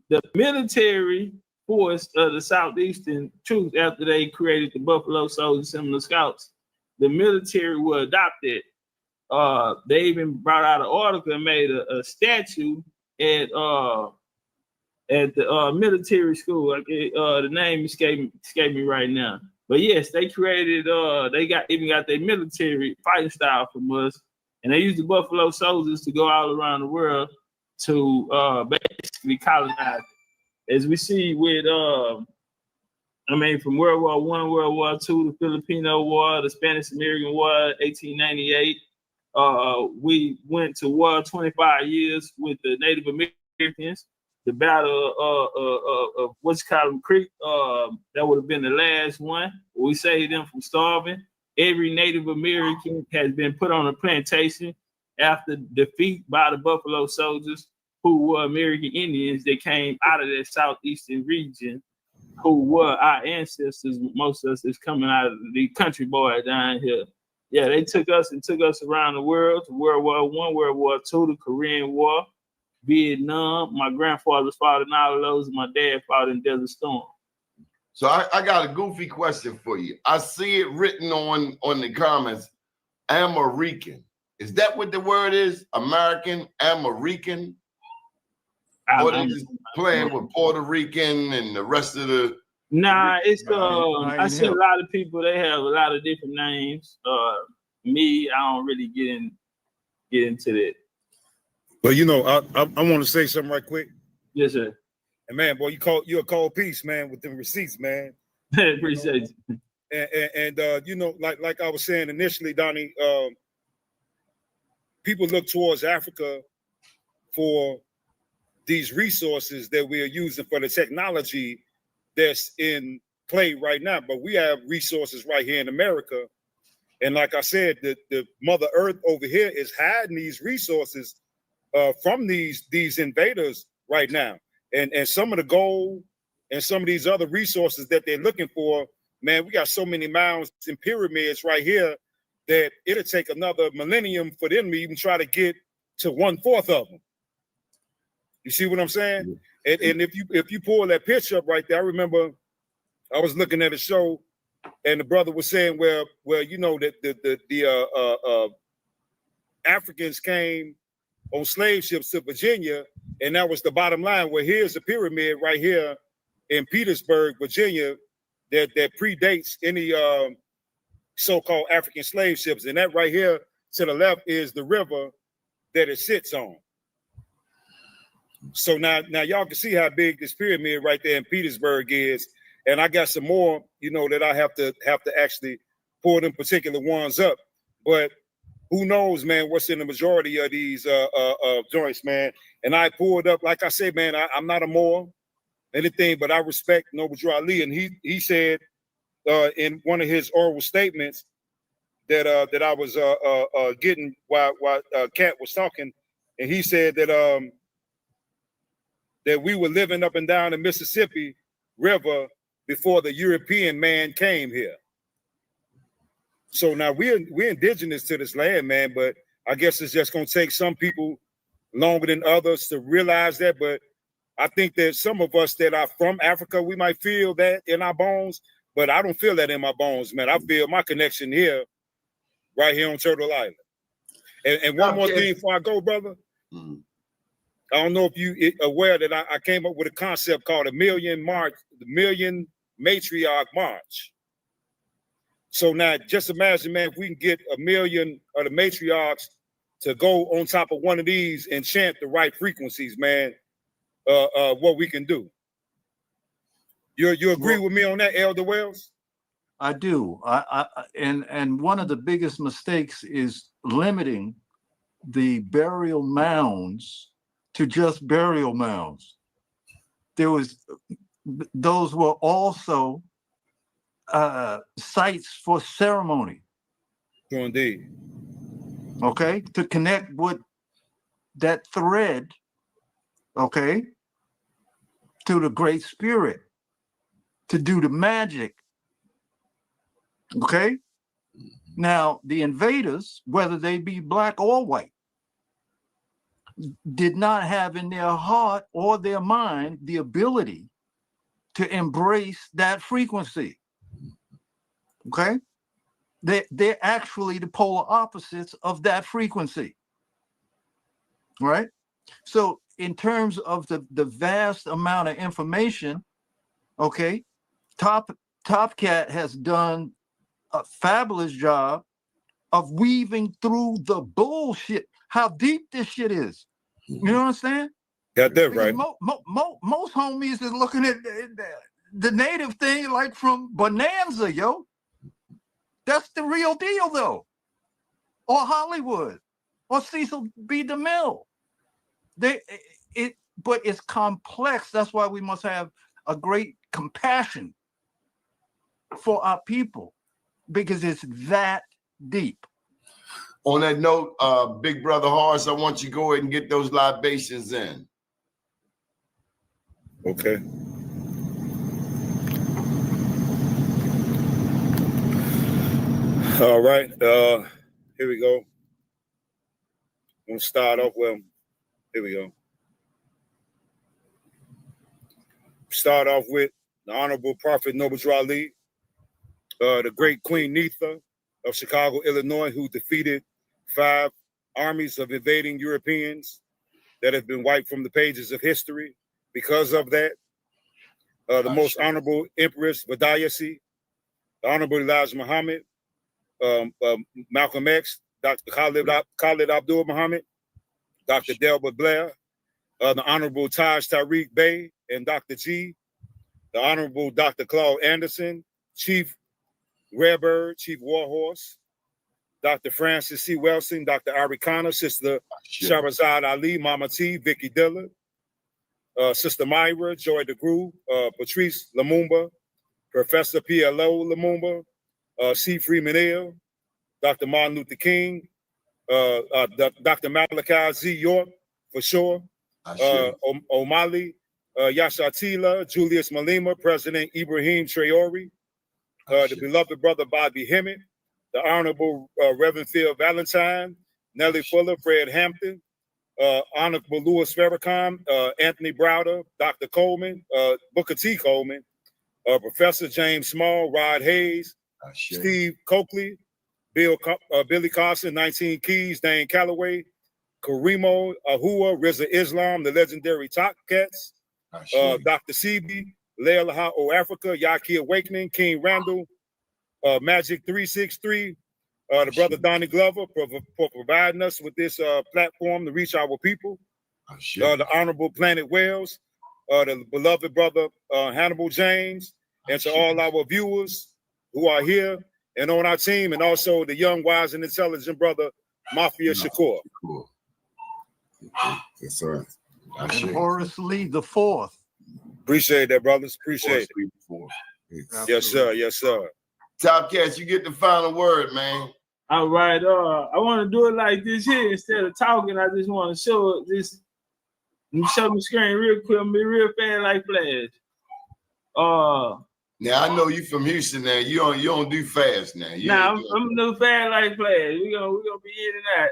the military force of the Southeastern troops, after they created the Buffalo Soldiers, Seminole Scouts, the military will adopt it. They even brought out an article and made a statue at the military school. The name escaped me right now. But yes, they created. They even got their military fighting style from us, and they used the Buffalo Soldiers to go all around the world to basically colonize it. As we see with, from World War I, World War II, the Filipino War, the Spanish-American War, 1898. We went to war 25 years with the Native Americans. The Battle of What's-Called Creek, that would have been the last one. We saved them from starving. Every Native American has been put on a plantation after defeat by the Buffalo Soldiers, who were American Indians that came out of that southeastern region, who were our ancestors. Most of us is coming out of the country boy down here. Yeah, they took us around the world, to World War I, World War II, the Korean War, Vietnam. My grandfather's fought in all of those. My dad fought in Desert Storm. So I got a goofy question for you. I see it written on the comments, American. Is that what the word is? American, American? Or they just playing with Puerto Rican and the rest of the... Nah, it's I see a lot of people, they have a lot of different names. Me, I don't really get into that. But you know, I want to say something right quick. Yes, sir. And man, boy, you're a cold piece, man, with the receipts, man. Appreciate you. And you know, like I was saying initially, Donnie, people look towards Africa for these resources that we are using for the technology that's in play right now. But we have resources right here in America. And like I said, the Mother Earth over here is hiding these resources from these invaders right now. And some of the gold and some of these other resources that they're looking for, man, we got so many mounds and pyramids right here that it'll take another millennium for them to even try to get to 1/4 of them. You see what I'm saying? And if you pull that picture up right there, I remember I was looking at a show and the brother was saying, well, you know, that the Africans came on slave ships to Virginia, and that was the bottom line. Well, here's a pyramid right here in Petersburg, Virginia, that predates any so-called African slave ships, and that right here to the left is the river that it sits on. So now y'all can see how big this pyramid right there in Petersburg is, and I got some more, you know, that I have to actually pull them particular ones up, but who knows, man, what's in the majority of these joints, man. And I pulled up, like I said, man, I'm not a Moor, anything, but I respect Noble Drew Ali, and he said in one of his oral statements that I was getting while Cat was talking, and he said that that we were living up and down the Mississippi River before the European man came here. So now we're indigenous to this land, man, but I guess it's just gonna take some people longer than others to realize that. But I think that some of us that are from Africa, we might feel that in our bones, but I don't feel that in my bones, man. I feel my connection here, right here on Turtle Island. And one more thing before I go, brother. Mm-hmm. I don't know if you aware that I came up with a concept called the Million Matriarch March. So now just imagine, man, if we can get 1 million of the matriarchs to go on top of one of these and chant the right frequencies, man, what we can do. You agree with me on that, Elder Wells? I do. And one of the biggest mistakes is limiting the burial mounds to just burial mounds. Those were also sites for ceremony. Indeed. Okay, to connect with that thread, okay, to the Great Spirit, to do the magic. Okay. Now, the invaders, whether they be black or white, did not have in their heart or their mind the ability to embrace that frequency. Okay. They're actually the polar opposites of that frequency. Right. So in terms of the vast amount of information, okay, Topcatz has done a fabulous job of weaving through the bullshit, how deep this shit is. You know what I'm saying? Got that right. Most homies is looking at the native thing like from Bonanza, yo. That's the real deal, though. Or Hollywood, or Cecil B. DeMille. But it's complex. That's why we must have a great compassion for our people, because it's that deep. On that note, Big Brother Horace, I want you to go ahead and get those libations in. Okay. All right. Here we go. I'm gonna start off with. Here we go. Start off with the Honorable Prophet Noble Drew Ali, the great Queen Neitha of Chicago, Illinois, who defeated 5 armies of invading Europeans that have been wiped from the pages of history because of that. The Most Honorable Empress Vadayasi, the Honorable Elijah Muhammad, Malcolm X, Dr. Khalid Abdul Muhammad, Dr. Delbert Blair, the Honorable Taj Tariq Bey and Dr. G, the Honorable Dr. Claude Anderson, Chief Redbird, Chief Warhorse, Dr. Francis C. Wilson, Dr. Arikana, Sister Shahrazad Ali, Mama T, Vicky Dillard, Sister Myra, Joy DeGroot, Patrice Lumumba, Professor P.L.O. Lumumba, C. Freeman L., Dr. Martin Luther King, Dr. Malachi Z. York, for sure, O'Malley, Yashatila, Julius Malema, President Ibrahim Traore, the beloved brother Bobby Hemmett, the Honorable Reverend Phil Valentine, Nellie Fuller, Fred Hampton, Honorable Louis Farrakhan, Anthony Browder, Dr. Coleman, Booker T. Coleman, Professor James Small, Rod Hayes, Steve Coakley, Billy Carson, 19 Keys, Dane Calloway, Karimo Ahua, Reza Islam, the legendary Topcatz, Dr. Sebi, Leila O Africa, Yaki Awakening, King Randall, Magic 363, the brother Donnie Glover for providing us with this platform to reach our people. The Honorable Planet Wells, the beloved brother Hannibal James, and to all our viewers who are here and on our team, and also the young, wise, and intelligent brother Mafia Shakur. Yes, sir. And Horace Lee the Fourth. Appreciate that, brothers. Appreciate it. Yes, sir. Yes, sir. Topcatz, you get the final word, man. All right. I want to do it like this here. Instead of talking, I just want to show it. Just show me screen real quick. I'm be real fast like Flash. Now I know you from Houston. Now you don't do fast. Now I'm gonna do fast like Flash. We're gonna be in and out.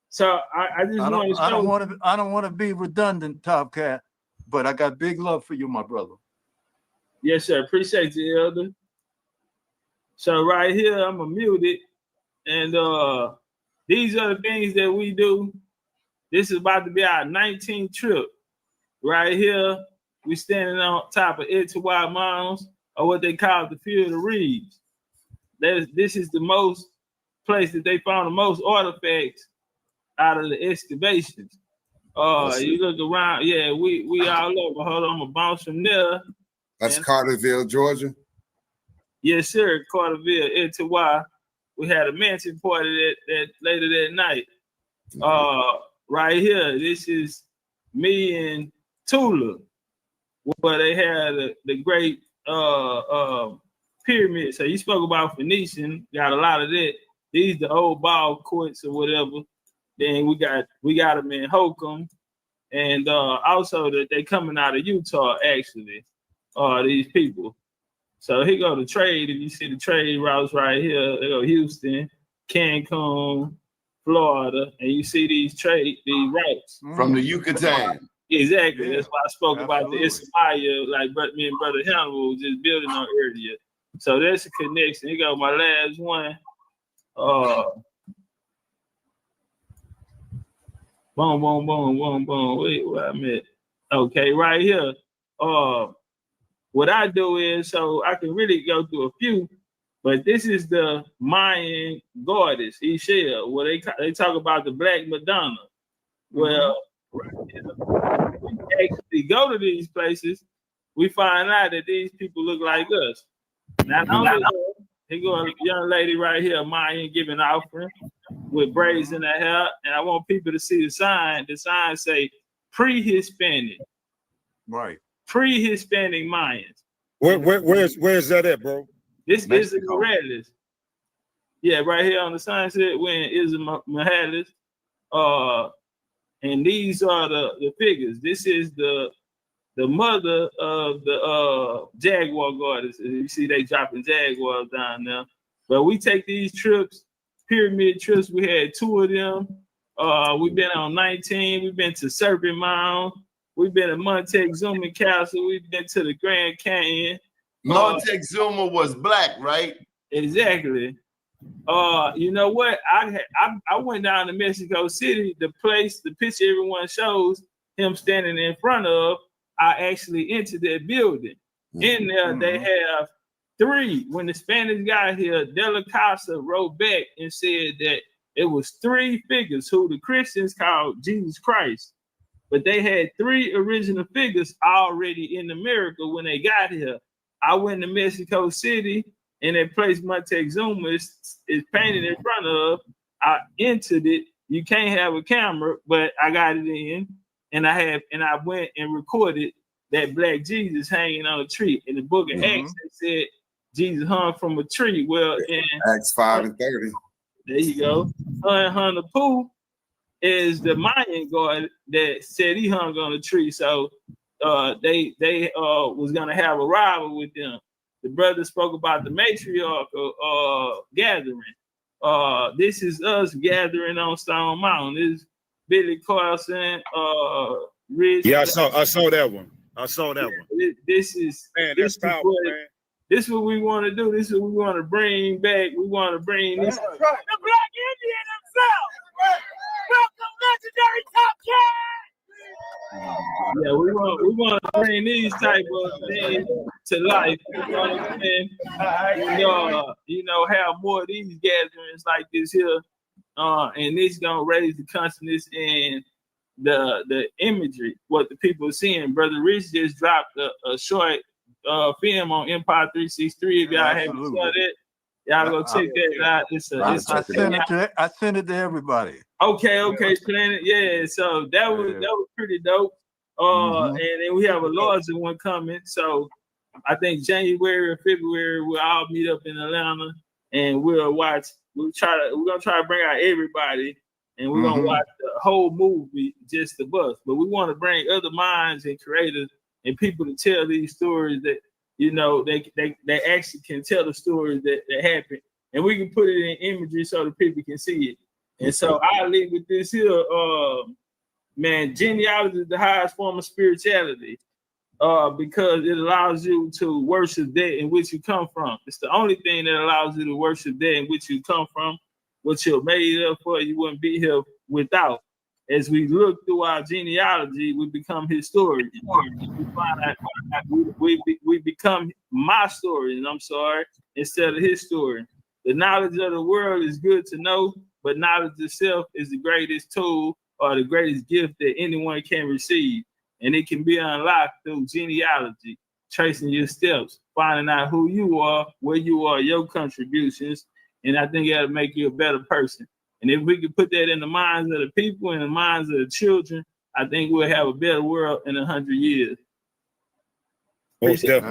So I just want to show. I don't want to be redundant, Topcat, but I got big love for you, my brother. Yes, sir. Appreciate you, Elder. So right here, I'm gonna mute it, and these are the things that we do. This is about to be our 19th trip. Right here, we standing on top of Etowah Mounds, or what they call the Field of Reeds. This is the most place that they found the most artifacts out of the excavations. You look around, yeah, we all over. Hold on, I'm gonna bounce from there. That's Carterville, Georgia. Yes, sir, Carterville, Etowah. We had a mansion party that later that night. Right here, this is me and Tula, where they had the great pyramid. So you spoke about Phoenician, got a lot of that. These the old ball courts or whatever. Then we got them in Holcomb, and also that they coming out of Utah actually. These people. So here go the trade. If you see the trade routes right here, they go Houston, Cancun, Florida, and you see these routes from the Yucatan. Exactly. Yeah. That's why I spoke about the Ismaiah, like me and Brother Hannibal was just building on earlier. So that's a connection. Here go my last one. Boom, boom, boom, boom, boom. Wait, where I'm at. Okay, right here. What I do is, so I can really go through a few, but this is the Mayan goddess, Ishel, where they talk about the Black Madonna. Well, we actually go to these places, we find out that these people look like us. Not only here go a young lady right here, Mayan, giving offering with braids in her hair, and I want people to see the sign. The sign say pre-Hispanic. Right. Pre-Hispanic Mayans. Where's that at, bro? This is the Morales. Yeah, right here on the sign said when is Morales. And these are the figures. This is the mother of the Jaguar goddess. You see they dropping Jaguars down there. But we take these trips, pyramid trips. We had 2 of them. We've been on 19. We've been to Serpent Mound. We've been to Montezuma Castle. We've been to the Grand Canyon. Montezuma was black, right? Exactly. You know what? I went down to Mexico City. The picture everyone shows him standing in front of, I actually entered that building. In there, they have 3. When the Spanish got here, De La Casa wrote back and said that it was 3 figures who the Christians called Jesus Christ. But they had 3 original figures already in America when they got here. I went to Mexico City, and that place Montezuma is painted in front of. I entered it. You can't have a camera, but I got it in, and I went and recorded that black Jesus hanging on a tree. In the book of Acts, they said Jesus hung from a tree. Well, in Acts 5:30. There you go. Hunter Pooh is the Mayan god that said he hung on a tree. So they was gonna have a rival with them. The brother spoke about the matriarchal gathering. This is us gathering on Stone Mountain. This is Billy Carson, Rich. Yeah, I saw that one. I saw that one. This is that's powerful, man. This is what we want to do. This is what we want to bring back. We want to bring this. The Black Indian himself. Welcome, legendary Yeah, we want to bring these type of things to life. You know what I'm saying? Have more of these gatherings like this here, and this gonna raise the consciousness and the imagery, what the people are seeing. Brother Rich just dropped a short film on Empire 363. If y'all haven't saw that, y'all go check that out. I sent it to everybody. Okay, Planet. Yeah, so that was pretty dope. And then we have a larger one coming. So I think January or February we'll all meet up in Atlanta and we'll watch. We're gonna try to bring out everybody, and we're gonna watch the whole movie, just the bus. But we want to bring other minds and creators and people to tell these stories that they actually can tell the stories that happen, and we can put it in imagery so the people can see it. And so I leave with this here, man. Genealogy is the highest form of spirituality, because it allows you to worship that in which you come from. It's the only thing that allows you to worship that in which you come from, what you're made up for. You wouldn't be here without. As we look through our genealogy, we become historians. We find out we become my story, and I'm sorry, instead of his story. The knowledge of the world is good to know, but knowledge itself is the greatest tool or the greatest gift that anyone can receive. And it can be unlocked through genealogy, tracing your steps, finding out who you are, where you are, your contributions. And I think that'll make you a better person. And if we could put that in the minds of the people and the minds of the children, I think we'll have a better world in 100 years. Appreciate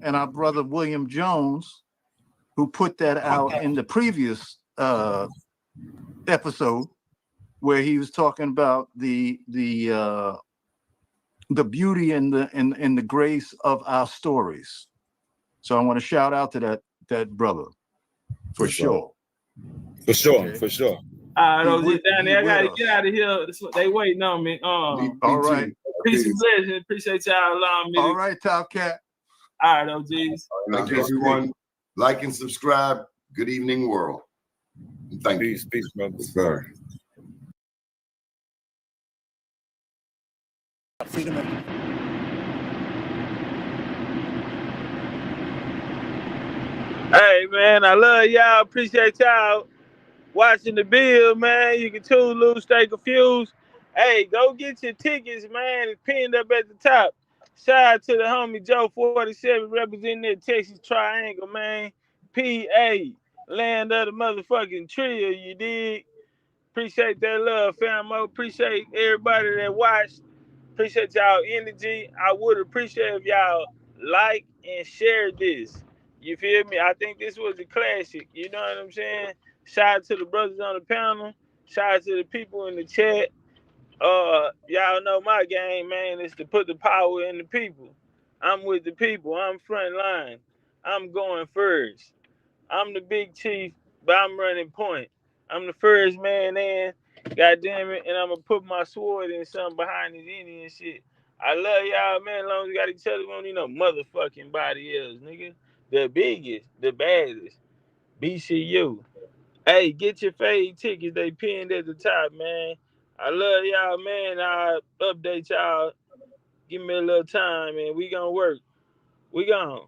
our brother William Jones, who put that out in the previous episode, where he was talking about the beauty and the grace of our stories. So I want to shout out to that brother for sure. For sure. All right, those down there, I gotta get out of here. They waiting on me. All right. Peace and blessings. Appreciate y'all allowing me. All right, Topcatz. All right, OGs. Thank you, everyone. Like and subscribe. Good evening, world. Thank you. Peace, brother. Sorry. Hey, man, I love y'all. Appreciate y'all watching the bill, man. You can too lose, stay confused. Hey, go get your tickets, man. It's pinned up at the top. Shout out to the homie Joe 47 representing that Texas Triangle, man. PA, land of the motherfucking trio, you dig? Appreciate that love, famo. Appreciate everybody that watched. Appreciate y'all energy. I would appreciate if y'all like and share this. You feel me? I think this was a classic. You know what I'm saying? Shout out to the brothers on the panel. Shout out to the people in the chat. Y'all know my game, man, is to put the power in the people. I'm with the people. I'm front line. I'm going first. I'm the big chief, but I'm running point. I'm the first man in, goddamn it, and I'm gonna put my sword in something behind this Indian shit. I love y'all, man. As long as we got each other, we don't need no motherfucking body else, nigga. The biggest, the baddest. BCU. Hey, get your fade tickets. They pinned at the top, man. I love y'all, man. I'll update y'all. Give me a little time, man. We gonna work. We gone.